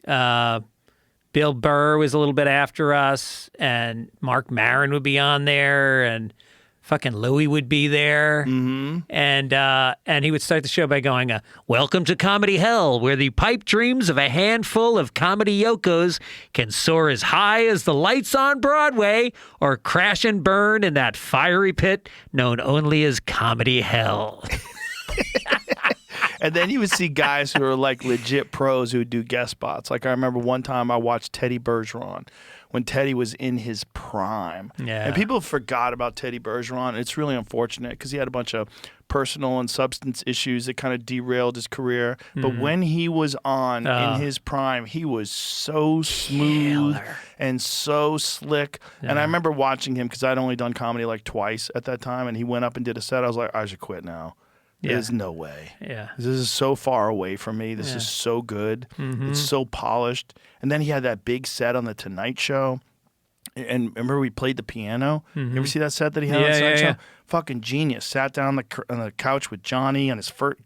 Bill Burr was a little bit after us, and Mark Maron would be on there, and fucking Louie would be there. Mm-hmm. And he would start the show by going, welcome to Comedy Hell, where the pipe dreams of a handful of comedy yokos can soar as high as the lights on Broadway or crash and burn in that fiery pit known only as Comedy Hell. And then you would see guys who are like legit pros who would do guest spots. Like I remember one time I watched Teddy Bergeron when Teddy was in his prime. Yeah. And people forgot about Teddy Bergeron. It's really unfortunate because he had a bunch of personal and substance issues that kind of derailed his career. But when he was on in his prime, he was so smooth and so slick. Yeah. And I remember watching him because I'd only done comedy like twice at that time, and he went up and did a set. I was like, I should quit now. Yeah. There's no way. Yeah. This is so far away from me. This is so good. It's so polished. And then he had that big set on The Tonight Show. And remember we played the piano? You ever see that set that he had on The Tonight Show? Fucking genius. Sat down on the couch with Johnny.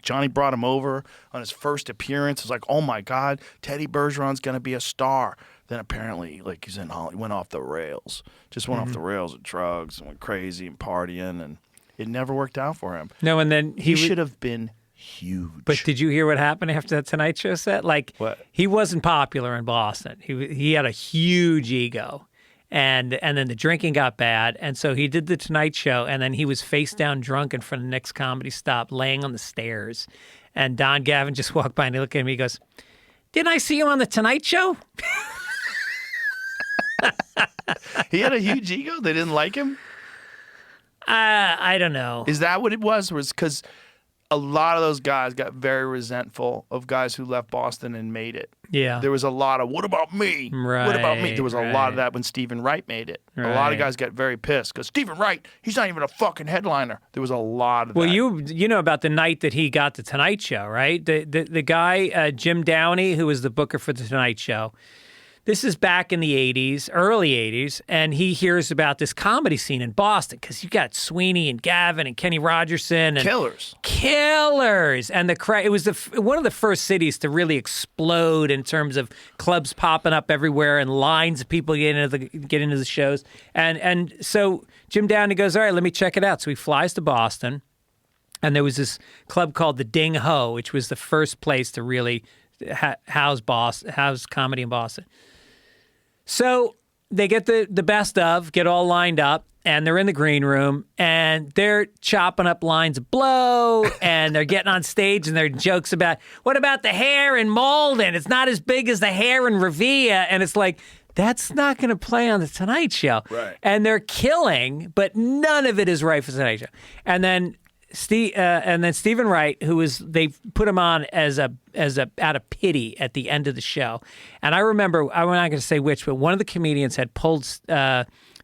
Johnny brought him over on his first appearance. It was like, oh my God, Teddy Bergeron's going to be a star. Then apparently, like he's in Hollywood, went off the rails. Just went off the rails with drugs and went crazy and partying, and it never worked out for him. No, and then he should have been huge. But did you hear what happened after that Tonight Show set? Like, what? He wasn't popular in Boston. He had a huge ego, and then the drinking got bad, and so he did the Tonight Show, and then he was face down drunk in front of Nick's Comedy Stop, laying on the stairs, and Don Gavin just walked by and he looked at me. He goes, "Didn't I see you on the Tonight Show?" He had a huge ego. They didn't like him. I don't know. Is that what it was? Was because a lot of those guys got very resentful of guys who left Boston and made it. Yeah. There was a lot of, what about me? Right. What about me? There was a lot of that when Stephen Wright made it. Right. A lot of guys got very pissed because Stephen Wright, he's not even a fucking headliner. There was a lot of that. Well, you know about the night that he got the Tonight Show, right? The guy, Jim Downey, who was the booker for the Tonight Show. This is back in the 80s, early 80s, and he hears about this comedy scene in Boston because you got Sweeney and Gavin and Kenny Rogerson. And Killers. And it was one of the first cities to really explode in terms of clubs popping up everywhere and lines of people get into the shows. And so Jim Downey goes, all right, let me check it out. So he flies to Boston, and there was this club called the Ding Ho, which was the first place to really house comedy in Boston. So they get the best of, get all lined up, and they're in the green room, and they're chopping up lines of blow, and they're getting on stage, and there are jokes about, what about the hair in Malden? It's not as big as the hair in Revere. And it's like, that's not going to play on the Tonight Show. Right. And they're killing, but none of it is right for the Tonight Show. And then Stephen Wright, they put him on as a out of pity at the end of the show. And I remember, I'm not going to say which, but one of the comedians had pulled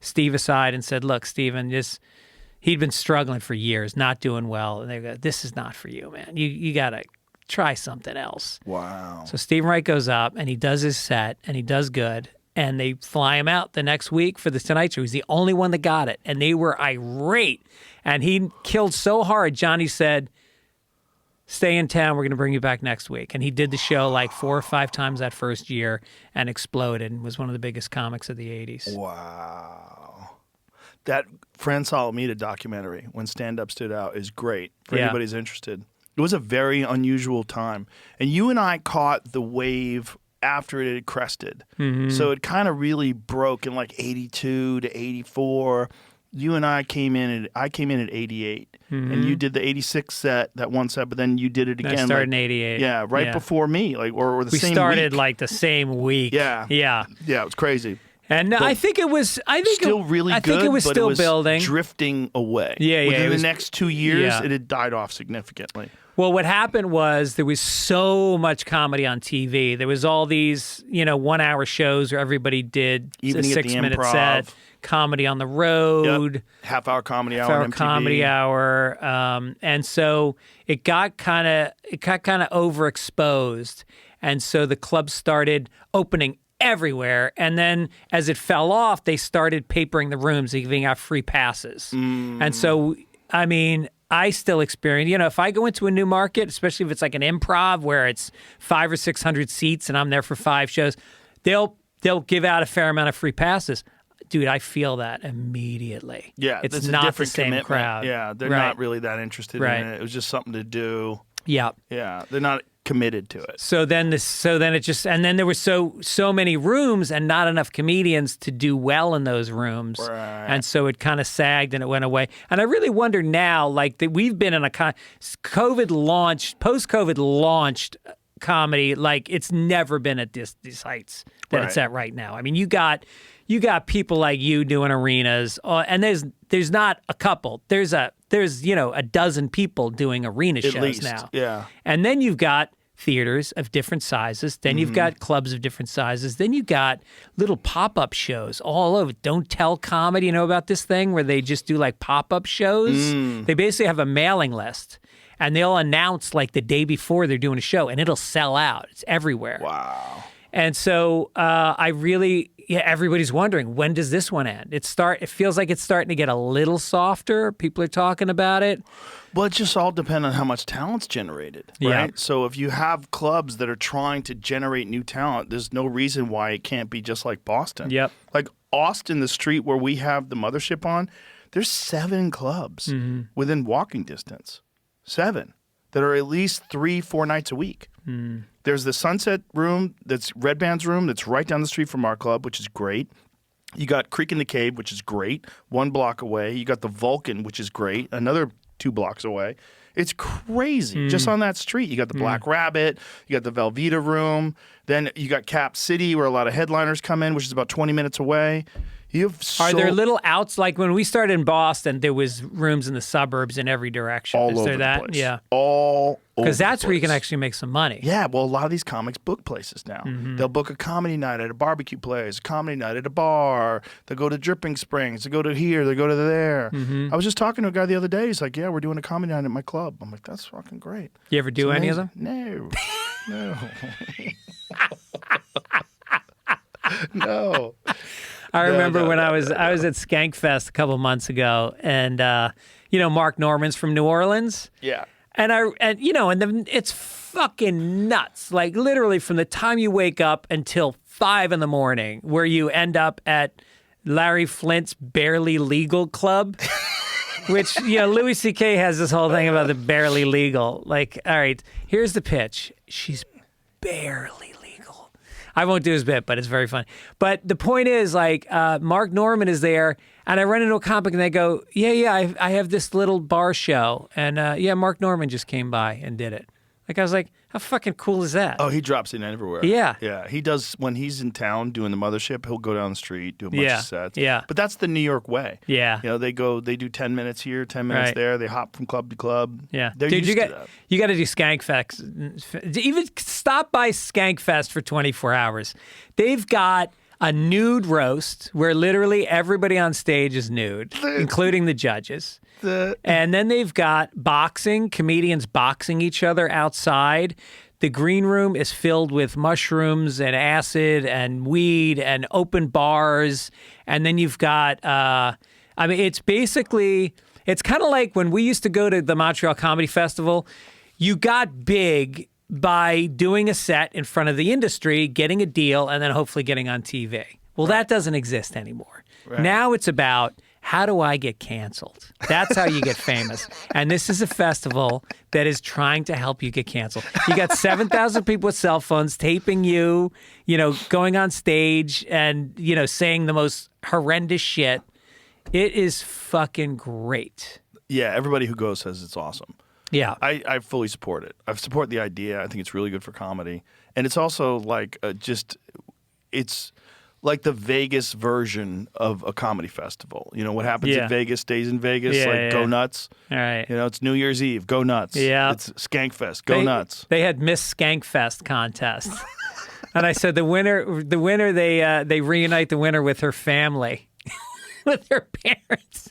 Steve aside and said, "Look, Stephen, he'd been struggling for years, not doing well, and they go, this is not for you, man. You got to try something else." Wow. So Stephen Wright goes up and he does his set and he does good. And they fly him out the next week for the Tonight Show. He's the only one that got it. And they were irate. And he killed so hard, Johnny said, "Stay in town. We're going to bring you back next week." And he did the show like 4 or 5 times that first year and exploded and was one of the biggest comics of the 80s. Wow. That Fran Solomita documentary, When Stand Up Stood Out, is great for anybody who's interested. It was a very unusual time. And you and I caught the wave after it had crested. Mm-hmm. So it kind of really broke in like 82 to 84. You and I came in at 88. Mm-hmm. And you did the 86 set, that one set, but then you did it again. I started in 88. Yeah, right before me, or the same week. We started like the same week. Yeah. Yeah. Yeah, it was crazy. And I think it was still really good. I think it was but still it was building, drifting away. Yeah, yeah. Within the next 2 years, it had died off significantly. Well, what happened was there was so much comedy on TV. There was all these, 1-hour shows where everybody did Evening a 6-minute Improv. set, comedy on the road, Yep. Half-hour comedy hour on MTV. Comedy hour, and so it got kind of overexposed, and so the clubs started opening everywhere, and then as it fell off, they started papering the rooms, giving out free passes, and so I mean, I still experience, if I go into a new market, especially if it's like an improv where it's 500 or 600 seats and I'm there for 5 shows, they'll give out a fair amount of free passes. Dude, I feel that immediately. Yeah, it's a not the different same commitment. crowd. Yeah, they're Right. not really that interested in it. It was just something to do. Yeah. Yeah, they're not committed to it. So then there were so many rooms and not enough comedians to do well in those rooms. Right. And so it kind of sagged and it went away. And I really wonder now, like that we've been in a post-COVID launched comedy, like it's never been at these heights that it's at right now. I mean, you got people like you doing arenas, and there's not a couple. There's a dozen people doing arena shows least, now. yeah. And then you've got theaters of different sizes. Then you've got clubs of different sizes. Then you got little pop-up shows all over. Don't Tell Comedy, you know about this thing where they just do like pop-up shows? They basically have a mailing list. And they'll announce like the day before they're doing a show, and it'll sell out. It's everywhere. Wow. And so everybody's wondering, when does this one end? It feels like it's starting to get a little softer. People are talking about it. Well, it just all depends on how much talent's generated, right? Yeah. So if you have clubs that are trying to generate new talent, there's no reason why it can't be just like Boston. Yep. Like Austin, the street where we have the mothership on, there's 7 clubs within walking distance. 7 that are at least 3-4 nights a week. There's the Sunset Room, that's Red Band's room, that's right down the street from our club, which is great. You got Creek in the Cave, which is great, 1 block away. You got the Vulcan, which is great, another 2 blocks away. It's crazy. Just on that street. You got the Black Rabbit, you got the Velveeta Room, then you got Cap City where a lot of headliners come in, which is about 20 minutes away. Are there little outs? Like when we started in Boston, there was rooms in the suburbs in every direction. All Is over there that? the place. Yeah. All over Because that's the where you can place. actually make some money. Yeah, well, a lot of these comics book places now. They'll book a comedy night at a barbecue place, a comedy night at a bar. They'll go to Dripping Springs. They go to here. They go to there. I was just talking to a guy the other day. He's like, yeah, we're doing a comedy night at my club. I'm like, that's fucking great. You ever do any of them? No. No. No. I remember when I was at Skankfest a couple months ago, and Mark Norman's from New Orleans. Yeah. And it's fucking nuts. Like literally from the time you wake up until 5 a.m, where you end up at Larry Flint's Barely Legal Club, which Louis C.K. has this whole thing about the barely legal. Like, all right, here's the pitch. She's barely legal. I won't do his bit, but it's very funny. But the point is, like, Mark Norman is there, and I run into a comic, and they go, yeah, I have this little bar show, and Mark Norman just came by and did it. Like, I was like, how fucking cool is that? Oh, he drops in everywhere. Yeah. Yeah. He does, when he's in town doing the mothership, he'll go down the street, do a bunch of sets. Yeah. But that's the New York way. Yeah. They do 10 minutes here, 10 minutes there. They hop from club to club. Yeah. They're Dude, used to that. You got to do Skankfest. Even stop by Skankfest for 24 hours. They've got a nude roast where literally everybody on stage is nude, including the judges. And then they've got boxing, comedians boxing each other outside. The green room is filled with mushrooms and acid and weed and open bars. And then you've got, it's kind of like when we used to go to the Montreal Comedy Festival, you got big by doing a set in front of the industry, getting a deal, and then hopefully getting on TV. Well, that doesn't exist anymore. Right. Now it's about, how do I get canceled? That's how you get famous. And this is a festival that is trying to help you get canceled. You got 7,000 people with cell phones taping you, going on stage and, saying the most horrendous shit. It is fucking great. Yeah, everybody who goes says it's awesome. Yeah. I fully support it. I support the idea. I think it's really good for comedy. And it's also like it's like the Vegas version of a comedy festival. What happens in Vegas stays in Vegas. Go nuts. All right. It's New Year's Eve. Go nuts. Yeah. It's Skankfest. Go nuts. They had Miss Skankfest contest. And I said the winner they reunite the winner with her family. With her parents.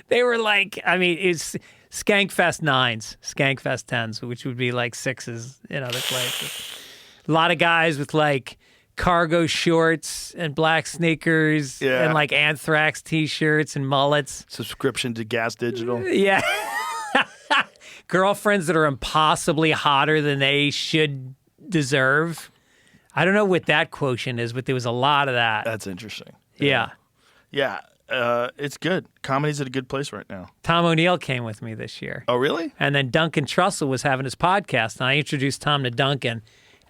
They were like, it's Skankfest 9s, Skankfest 10s, which would be like 6s in other places. A lot of guys with like cargo shorts and black sneakers and like Anthrax t-shirts and mullets. Subscription to Gas Digital. Yeah. Girlfriends that are impossibly hotter than they should deserve. I don't know what that quotient is, but there was a lot of that. That's interesting. Yeah. Yeah. It's good. Comedy's at a good place right now. Tom O'Neill came with me this year. Oh, really? And then Duncan Trussell was having his podcast, and I introduced Tom to Duncan.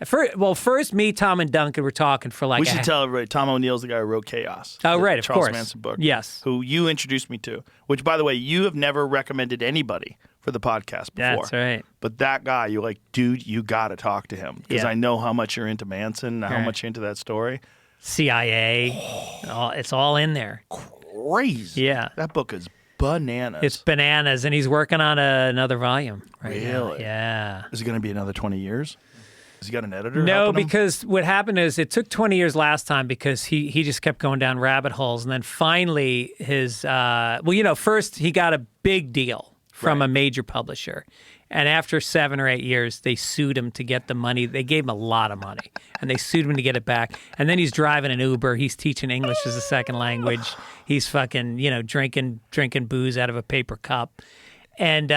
First, me, Tom, and Duncan were talking for like. We should tell everybody. Tom O'Neill's the guy who wrote Chaos. Oh, right, of Charles course. Manson book. Yes. Who you introduced me to. Which, by the way, you have never recommended anybody for the podcast before. That's right. But that guy, you're like, dude, you got to talk to him because Yeah. I know how much you're into Manson, how much you're into that story. CIA. It's all in there. Crazy. Yeah. That book is bananas. It's bananas, and he's working on another volume right now. Really? Yeah. Is it going to be another 20 years? Has he got an editor? No, helping him? because what happened is it took 20 years last time because he just kept going down rabbit holes. And then finally his, first he got a big deal from a major publisher. And after 7 or 8 years, they sued him to get the money. They gave him a lot of money, and they sued him to get it back. And then he's driving an Uber. He's teaching English as a second language. He's fucking, drinking booze out of a paper cup. And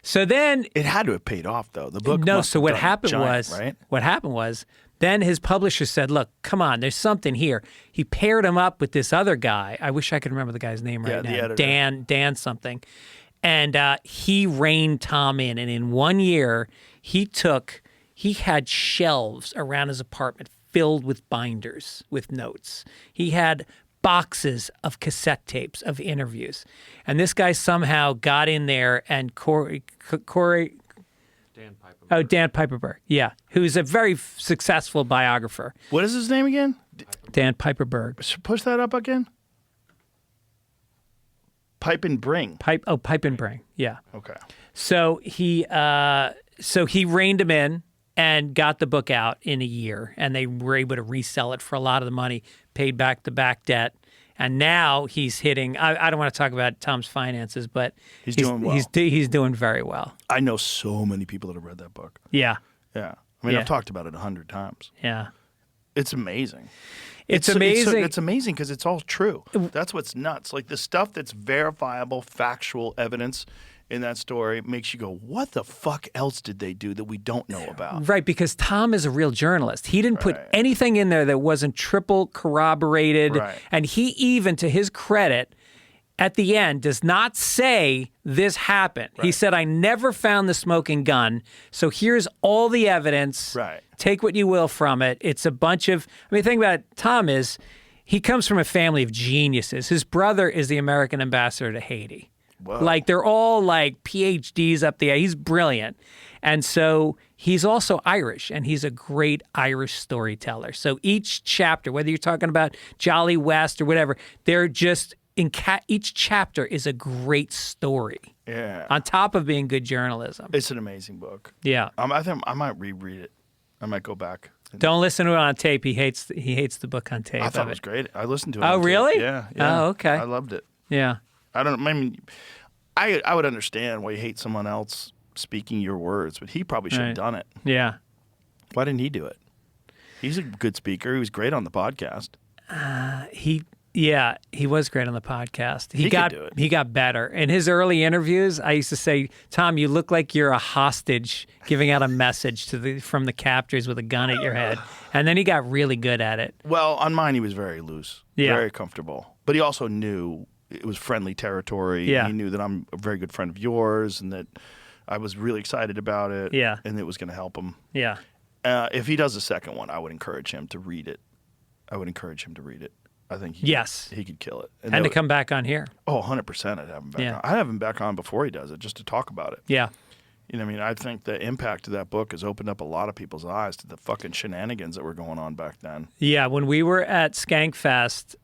so then it had to have paid off, though. The book. No. must So have what done happened giant, was, right? what happened was, then his publisher said, "Look, come on, there's something here." He paired him up with this other guy. I wish I could remember the guy's name right the now. editor. Dan something. And he reined Tom in. And in 1 year, he had shelves around his apartment filled with binders with notes. He had boxes of cassette tapes of interviews. And this guy somehow got in there and Corey Dan Piperberg. Yeah, who's a very successful biographer. What is his name again? Dan Piperberg. Push that up again. Pipe and Bring. Pipe and Bring. Yeah. Okay. So he reined him in and got the book out in a year, and they were able to resell it for a lot of the money, paid back the back debt, and now he's hitting. I don't want to talk about Tom's finances, but he's doing well. He's doing very well. I know so many people that have read that book. Yeah. Yeah. I mean, I've talked about it 100 times. Yeah. It's amazing. It's amazing. It's amazing because it's all true. That's what's nuts. Like the stuff that's verifiable, factual evidence in that story makes you go, what the fuck else did they do that we don't know about? Right, because Tom is a real journalist. He didn't put anything in there that wasn't triple corroborated. Right. And he even, to his credit, at the end, does not say this happened. Right. He said, I never found the smoking gun, so here's all the evidence. Right. Take what you will from it. It's a bunch of, the thing about Tom is he comes from a family of geniuses. His brother is the American ambassador to Haiti. Whoa. Like, they're all like PhDs up there. He's brilliant. And so he's also Irish, and he's a great Irish storyteller. So each chapter, whether you're talking about Jolly West or whatever, they're just, each chapter is a great story. Yeah. On top of being good journalism. It's an amazing book. Yeah. I think I might reread it. I might go back. Don't listen to it on tape. He hates the book on tape. I thought it was great. I listened to it. Oh, on tape. really? Yeah. Oh, okay. I loved it. Yeah. I mean, I would understand why you hate someone else speaking your words, but he probably should have done it. Yeah. Why didn't he do it? He's a good speaker. He was great on the podcast. He was great on the podcast. He could do it. He got better. In his early interviews, I used to say, Tom, you look like you're a hostage giving out a message from the captors with a gun at your head. And then he got really good at it. Well, on mine, he was very loose, Yeah. very comfortable. But he also knew it was friendly territory. Yeah. He knew that I'm a very good friend of yours and that I was really excited about it. Yeah. And it was going to help him. Yeah. If he does a second one, I would encourage him to read it. I think he could kill it. And to come back on here. Oh, 100% I'd have him back on. I'd have him back on before he does it just to talk about it. Yeah. You know what I mean? I think the impact of that book has opened up a lot of people's eyes to the fucking shenanigans that were going on back then. Yeah, when we were at Skankfest,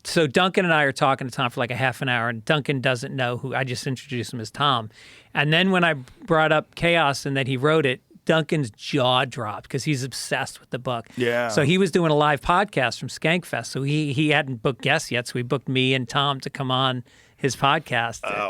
so Duncan and I are talking to Tom for like a half an hour, and Duncan doesn't know who, I just introduced him as Tom. And then when I brought up Chaos and that he wrote it, Duncan's jaw dropped because he's obsessed with the book. Yeah. So he was doing a live podcast from Skankfest. So he hadn't booked guests yet. So he booked me and Tom to come on his podcast. Oh,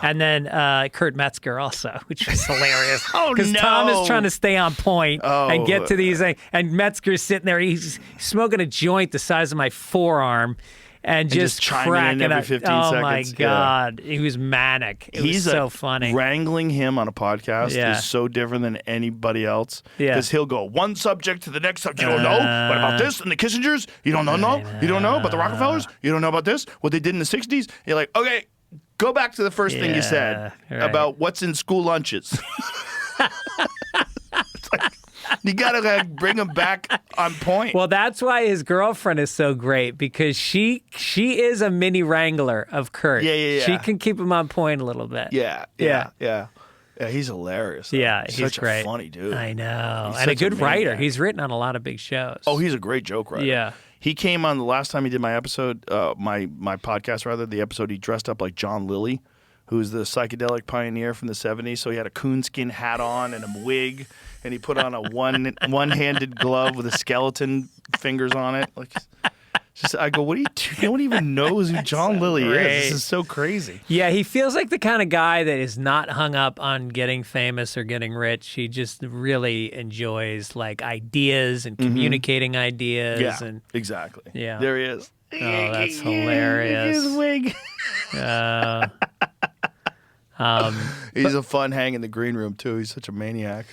and then Kurt Metzger also, which was hilarious. Oh, Because no. Tom is trying to stay on point and get to these things. And Metzger's sitting there. He's smoking a joint the size of my forearm. and just chiming cracking in every up. 15 oh seconds. my Yeah. God. He was manic. It was so funny. Wrangling him on a podcast Yeah. is so different than anybody else. Yeah. Because he'll go one subject to the next subject. You don't know? What about this and the Kissingers? You don't know? You don't know about the Rockefellers? You don't know about this? What they did in the 60s? You're like, okay, go back to the first thing you said about what's in school lunches. It's like, you gotta bring him back on point. Well, that's why his girlfriend is so great, because she is a mini wrangler of Kurt. Yeah. She can keep him on point a little bit. Yeah, he's hilarious. Though. Yeah, he's such great. A funny dude. I know. He's And a such good writer. maniac. He's written on a lot of big shows. Oh, he's a great joke writer. Yeah. He came on the last time he did my episode, my podcast rather, the episode he dressed up like John Lilly, who's the psychedelic pioneer from the 70s. So he had a coonskin hat on and a wig, and he put on a one-handed glove with a skeleton fingers on it. Like, just I go, what do you do? No one even knows who John Lilly great. is. This is so crazy. Yeah, he feels like the kind of guy that is not hung up on getting famous or getting rich. He just really enjoys like ideas and communicating ideas. Yeah, and exactly. Yeah. There he is. Oh, that's hilarious. His wig. He's a fun hang in the green room too. He's such a maniac.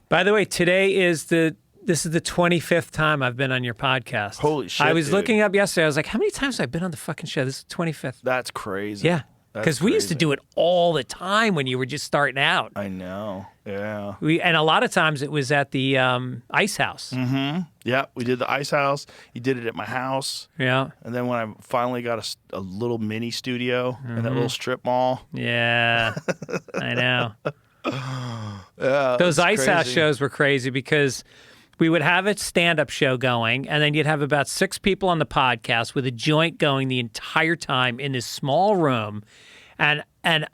By the way, today is this is the 25th time I've been on your podcast. Holy shit, I was dude. looking up yesterday. I was like, how many times have I been on the fucking show? This is the 25th. That's crazy. Yeah. That's Because we used to crazy. do it all the time when you were just starting out. I know. Yeah. And a lot of times it was at the Ice House. Yeah, we did the Ice House. You did it at my house. Yeah. And then when I finally got a little mini studio in that little strip mall. Yeah. I know. Yeah, Those it's Ice House crazy. shows were crazy because we would have a stand-up show going, and then you'd have about 6 people on the podcast with a joint going the entire time in this small room. And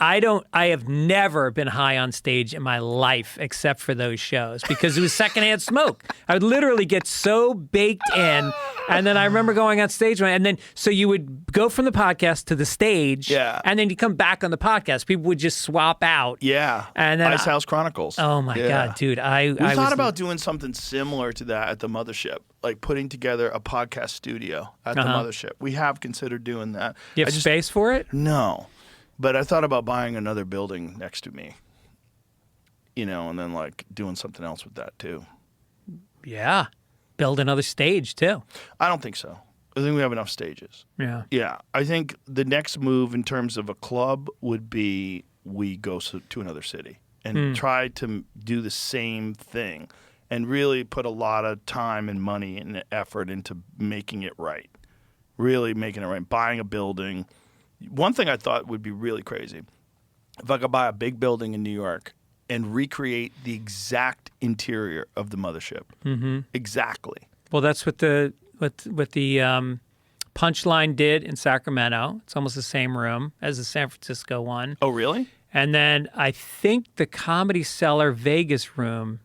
I have never been high on stage in my life except for those shows because it was secondhand smoke. I would literally get so baked in. And then I remember going on stage, and then so you would go from the podcast to the stage, and then you come back on the podcast. People would just swap out. Yeah. And then Ice House Chronicles. Oh my God, dude! We thought about doing something similar to that at the mothership, like putting together a podcast studio at the mothership. We have considered doing that. You have space for it? No. But I thought about buying another building next to me, and then like doing something else with that too. Yeah. Build another stage too. I don't think so. I think we have enough stages. Yeah. Yeah. I think the next move in terms of a club would be we go to another city and try to do the same thing and really put a lot of time and money and effort into making it right. Really making it right. Buying a building. One thing I thought would be really crazy, if I could buy a big building in New York and recreate the exact interior of the mothership. Mm-hmm. Exactly. Well, that's what the Punchline did in Sacramento. It's almost the same room as the San Francisco one. Oh, really? And then I think the Comedy Cellar Vegas room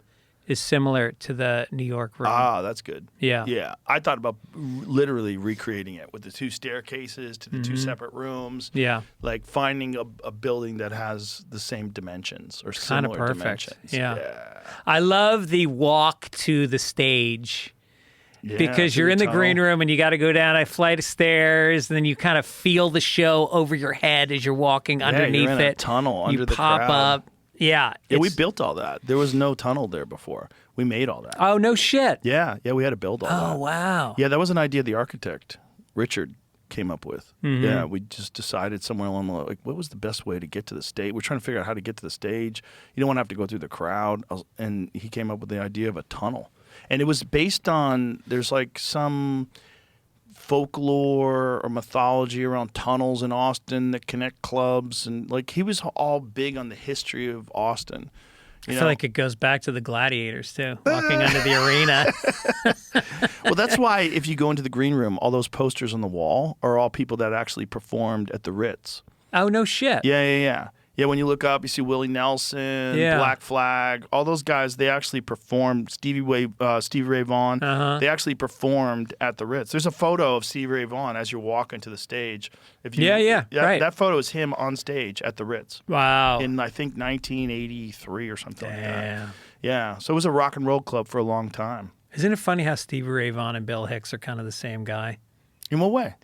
is similar to the New York room. Ah, that's good. Yeah. Yeah. I thought about literally recreating it with the 2 staircases to the 2 separate rooms. Yeah. Like finding a building that has the same dimensions or Kind of similar perfect. dimensions. Yeah. I love the walk to the stage. Yeah, Because through you're in the tunnel. green room and you got to go down a flight of stairs, and then you kind of feel the show over your head as you're walking underneath you're in it. a tunnel you under the pop crowd. up. Yeah. Yeah, we it's- built all that. There was no tunnel there before. We made all that. Oh, no shit. Yeah, we had to build all that. Oh, wow. Yeah, that was an idea the architect, Richard, came up with. Mm-hmm. Yeah, we just decided somewhere along the line, like, what was the best way to get to the stage? We're trying to figure out how to get to the stage. You don't want to have to go through the crowd. And he came up with the idea of a tunnel. And it was based on, there's like some folklore or mythology around tunnels in Austin that connect clubs. And like, he was all big on the history of Austin. I feel like it goes back to the gladiators, too, walking under the arena. Well, that's why if you go into the green room, all those posters on the wall are all people that actually performed at the Ritz. Oh, no shit. Yeah. Yeah, when you look up, you see Willie Nelson, Yeah. Black Flag, all those guys, they actually performed, Stevie Ray Vaughan, they actually performed at the Ritz. There's a photo of Stevie Ray Vaughan as you're walking to the stage. Right. That photo is him on stage at the Ritz. Wow. In, I think, 1983 or something like that. Damn. Yeah, so it was a rock and roll club for a long time. Isn't it funny how Stevie Ray Vaughan and Bill Hicks are kind of the same guy? In what way?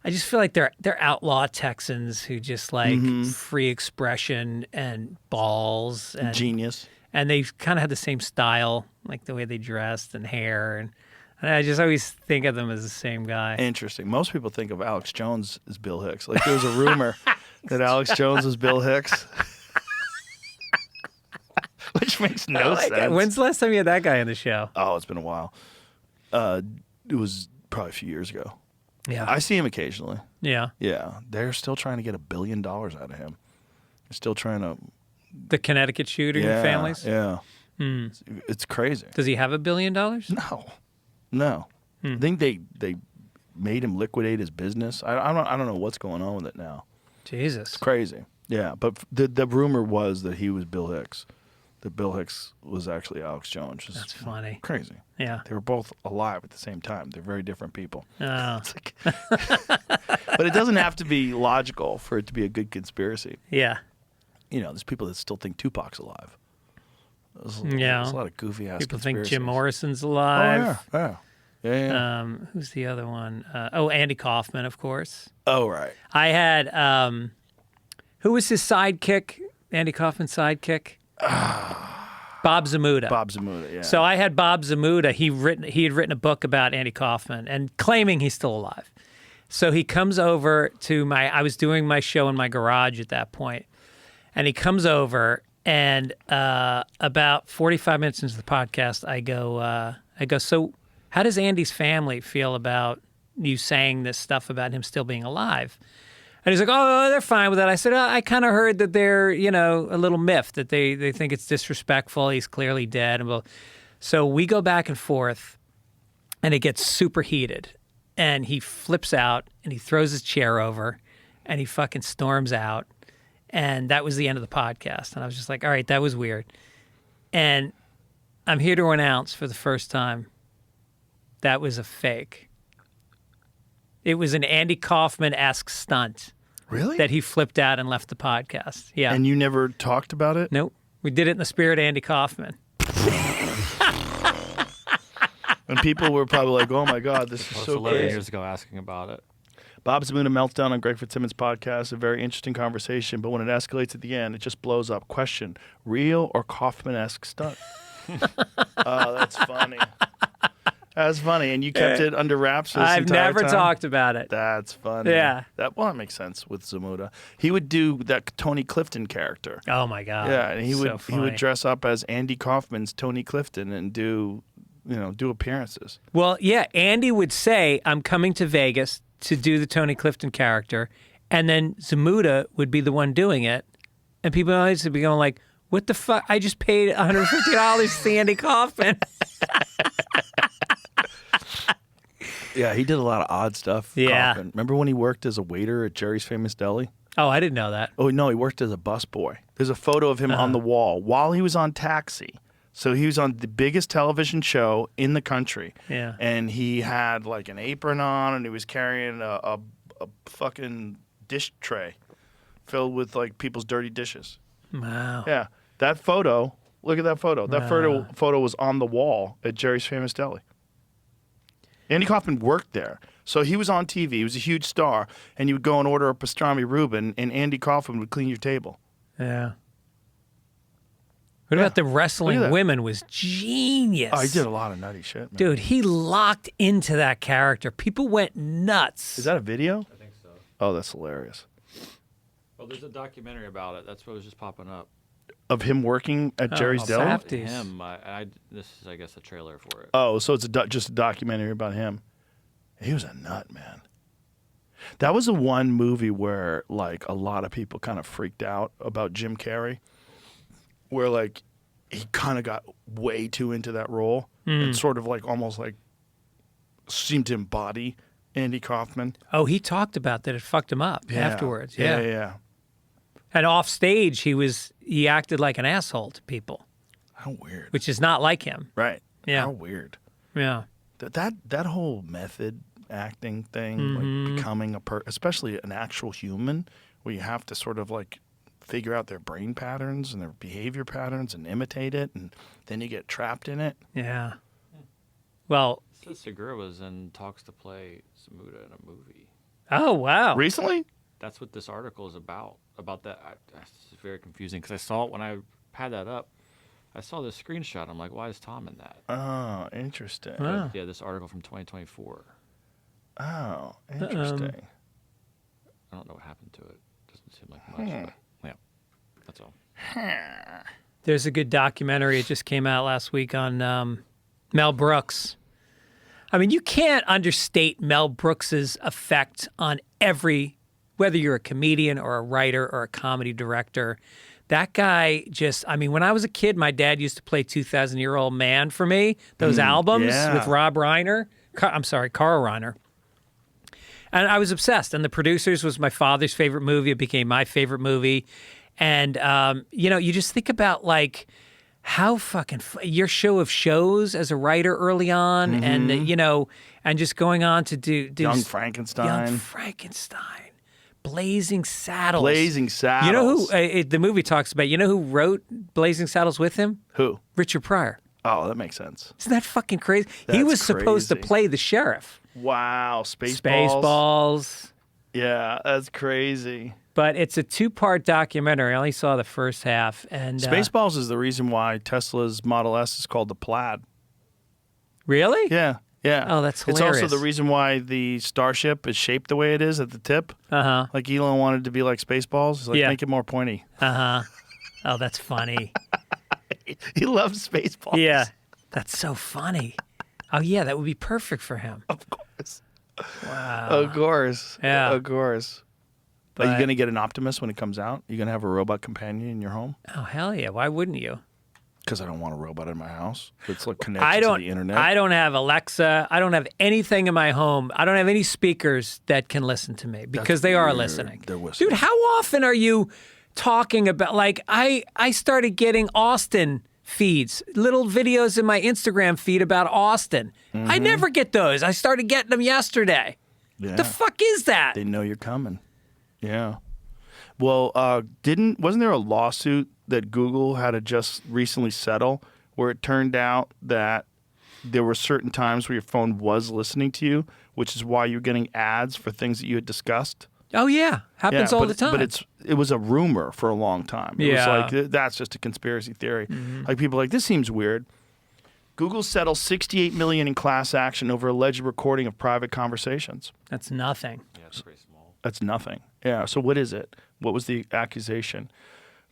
I just feel like they're outlaw Texans who just like free expression and balls and Genius. And they kind of had the same style, like the way they dressed and hair, and I just always think of them as the same guy. Interesting. Most people think of Alex Jones as Bill Hicks. Like there was a rumor that Alex Jones was Bill Hicks, which makes no sense. When's the last time you had that guy on the show? Oh, it's been a while. It was probably a few years ago. Yeah, I see him occasionally. Yeah, yeah. They're still trying to get $1 billion out of him. They're still trying to. The Connecticut shooting families? Yeah. It's crazy. Does he have $1 billion? No. I think they made him liquidate his business. I don't know what's going on with it now. Jesus. It's crazy. Yeah, but the rumor was that he was Bill Hicks. That Bill Hicks was actually Alex Jones. That's funny. Crazy. Yeah. They were both alive at the same time. They're very different people. Oh. It's like, but it doesn't have to be logical for it to be a good conspiracy. Yeah. You know, there's people that still think Tupac's alive. There's Yeah. a lot of goofy ass People think conspiracies. Jim Morrison's alive. Oh, yeah. Who's the other one? Andy Kaufman, of course. Oh, right. I had who was his sidekick? Andy Kaufman's sidekick? Bob Zamuda. Bob Zamuda, yeah. So I had Bob Zamuda. He had written a book about Andy Kaufman and claiming he's still alive. So he comes over to I was doing my show in my garage at that point, and he comes over, and about 45 minutes into the podcast, I go, so how does Andy's family feel about you saying this stuff about him still being alive? And he's like, oh, they're fine with that. I said, I kind of heard that they're, a little miffed, that they think it's disrespectful. He's clearly dead. And so we go back and forth, and it gets super heated. And he flips out, and he throws his chair over, and he fucking storms out. And that was the end of the podcast. And I was just like, all right, that was weird. And I'm here to announce for the first time, that was a fake. It was an Andy Kaufman-esque stunt. Really? That he flipped out and left the podcast. Yeah. And you never talked about it? Nope. We did it in the spirit of Andy Kaufman. And people were probably like, oh my God, this is so 11 crazy. years ago asking about it. Bob Zamuda meltdown on Greg Fitzsimmons podcast, a very interesting conversation, but when it escalates at the end, it just blows up. Question, real or Kaufman-esque stunt? Oh, that's funny. That's funny, and you kept it under wraps this I've entire never time? talked about it. That's funny. Yeah. That makes sense with Zamuda. He would do that Tony Clifton character. Oh my God. Yeah, and he So would dress up as Andy Kaufman's Tony Clifton and do appearances. Well, yeah, Andy would say, I'm coming to Vegas to do the Tony Clifton character, and then Zamuda would be the one doing it, and people always would be going like, what the fuck? I just paid $150 to see Andy Kaufman. Yeah, he did a lot of odd stuff. Yeah. Kaufman. Remember when he worked as a waiter at Jerry's Famous Deli? Oh, I didn't know that. Oh, no, he worked as a busboy. There's a photo of him on the wall while he was on Taxi. So he was on the biggest television show in the country. Yeah. And he had like an apron on, and he was carrying a fucking dish tray filled with like people's dirty dishes. Wow. Yeah. That photo, look at that photo. That photo was on the wall at Jerry's Famous Deli. Andy Kaufman worked there. So he was on TV. He was a huge star. And you would go and order a pastrami Reuben, and Andy Kaufman would clean your table. Yeah. What about the wrestling that. women was genius. Oh, he did a lot of nutty shit, man. Dude, he locked into that character. People went nuts. Is that a video? I think so. Oh, that's hilarious. Well, there's a documentary about it. That's what was just popping up. Of him working at Jerry's Deli? Safdie's. Him. This is, I guess, a trailer for it. Oh, so it's just a documentary about him. He was a nut, man. That was the one movie where, like, a lot of people kind of freaked out about Jim Carrey, where, like, he kind of got way too into that role and sort of, like, almost, like, seemed to embody Andy Kaufman. Oh, he talked about that. It fucked him up afterwards. Yeah. And off stage, he acted like an asshole to people, How weird. which is not like him. Right. Yeah. How weird. Yeah. That whole method acting thing, like becoming especially an actual human, where you have to sort of like figure out their brain patterns and their behavior patterns and imitate it, and then you get trapped in it. Yeah. Well, It says Segura was in talks to play Zamuda in a movie. Oh, wow. Recently? That's what this article is about. About that, it's very confusing because I saw it when I had that up. I saw this screenshot. I'm like, why is Tom in that? Oh, interesting. Wow. Yeah, this article from 2024. Oh, interesting. I don't know what happened to it. Doesn't seem like much. But, yeah, that's all. There's a good documentary. It just came out last week on Mel Brooks. I mean, you can't understate Mel Brooks's effect on whether you're a comedian or a writer or a comedy director. That guy when I was a kid, my dad used to play 2,000-Year-Old Man for me, those albums with Carl Reiner. And I was obsessed. And The Producers was my father's favorite movie. It became my favorite movie. And, you just think about, like, how fucking your show of shows as a writer early on and, and just going on to do Young Frankenstein. Blazing Saddles. Blazing Saddles. You know who the movie talks about? You know who wrote Blazing Saddles with him? Who? Richard Pryor. Oh, that makes sense. Isn't that fucking crazy? He That's was supposed to crazy. play the sheriff. Wow, Spaceballs. Spaceballs. Yeah, that's crazy. But it's a 2-part documentary. I only saw the first half. And Spaceballs is the reason why Tesla's Model S is called the Plaid. Really? Yeah. Yeah. Oh, that's It's hilarious. also the reason why the Starship is shaped the way it is at the tip. Uh-huh. Like Elon wanted to be like Spaceballs. He's like, Yeah. make it more pointy. Uh-huh. Oh, that's funny. He loves Spaceballs. Yeah. That's so funny. Oh, yeah, that would be perfect for him. Of course. Wow. Of course. Yeah. Of course. Are But- you going to get an Optimus when it comes out? Are you going to have a robot companion in your home? Oh, hell yeah. Why wouldn't you? Because I don't want a robot in my house that's like connected to the internet. I don't have Alexa. I don't have anything in my home. I don't have any speakers that can listen to me because they are weird. listening. They're whistling. Dude, how often are you talking about, like, I started getting Austin feeds, little videos in my Instagram feed about Austin. I never get those. I started getting them yesterday. Yeah. The fuck is that? They know you're coming. Yeah. Well, wasn't there a lawsuit that Google had to just recently settle where it turned out that there were certain times where your phone was listening to you, which is why you're getting ads for things that you had discussed? Oh, yeah. Happens all the time. But it was a rumor for a long time. It was like, that's just a conspiracy theory. Like, people are like, this seems weird. Google settles $68 million in class action over alleged recording of private conversations. That's nothing. Yeah, it's pretty small. That's nothing. Yeah. So what is it? What was the accusation?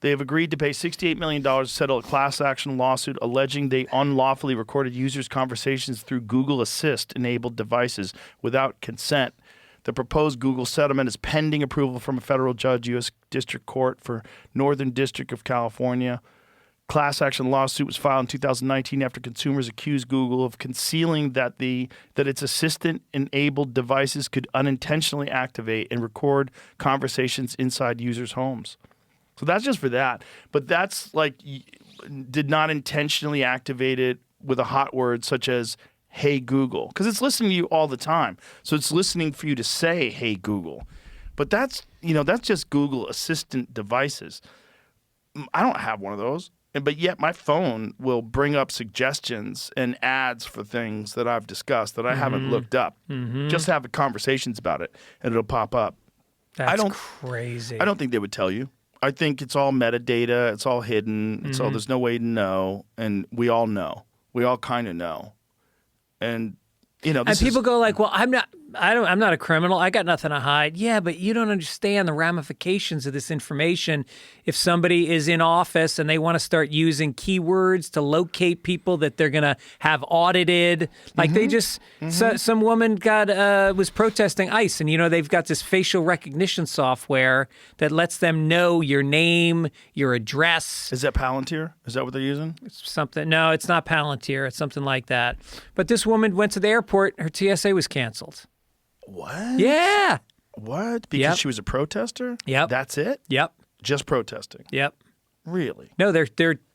They have agreed to pay $68 million to settle a class action lawsuit alleging they unlawfully recorded users' conversations through Google Assist-enabled devices without consent. The proposed Google settlement is pending approval from a federal judge, U.S. District Court for Northern District of California. Class action lawsuit was filed in 2019 after consumers accused Google of concealing that its assistant-enabled devices could unintentionally activate and record conversations inside users' homes. So that's just for that. But that's like, did not intentionally activate it with a hot word such as, hey, Google. Because it's listening to you all the time. So it's listening for you to say, hey, Google. But that's just Google Assistant devices. I don't have one of those. But yet my phone will bring up suggestions and ads for things that I've discussed that I haven't looked up. Just having conversations about it, and it'll pop up. That's crazy. I don't think they would tell you. I think it's all metadata. It's all hidden. It's all, there's no way to know. And we all know. We all kind of know. And, this people go like, well, I'm not a criminal. I got nothing to hide. Yeah, but you don't understand the ramifications of this information. If somebody is in office and they want to start using keywords to locate people that they're going to have audited, like they just, some woman was protesting ICE, and they've got this facial recognition software that lets them know your name, your address. Is that Palantir? Is that what they're using? It's something. No, it's not Palantir. It's something like that. But this woman went to the airport. Her TSA was canceled. What? Yeah. What? Because she was a protester? Yep. That's it? Yep. Just protesting? Yep. Really? No, they're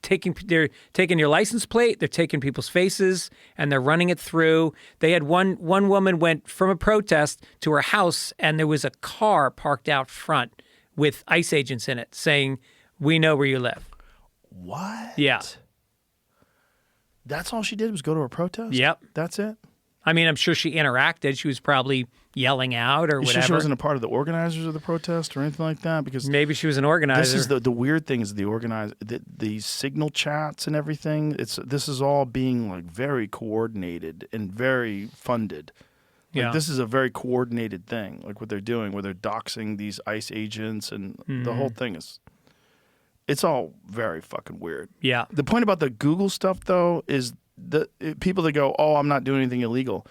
taking your license plate, they're taking people's faces, and they're running it through. They had one woman went from a protest to her house, and there was a car parked out front with ICE agents in it saying, "We know where you live." What? Yeah. That's all she did was go to a protest? Yep. That's it? I mean, I'm sure she interacted. She was probably yelling out or You whatever. sure she wasn't a part of the organizers of the protest or anything like that? Because maybe she was an organizer. This is the weird thing is the signal chats and everything. This is all being like very coordinated and very funded. Like, This is a very coordinated thing, like what they're doing, where they're doxing these ICE agents, and the whole thing it's all very fucking weird. Yeah. The point about the Google stuff, though, is people that go, "Oh, I'm not doing anything illegal."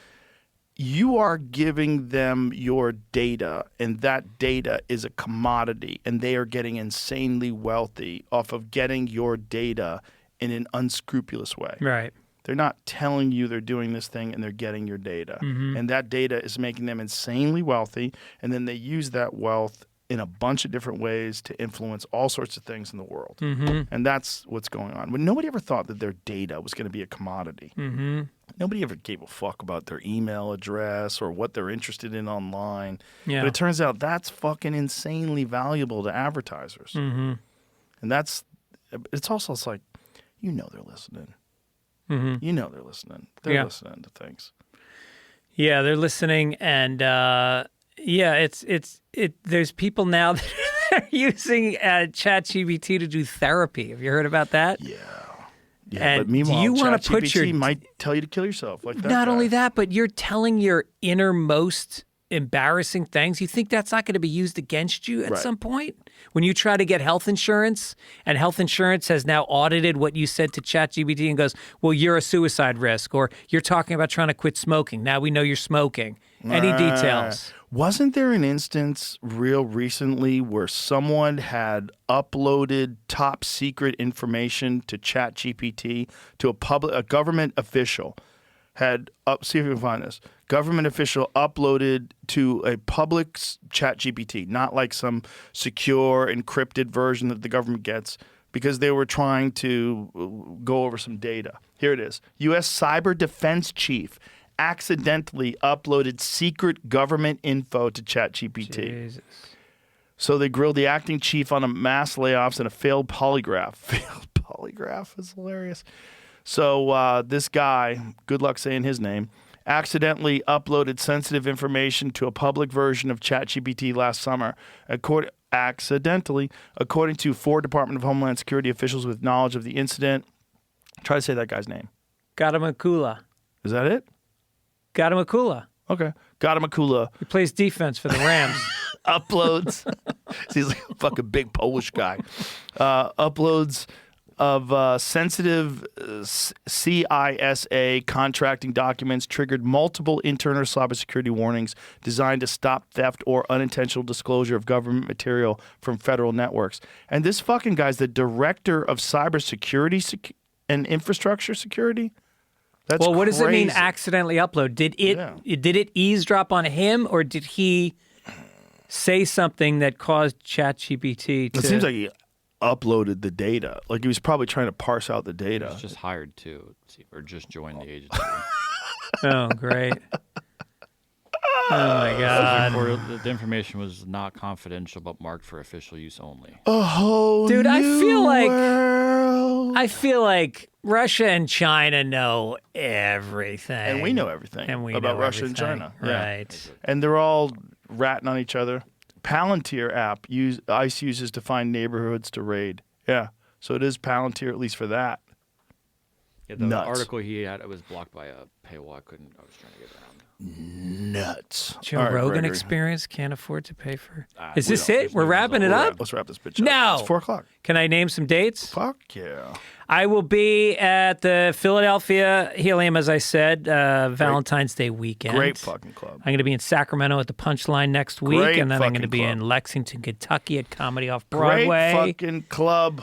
You are giving them your data, and that data is a commodity, and they are getting insanely wealthy off of getting your data in an unscrupulous way. Right. They're not telling you they're doing this thing, and they're getting your data. And that data is making them insanely wealthy, and then they use that wealth in a bunch of different ways to influence all sorts of things in the world. And that's what's going on. But nobody ever thought that their data was going to be a commodity. Nobody ever gave a fuck about their email address or what they're interested in online. Yeah. But it turns out that's fucking insanely valuable to advertisers. And it's like, you know they're listening. You know they're listening. They're listening to things. Yeah, they're listening, and there's people now that are using ChatGPT to do therapy. Have you heard about that? Yeah, and but meanwhile, do you want to put ChatGPT might tell you to kill yourself. Like that. Not only that, but you're telling your innermost embarrassing things. You think that's not going to be used against you at some point? When you try to get health insurance, and health insurance has now audited what you said to ChatGPT and goes, well, you're a suicide risk, or you're talking about trying to quit smoking. Now we know you're smoking. Any details? Wasn't there an instance real recently where someone had uploaded top secret information to ChatGPT to a government official? See if you can find this. Government official uploaded to a public ChatGPT, not like some secure encrypted version that the government gets, because they were trying to go over some data. Here it is. U.S. Cyber Defense Chief accidentally uploaded secret government info to ChatGPT. Jesus. So they grilled the acting chief on a mass layoffs and a failed polygraph. Failed polygraph is hilarious. So this guy, good luck saying his name, accidentally uploaded sensitive information to a public version of ChatGPT last summer. According to 4 Department of Homeland Security officials with knowledge of the incident. Try to say that guy's name. Gadamakula. Is that it? Gadamakula. Okay. Gadamakula. He plays defense for the Rams. Uploads. He's like a fucking big Polish guy. Uploads of sensitive CISA contracting documents triggered multiple internal cybersecurity warnings designed to stop theft or unintentional disclosure of government material from federal networks. And this fucking guy's the director of cybersecurity and infrastructure security. That's well, what does it mean crazy. Accidentally upload? Did it eavesdrop on him, or did he say something that caused ChatGPT to... It seems like he uploaded the data. Like he was probably trying to parse out the data. He was just hired to, or just joined the agency. Oh, great. Oh, my God. The information was not confidential, but marked for official use only. Dude, I feel like Russia and China know everything. And we know everything about Russia and China. Right. Yeah. And they're all ratting on each other. Palantir app ICE uses to find neighborhoods to raid. Yeah. So it is Palantir, at least for that. Yeah, the Nuts. article he had, it was blocked by a paywall. I was trying to get around. Nuts. Joe All right, Rogan Gregory. Experience can't afford to pay for. Is this it? We're wrapping it up? Let's wrap this bitch up. No. It's 4 o'clock. Can I name some dates? Fuck yeah. I will be at the Philadelphia Helium, as I said, Valentine's Day weekend. Great fucking club. I'm going to be in Sacramento at the Punchline next week, Great and then I'm going to fucking be club. in Lexington, Kentucky at Comedy Off Broadway. Great fucking club.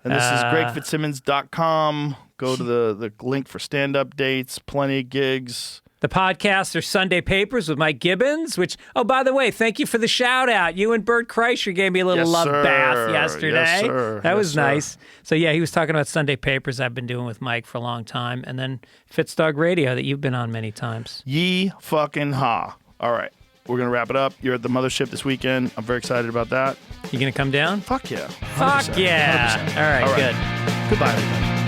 And this is GregFitzsimmons.com. Go to the link for stand-up dates, plenty of gigs. The podcasts are Sunday Papers with Mike Gibbons, which, oh, by the way, thank you for the shout-out. You and Bert Kreischer gave me a little love bath yesterday. Yes, sir. That was Yes, sir. nice. So, yeah, he was talking about Sunday Papers I've been doing with Mike for a long time, and then Fitzdog Radio that you've been on many times. Yee fucking ha. All right. We're going to wrap it up. You're at the mothership this weekend. I'm very excited about that. You going to come down? Fuck yeah. 100%. Fuck yeah. 100%. All right, good. Goodbye, everybody.